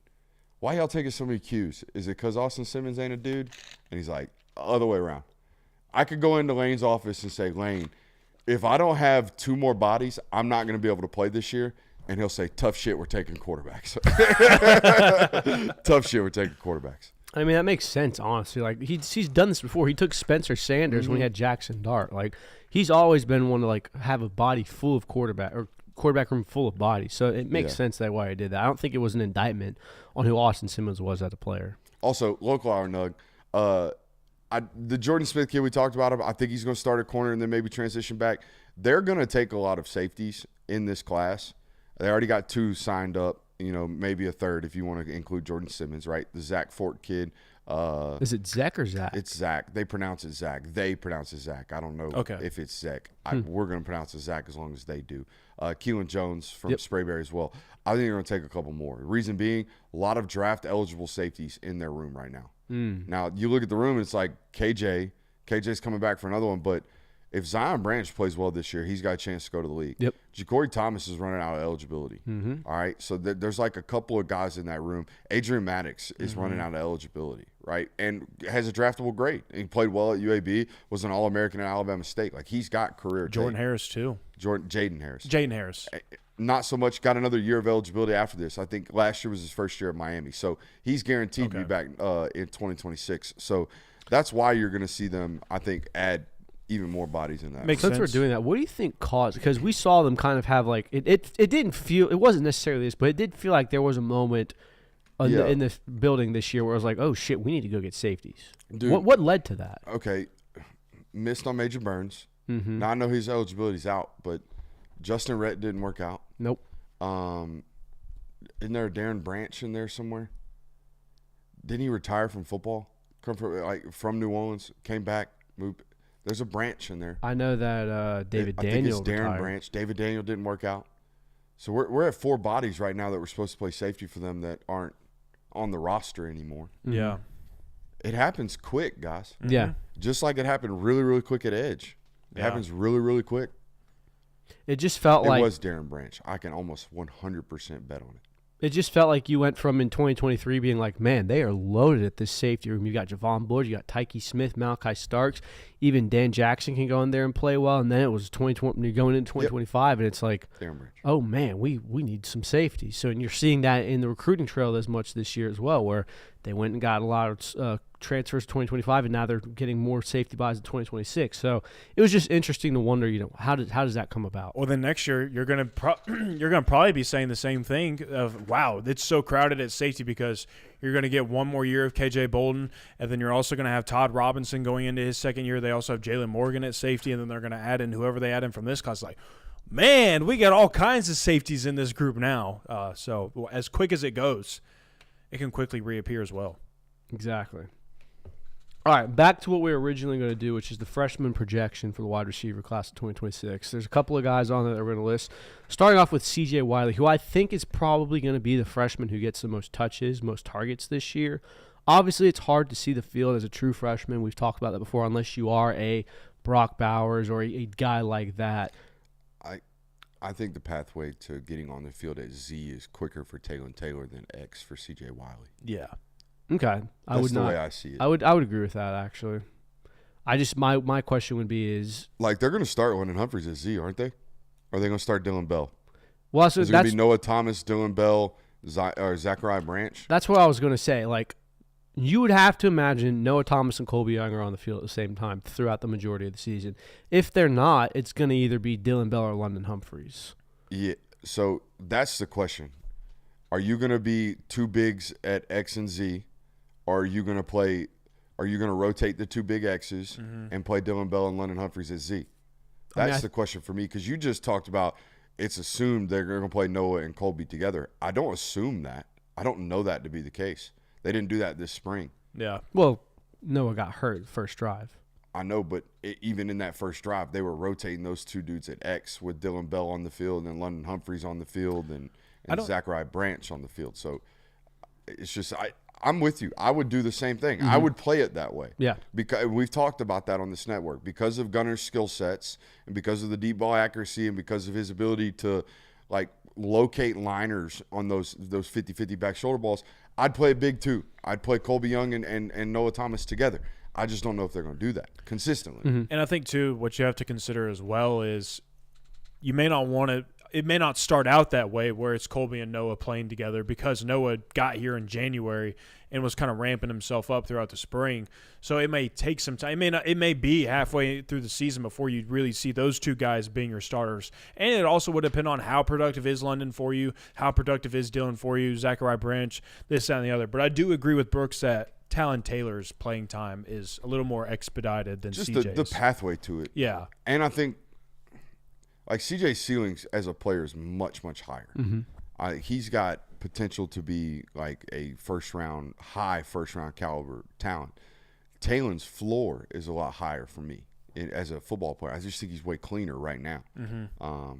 Why y'all taking so many Qs? Is it because Austin Simmons ain't a dude? And he's like, other way around. I could go into Lane's office and say, Lane, if I don't have 2 more bodies, I'm not going to be able to play this year. And he'll say, tough shit, we're taking quarterbacks. Tough shit, we're taking quarterbacks. I mean, that makes sense, honestly. Like he's done this before. He took Spencer Sanders when he had Jackson Dart. Like he's always been one to like have a body full of quarterback room full of bodies. So it makes sense that why he did that. I don't think it was an indictment on who Austin Simmons was as a player. Also, local hour nug. The Jordan Smith kid we talked about him. I think he's going to start at corner and then maybe transition back. They're going to take a lot of safeties in this class. They already got 2 signed up. You know, maybe a third if you want to include Jordan Simmons, right? The Zach Fort kid. Is it Zach or Zach? It's Zach. They pronounce it Zach. They pronounce it Zach. I don't know if it's Zach. We're going to pronounce it Zach as long as they do. Keelan Jones from Sprayberry as well. I think they're going to take a couple more. Reason being, a lot of draft-eligible safeties in their room right now. Now, you look at the room, and it's like KJ's coming back for another one, but if Zion Branch plays well this year, he's got a chance to go to the league. Yep. Ja'Cory Thomas is running out of eligibility. All right, so there's like a couple of guys in that room. Adrian Maddox is running out of eligibility, right, and has a draftable grade. He played well at UAB, was an All-American at Alabama State. Like he's got career. Jordan Harris too. Jaden Harris. Jaden Harris. Not so much. Got another year of eligibility after this. I think last year was his first year at Miami, so he's guaranteed to be back in 2026. So that's why you're going to see them, I think, add even more bodies in that. Makes Since sense. we're doing that, what do you think caused? Because we saw them kind of have like it didn't feel, it wasn't necessarily this, but it did feel like there was a moment in this building this year where I was like, oh shit, we need to go get safeties. Dude. What led to that? Okay, missed on Major Burns. Mm-hmm. Now I know his eligibility's out, but Justin Rhett didn't work out. Nope. Isn't there a Darren Branch in there somewhere? Didn't he retire from football? Come from New Orleans, came back, moved. There's a Branch in there. I know that David I Daniel think it's Darren retired. Branch. David Daniel didn't work out. So we're at 4 bodies right now that we're supposed to play safety for them that aren't on the roster anymore. Yeah. It happens quick, guys. Yeah. Just like it happened really, really quick at edge. It happens really, really quick. It just felt like It was Darren Branch. I can almost 100% bet on it. It just felt like you went from in 2023 being like, man, they are loaded at this safety room. You got Javon Bullard, you got Tyke Smith, Malachi Starks, even Dan Jackson can go in there and play well. And then it was 2020, you're going into 2025, and it's like, Darren Branch. oh man, we need some safety. So, and you're seeing that in the recruiting trail as much this year as well, where they went and got a lot of transfers 2025, and now they're getting more safety buys in 2026. So it was just interesting to wonder, how does that come about? Well, then next year you're gonna probably be saying the same thing of, wow, it's so crowded at safety because you're gonna get one more year of KJ Bolden, and then you're also gonna have Todd Robinson going into his second year. They also have Jalen Morgan at safety, and then they're gonna add in whoever they add in from this class. Like, man, we got all kinds of safeties in this group now. So as quick as it goes, it can quickly reappear as well. Exactly. All right, back to what we were originally going to do, which is the freshman projection for the wide receiver class of 2026. There's a couple of guys on there that we're going to list. Starting off with C.J. Wiley, who I think is probably going to be the freshman who gets the most touches, most targets this year. Obviously, it's hard to see the field as a true freshman. We've talked about that before, unless you are a Brock Bowers or a guy like that. I think the pathway to getting on the field at Z is quicker for Taylor than X for C.J. Wiley. Yeah. Okay, That's the way I see it. I would agree with that actually. I just my question would be is Like, they're going to start London Humphreys at Z, aren't they? Or are they going to start Dylan Bell? well, so Is it going to that's be Noah Thomas, Dylan Bell, or Zachariah Branch? that's what I was going to say. Like, you would have to imagine Noah Thomas and Colby Young are on the field at the same time throughout the majority of the season. If they're not, it's going to either be Dylan Bell or London Humphreys. Yeah. So that's the question. Are you going to be 2 bigs at X and Z? Or are you going to rotate the 2 big X's and play Dylan Bell and London Humphreys at Z? That's the question for me, because you just talked about it's assumed they're going to play Noah and Colby together. I don't assume that. I don't know that to be the case. They didn't do that this spring. Yeah. Well, Noah got hurt first drive. I know, but even in that first drive, they were rotating those 2 dudes at X with Dylan Bell on the field and London Humphreys on the field and Zachariah Branch on the field. So it's just I'm with you. I would do the same thing. I would play it that way. Yeah. Because we've talked about that on this network. Because of Gunner's skill sets and because of the deep ball accuracy and because of his ability to locate liners on those 50-50 back shoulder balls, I'd play a big 2. I'd play Colby Young and Noah Thomas together. I just don't know if they're going to do that consistently. And I think, too, what you have to consider as well is you may not want to – it may not start out that way where it's Colby and Noah playing together because Noah got here in January and was kind of ramping himself up throughout the spring. So it may take some time. It may be halfway through the season before you really see those 2 guys being your starters. And it also would depend on how productive is London for you, how productive is Dylan for you, Zachariah Branch, this, that, and the other. But I do agree with Brooks that Talon Taylor's playing time is a little more expedited than Just CJ's. the pathway to it. Yeah. And I think CJ's ceilings as a player is much, much higher. He's got potential to be like a high first round caliber talent. Talon's floor is a lot higher for me as a football player. I just think he's way cleaner right now.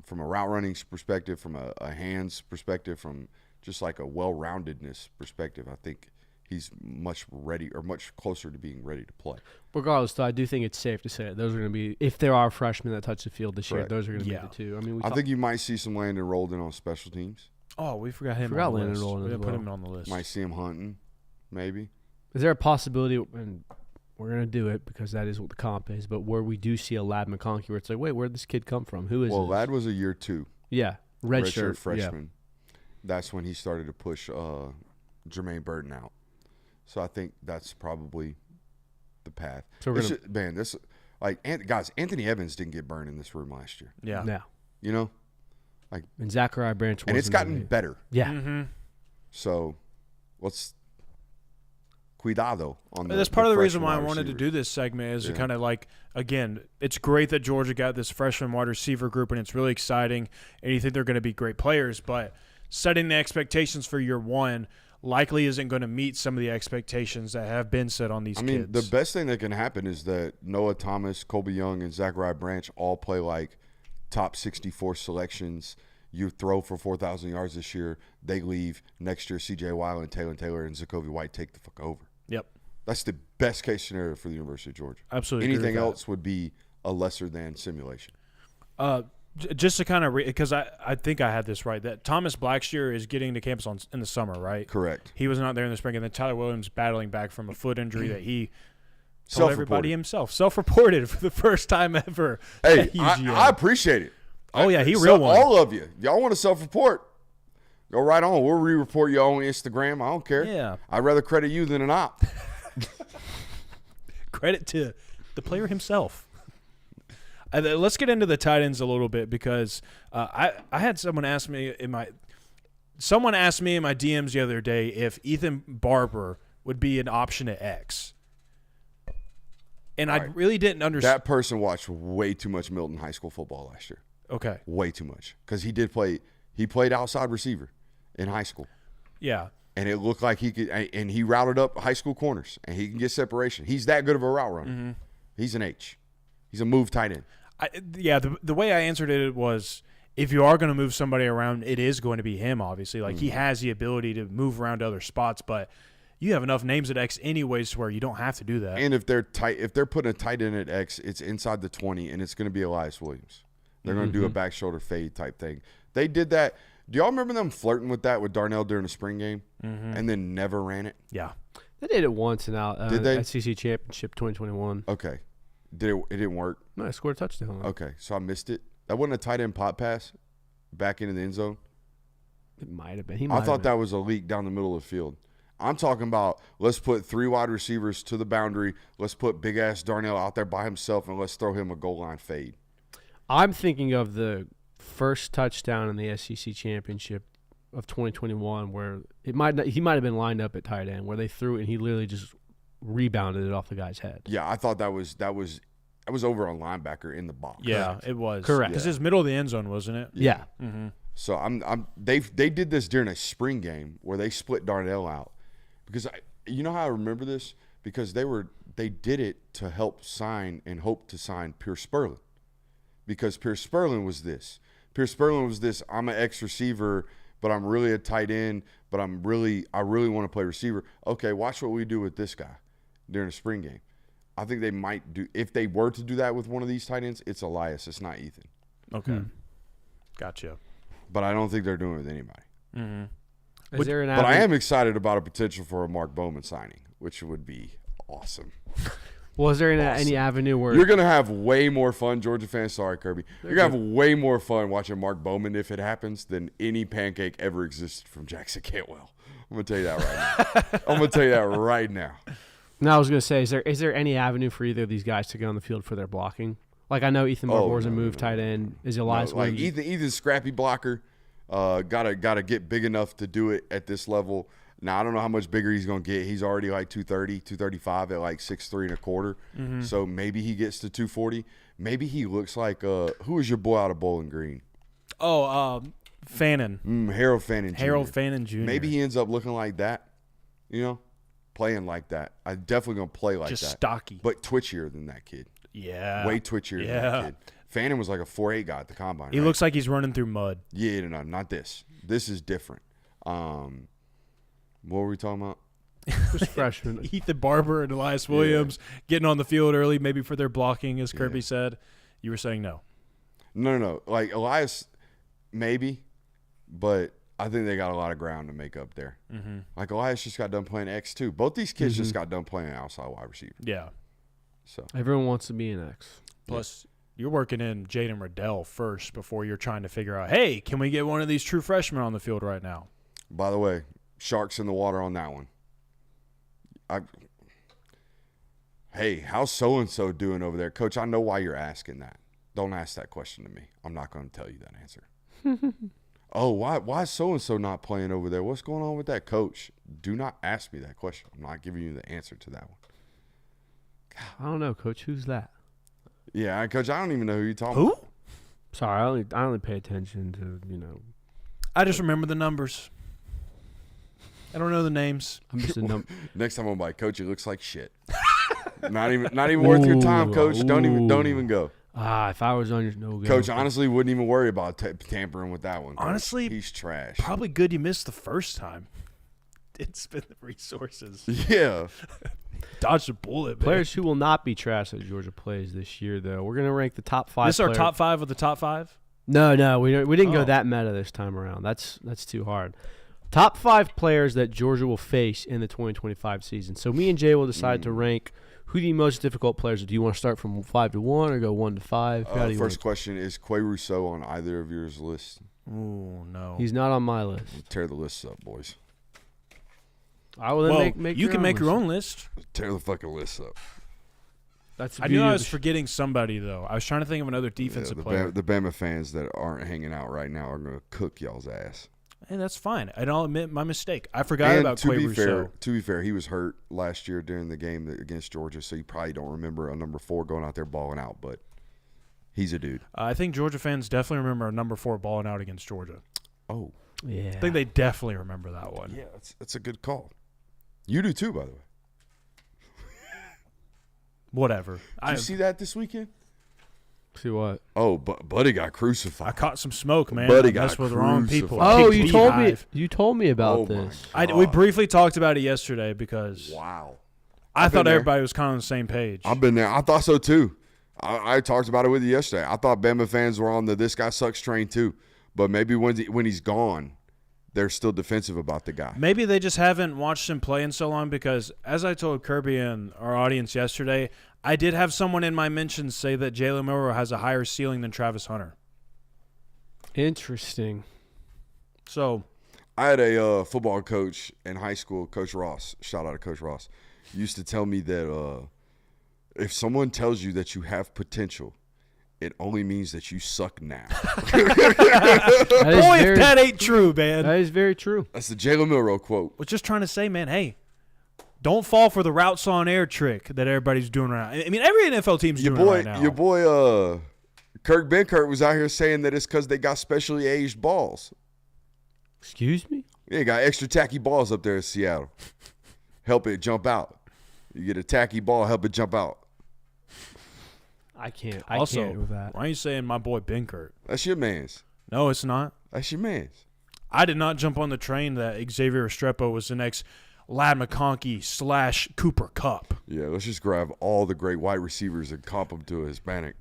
From a route running perspective, from a hands perspective, from just like a well-roundedness perspective, I think he's much closer to being ready to play. Regardless, though, I do think it's safe to say that those are going to be, if there are freshmen that touch the field this year, Correct. those are going to be the 2. I mean, I think you might see some Landon Rolden on special teams. Oh, we forgot him Forgot on the Landon list. Rolden We as didn't put well. him on the list. Might see him hunting, maybe. is there a possibility, and we're going to do it because that is what the comp is, but where we do see a Lad McConkey where it's like, wait, where'd this kid come from? Who is Well, this? Lad was a year 2. Yeah, red Redshirt shirt freshman. That's when he started to push Jermaine Burton out. So I think that's probably the path. So we're It's just- Like, guys, Anthony Evans didn't get burned in this room last year. Yeah. Yeah. You know? And Zachariah Branch And it's gotten better. Yeah. So let's cuidado on the That's part of the reason freshman why I wide wanted to receivers. do this segment is to kind of like, again, it's great that Georgia got this freshman wide receiver group, and it's really exciting, and you think they're going to be great players, but setting the expectations for year one likely isn't going to meet some of the expectations that have been set on these kids. I mean, the best thing that can happen is that Noah Thomas, Colby Young, and Zachariah Branch all play like top 64 selections. You throw for 4,000 yards this year. They leave. Next year, JWill and Taylor and Zacoby White take the fuck over. Yep. That's the best case scenario for the University of Georgia. Absolutely agree with Anything that. else would be a lesser than simulation. Just to kind of because I think I had this right, that Thomas Blackshear is getting to campus in the summer, right? Correct. He was not there in the spring, and then Tyler Williams battling back from a foot injury that he told everybody himself. Self-reported for the first time ever. Hey, at UGA. I appreciate it. Oh, yeah, he real one. All of you. Y'all want to self-report? Go right on. We'll re-report you on Instagram. I don't care. Yeah. I'd rather credit you than an op. Credit to the player himself. Let's get into the tight ends a little bit because I had someone ask me in my DMs the other day if Ethan Barber would be an option at X. And I really didn't understand. That person watched way too much Milton High School football last year. Okay. Way too much. Because he did play – he played outside receiver in high school. Yeah. And it looked like he could – and he routed up high school corners. And he can get separation. He's that good of a route runner. Mm-hmm. He's an H. He's a move tight end. The way I answered it was if you are going to move somebody around, it is going to be him, obviously. Like, he has the ability to move around to other spots, but you have enough names at X anyways to where you don't have to do that. And if they're putting a tight end at X, it's inside the 20, and it's going to be Elias Williams. They're going to do a back shoulder fade type thing. They did that. Do y'all remember them flirting with that with Darnell during the spring game and then never ran it? Yeah. They did it once and out. Did they? SEC Championship 2021. Okay. It didn't work? No, I scored a touchdown. Okay, so I missed it. That wasn't a tight end pop pass back into the end zone? It might have been. I thought that was a leak down the middle of the field. I'm talking about let's put 3 wide receivers to the boundary. Let's put big-ass Darnell out there by himself, and let's throw him a goal line fade. I'm thinking of the first touchdown in the SEC Championship of 2021 where he might have been lined up at tight end where they threw it and he literally just rebounded it off the guy's head. Yeah, I thought that was over on linebacker in the box. Yeah, it was. Correct. Because his middle of the end zone, wasn't it? Yeah. Mm-hmm. So they did this during a spring game where they split Darnell out because you know how I remember this because they did it to help sign and hope to sign Pierce Spurlin because Pierce Spurlin was this. I'm an X receiver, but I'm really a tight end, but I really want to play receiver. Okay, watch what we do with this guy during a spring game. I think they might do if they were to do that with one of these tight ends. It's Elias. It's not Ethan. Okay, gotcha. But I don't think they're doing it with anybody. Mm-hmm. Is there an But I avenue- am excited about a potential for a Mark Bowman signing, which would be awesome. Well, is there any avenue where You're going to have way more fun, Georgia fans. Sorry, Kirby. You're going to have way more fun watching Mark Bowman if it happens than any pancake ever existed from Jackson Cantwell. I'm going to tell you that right now. No, I was going to say, is there any avenue for either of these guys to get on the field for their blocking? Like, I know Ethan Barbour's a move tight end. Is Elias Like Williams? Ethan's scrappy blocker. Gotta get big enough to do it at this level. Now, I don't know how much bigger he's going to get. He's already like 230, 235 at like 6'3 and a quarter. Mm-hmm. So maybe he gets to 240. Maybe he looks like who is your boy out of Bowling Green? Fannin. Harold Fannin Jr. Harold Fannin Jr. Maybe he ends up looking like that, playing like that. I'm definitely going to play like Just that. stocky. But twitchier than that kid. Yeah. Way twitchier than that kid. Fannin was like a 4'8" guy at the combine. He looks like he's running through mud. Yeah, no, not this. This is different. What were we talking about? Who's freshman? Ethan Barber and Elias Williams getting on the field early, maybe for their blocking, as Kirby said. You were saying no. No. Like Elias, maybe, but I think they got a lot of ground to make up there. Mm-hmm. Like Elias just got done playing X too. Both these kids just got done playing outside wide receiver. Yeah. So Everyone wants to be an X. Plus, you're working in Jaden Riddell first before you're trying to figure out, hey, can we get one of these true freshmen on the field right now? by the way, sharks in the water on that one. Hey, how's so-and-so doing over there? Coach, I know why you're asking that. Don't ask that question to me. I'm not going to tell you that answer. Oh, why is so-and-so not playing over there? What's going on with that, Coach? Do not ask me that question. I'm not giving you the answer to that one. I don't know, Coach. Who's that? Yeah, Coach, I don't even know who you're talking about. Who? Sorry, I only pay attention to, I just remember the numbers. I don't know the names. I'm just a number. Next time I'm like, Coach, it looks like shit. not even worth your time, Coach. Don't even go. If I was on your no go. Coach, honestly, wouldn't even worry about tampering with that one. Coach. Honestly, he's trash. Probably good you missed the first time. Didn't spend the resources. Yeah. Dodged a bullet, man. Players who will not be trash that Georgia plays this year, though. We're gonna rank the top 5. This is our top 5 of the top 5? No, we didn't go Oh. that meta this time around. That's too hard. Top 5 players that Georgia will face in the 2025 season. So me and Jay will decide to rank who the most difficult players are. Do you want to start from 5 to 1 or go 1 to 5? How do you First want question, is Quay Rousseau on either of yours lists? Ooh, no. He's not on my list. Tear the lists up, boys. I will then Well, make you can make your list. own list. Tear the fucking lists up. That's the I beauty knew I of was the forgetting somebody, though. I was trying to think of another defensive player. The Bama fans that aren't hanging out right now are going to cook y'all's ass. Hey, that's fine. And I'll admit my mistake. I forgot And about to Quay be Rousseau. fair, he was hurt last year during the game against Georgia, so you probably don't remember a number 4 going out there balling out, but he's a dude. I think Georgia fans definitely remember a number 4 balling out against Georgia. Oh. Yeah. I think they definitely remember that one. Yeah, that's a good call. You do too, by the way. Whatever. Did you see that this weekend? See what? Oh, Buddy got I crucified. caught some smoke, man. Buddy I got messed with the wrong people. crucified. Oh, Big you told me about Oh, my this. God. We briefly talked about it yesterday because Wow. I I've been thought there. everybody was kind of on the same page. I've been there. I thought so too. I talked about it with you yesterday. I thought Bama fans were on the "this guy sucks" train too, but maybe when he's gone, they're still defensive about the guy. Maybe they just haven't watched him play in so long because, as I told Kirby and our audience yesterday, I did have someone in my mentions say that Jalen Milroe has a higher ceiling than Travis Hunter. Interesting. So I had a football coach in high school, Coach Ross. Shout out to Coach Ross. Used to tell me that if someone tells you that you have potential, it only means that you suck now. boy, if that ain't true, man. That is very true. That's the Jalen Milroe quote. Was just trying to say, man, hey, don't fall for the routes on air trick that everybody's doing right now. I mean, every NFL team's doing it right now. Your boy, Kirk Benkert was out here saying that it's because they got specially aged balls. Excuse me? Yeah, got extra tacky balls up there in Seattle. Help it jump out. You get a tacky ball, help it jump out. I can't Also, with that. why are you saying my boy Benkert? That's your man's. No, it's not. That's your man's. I did not jump on the train that Xavier Restrepo was the next Ladd McConkey / Cooper Kupp. Yeah, let's just grab all the great wide receivers and comp them to a Hispanic.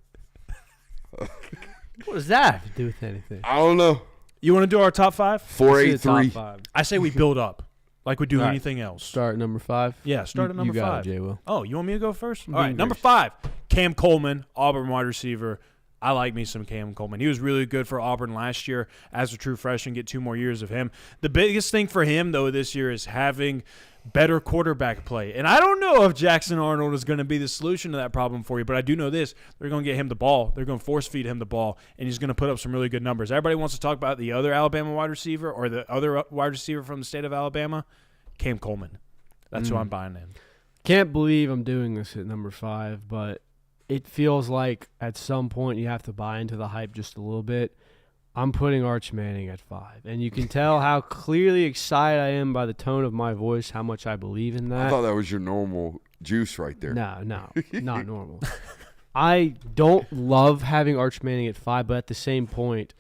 What does that have to do with anything? I don't know. You want to do our top 5? 483. Top 5. I say we build up like we do All right. anything else. Start number 5. Yeah, start at number You 5. got it, JWill. Oh, you want me to go first? All being right, number gracious. 5, Cam Coleman, Auburn wide receiver. I like me some Cam Coleman. He was really good for Auburn last year as a true freshman. Get 2 more years of him. The biggest thing for him, though, this year is having better quarterback play. And I don't know if Jackson Arnold is going to be the solution to that problem for you, but I do know this. They're going to get him the ball. They're going to force feed him the ball, and he's going to put up some really good numbers. Everybody wants to talk about the other Alabama wide receiver or the other wide receiver from the state of Alabama, Cam Coleman. That's who I'm buying in. Can't believe I'm doing this at number 5, but it feels like at some point you have to buy into the hype just a little bit. I'm putting Arch Manning at 5. And you can tell how clearly excited I am by the tone of my voice, how much I believe in that. I thought that was your normal juice right there. No, not normal. I don't love having Arch Manning at 5, but at the same point,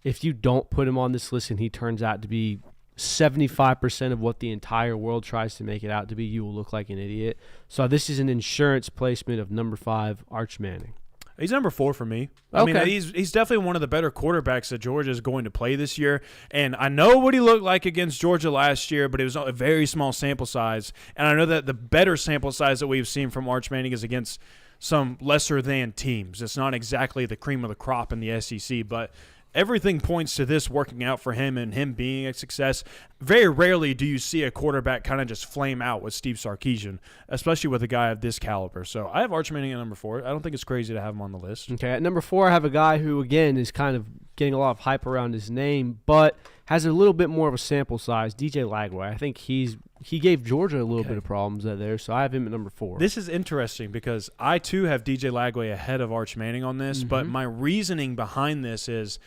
if you don't put him on this list and he turns out to be 75% of what the entire world tries to make it out to be, you will look like an idiot. So this is an insurance placement of number 5, Arch Manning. He's number 4 for me. I mean, Okay. he's definitely one of the better quarterbacks that Georgia is going to play this year. And I know what he looked like against Georgia last year, but it was a very small sample size. And I know that the better sample size that we've seen from Arch Manning is against some lesser than teams. It's not exactly the cream of the crop in the SEC, but everything points to this working out for him and him being a success. Very rarely do you see a quarterback kind of just flame out with Steve Sarkisian, especially with a guy of this caliber. So I have Arch Manning at number 4. I don't think it's crazy to have him on the list. Okay, at number 4, I have a guy who, again, is kind of getting a lot of hype around his name, but has a little bit more of a sample size, DJ Lagway. I think he gave Georgia a little bit of problems there, so I have him at number 4. This is interesting because I, too, have DJ Lagway ahead of Arch Manning on this, but my reasoning behind this is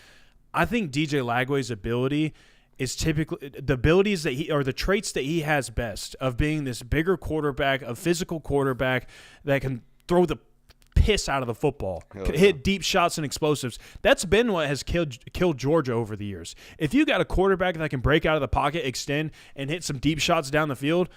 I think DJ Lagway's ability is typically the abilities that he or the traits that he has best of being this bigger quarterback, a physical quarterback that can throw the piss out of the football, hit deep shots and explosives. That's been what has killed Georgia over the years. If you got a quarterback that can break out of the pocket, extend, and hit some deep shots down the field,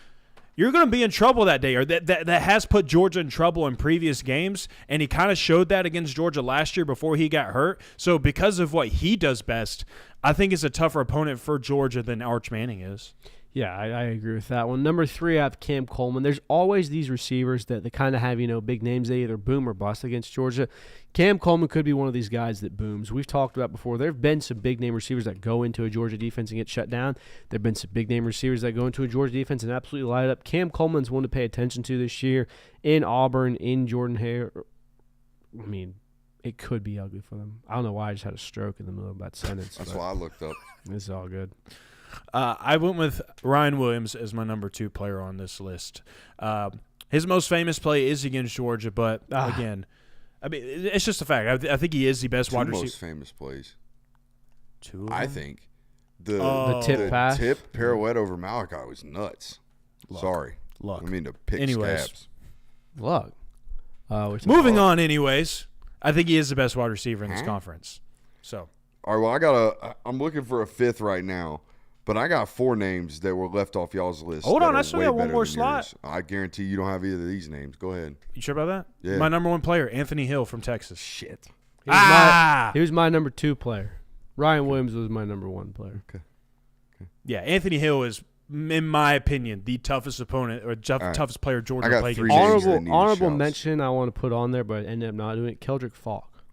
you're going to be in trouble that day, or that has put Georgia in trouble in previous games, and he kind of showed that against Georgia last year before he got hurt. So because of what he does best, I think it's a tougher opponent for Georgia than Arch Manning is. Yeah, I agree with that one. Number 3, I have Cam Coleman. There's always these receivers that kind of have, big names. They either boom or bust against Georgia. Cam Coleman could be one of these guys that booms. We've talked about before. There have been some big-name receivers that go into a Georgia defense and get shut down. There have been some big-name receivers that go into a Georgia defense and absolutely light it up. Cam Coleman's one to pay attention to this year in Auburn, in Jordan-Hare. I mean, it could be ugly for them. I don't know why I just had a stroke in the middle of that sentence. That's why I looked up. It's all good. I went with Ryan Williams as my number 2 player on this list. His most famous play is against Georgia, but again, I mean, it's just a fact. I think he is the best wide receiver. Most famous plays. 2 of I them? think the tip pass. tip pirouette over Malachi was nuts. Sorry, Luck. I mean to pick Anyways. scabs. Look. Moving on, anyways. I think he is the best wide receiver in this conference. So, All right, well, I'm looking for a 5th right now, but I got 4 names that were left off y'all's list. Hold that on, are I still way got one better more than slot. yours. I guarantee you don't have either of these names. Go ahead. you sure about that? Yeah. My number 1 player, Anthony Hill from Texas. Shit. He was my number 2 player. Ryan Williams was my number 1 player. Okay. Yeah, Anthony Hill is, in my opinion, the toughest opponent or toughest player Georgia I got played 3 against. names that needed Honorable shouts. mention I want to put on there, but ended up not doing it. Keldrick Falk.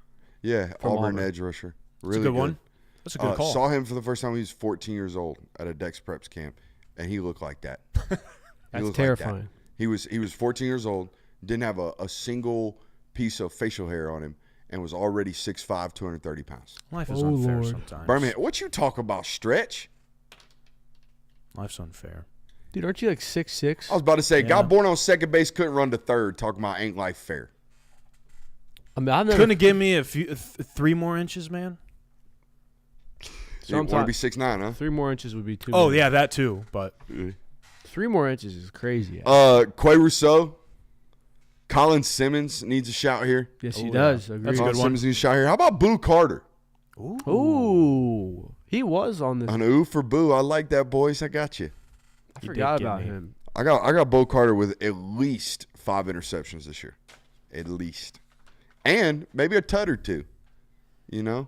Yeah, From Auburn Auburn. edge rusher. That's Really a good one. That's a good call. Saw him for the first time when he was 14 years old at a Dex Preps camp, and he looked like that. That's terrifying. He was 14 years old, didn't have a single piece of facial hair on him, and was already 6'5", 230 pounds. Life is unfair Lord. sometimes. Birmingham, what you talk about, stretch? Life's unfair. Dude, aren't you like 6'6"? I was about to say, guy born on second base couldn't run to third. Talking about ain't life fair. I mean, I've never. Couldn't have given me a few 3 more inches, man. You want to be 6'9", huh? 3 more inches would be too. Oh many. yeah, that too. But 3 more inches is crazy. Quay Rousseau. Colin Simmons needs a shout here. Yes, he does. Agreed. That's a Colin good one. Simmons needs a shout here. How about Boo Carter? Ooh, he was on this. An ooh for Boo. I like that, boys. I got you. I forgot get about me. him. I got Bo Carter with at least 5 interceptions this year. At least. And maybe a tut or 2. You know?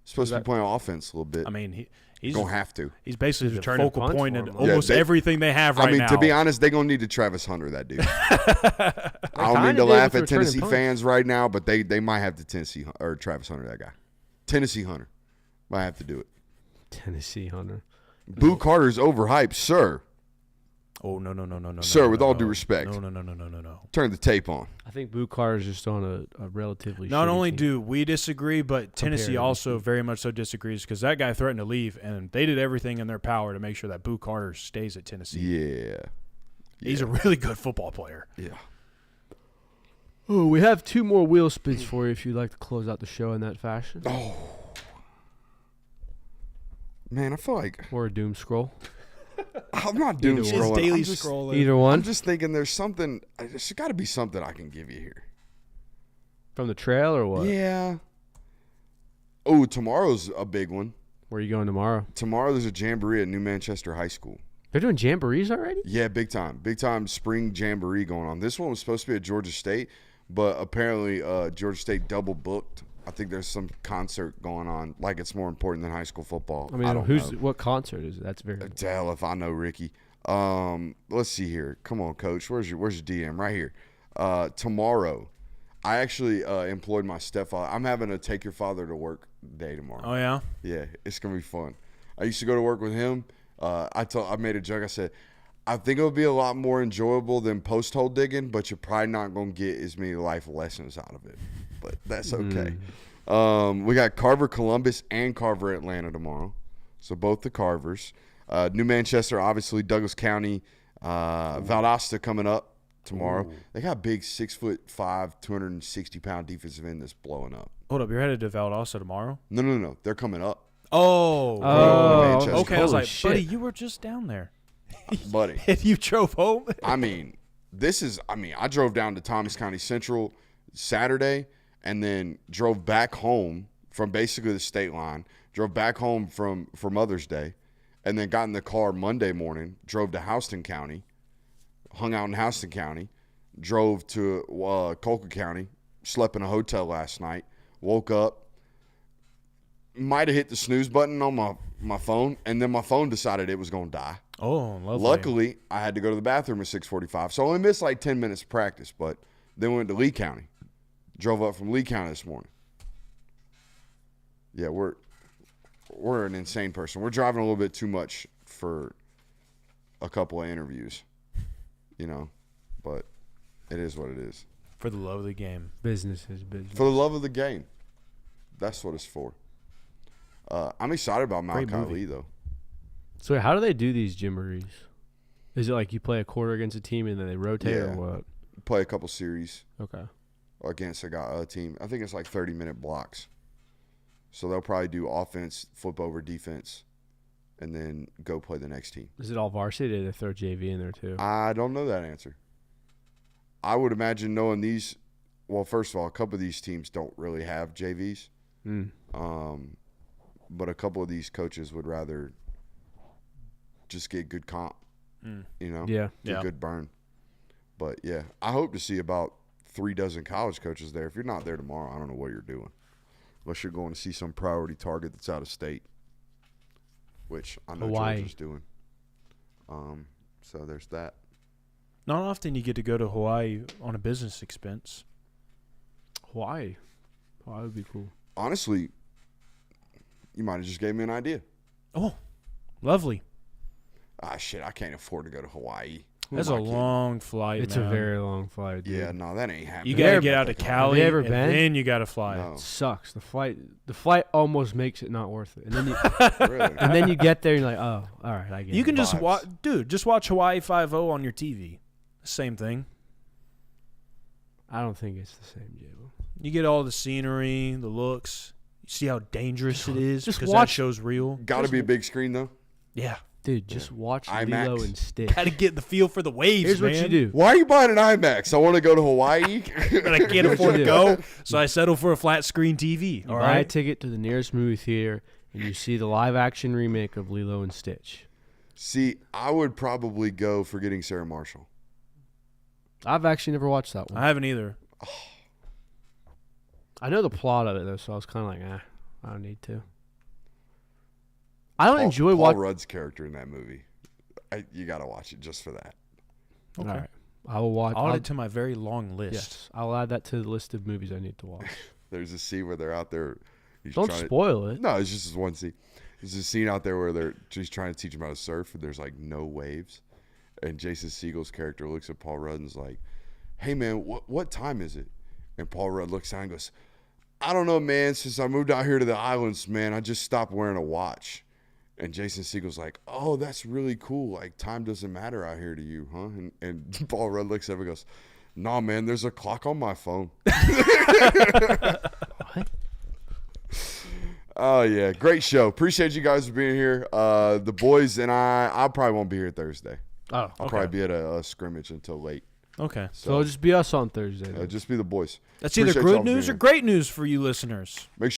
Supposed to be playing offense a little bit. I mean, he's Gonna have to. He's basically the Returning focal punts point for in him. almost Yeah, everything they have right now. to be honest, they're going to need to Travis Hunter, that dude. I don't mean kinda to did laugh with at Tennessee returning punts. fans right now, but they might have to Travis Hunter, that guy. Tennessee Hunter. Might have to do it. Tennessee Hunter. Boo Carter's overhyped, sir. Oh no, Sir, no, with no, all no. due respect. No. Turn the tape on. I think Boo Carter's just on a relatively. Not shitty only team. do we disagree, but Tennessee Comparatively also very much so disagrees because that guy threatened to leave, and they did everything in their power to make sure that Boo Carter stays at Tennessee. Yeah. He's a really good football player. Yeah. Oh, we have 2 more wheel spins for you if you'd like to close out the show in that fashion. Oh. Man, I feel like Or a doom scroll. I'm not doom Either one. scrolling. Daily I'm just, scrolling. Either one. I'm just thinking there's something. There's got to be something I can give you here. From the trail or what? Yeah. Oh, tomorrow's a big one. Where are you going tomorrow? Tomorrow there's a jamboree at New Manchester High School. They're doing jamborees already? Yeah, big time. Big time spring jamboree going on. This one was supposed to be at Georgia State, but apparently Georgia State double booked. I think there's some concert going on, like it's more important than high school football. I mean, don't know. what concert is it? That's very. Hell if I know, Ricky. Let's see here. Come on, Coach. Where's your DM? Right here. Tomorrow, I actually employed my stepfather. I'm having a take your father to work day tomorrow. Oh yeah. Yeah, it's gonna be fun. I used to go to work with him. I made a joke. I said, I think it'll be a lot more enjoyable than post hole digging, but you're probably not gonna get as many life lessons out of it. But that's okay. We got Carver Columbus and Carver Atlanta tomorrow, so both the Carvers. New Manchester, obviously Douglas County, Valdosta coming up tomorrow. Ooh. They got big 6'5", 260-pound defensive end that's blowing up. Hold up, you're headed to Valdosta tomorrow? No, they're coming up. Oh, okay. I was like, shit. buddy, you were just down there. Buddy. And you drove home? I mean, I drove down to Thomas County Central Saturday and then drove back home from basically the state line, drove back home for Mother's Day, and then got in the car Monday morning, drove to Houston County, hung out in Houston County, drove to Colquitt County, slept in a hotel last night, woke up, might have hit the snooze button on my phone, and then my phone decided it was going to die. Oh, lovely. Luckily, I had to go to the bathroom at 6:45, so I only missed like 10 minutes of practice, but then went to Lee County. Drove up from Lee County this morning. Yeah, we're an insane person. We're driving a little bit too much for a couple of interviews, but it is what it is. For the love of the game. Business is business. For the love of the game. That's what it's for. I'm excited about Malachi Lee, though. So how do they do these Gymborees? Is it like you play a quarter against a team and then they rotate or what? Play a couple series. Okay. Against a team. I think it's like 30-minute blocks. So they'll probably do offense, flip over defense, and then go play the next team. Is it all varsity or do they throw JV in there too? I don't know that answer. I would imagine knowing these – well, first of all, a couple of these teams don't really have JVs. But a couple of these coaches would rather just get good comp, Yeah. Get good burn. But, yeah, I hope to see about 36 college coaches there. If you're not there tomorrow, I don't know what you're doing. Unless you're going to see some priority target that's out of state, which I know Hawaii. Georgia's doing. So there's that. Not often you get to go to Hawaii on a business expense. Hawaii would be cool. Honestly, you might have just gave me an idea. Oh, lovely. Shit, I can't afford to go to Hawaii. That's a long flight, It's man. a very long flight, dude. Yeah, no, that ain't happening. You got to get out to Cali, Have you ever and been? then you got to fly. No. It sucks. The flight almost makes it not worth it. And then you, Really? and then you get there and you're like, oh, all right, I get You it. can just Vibes. watch, dude. Just watch Hawaii 5-0 on your TV. Same thing. I don't think it's the same, JWill. You get all the scenery, the looks. You see how dangerous it is Just because that watch- show's real. Got to be a big screen, though. Yeah, Dude, just watch IMAX. Lilo and Stitch. got to get the feel for the waves. Here's man. what you do. Why are you buying an IMAX? I want to go to Hawaii. But I can't afford to do. go, so I settle for a flat screen TV. You All buy a right. ticket to the nearest movie theater and you see the live action remake of Lilo and Stitch. See, I would probably go for Getting Sarah Marshall. I've actually never watched that one. I haven't either. I know the plot of it though, so I was kind of like, I don't need to. I don't enjoy Paul watching. Rudd's character in that movie. You got to watch it just for that. Okay. All right, I will watch. I'll add it to my very long list. Yes, I'll add that to the list of movies I need to watch. There's a scene where they're out there. he's Don't trying to- spoil it. No, it's just this one scene. There's a scene out there where she's trying to teach him how to surf, and there's like no waves. And Jason Segel's character looks at Paul Rudd and's like, "Hey man, what time is it?" And Paul Rudd looks down and goes, "I don't know, man. Since I moved out here to the islands, man, I just stopped wearing a watch." And Jason Segel's like, "Oh, that's really cool. Like time doesn't matter out here to you, huh?" And Paul Rudd looks at him and goes, "Nah, man. There's a clock on my phone." What? Oh, yeah. Great show. Appreciate you guys for being here. The boys and I probably won't be here Thursday. Oh, I'll probably be at a scrimmage until late. Okay. so it'll just be us on Thursday. then. Just be the boys. That's either Appreciate y'all good news being or here. great news for you listeners. Make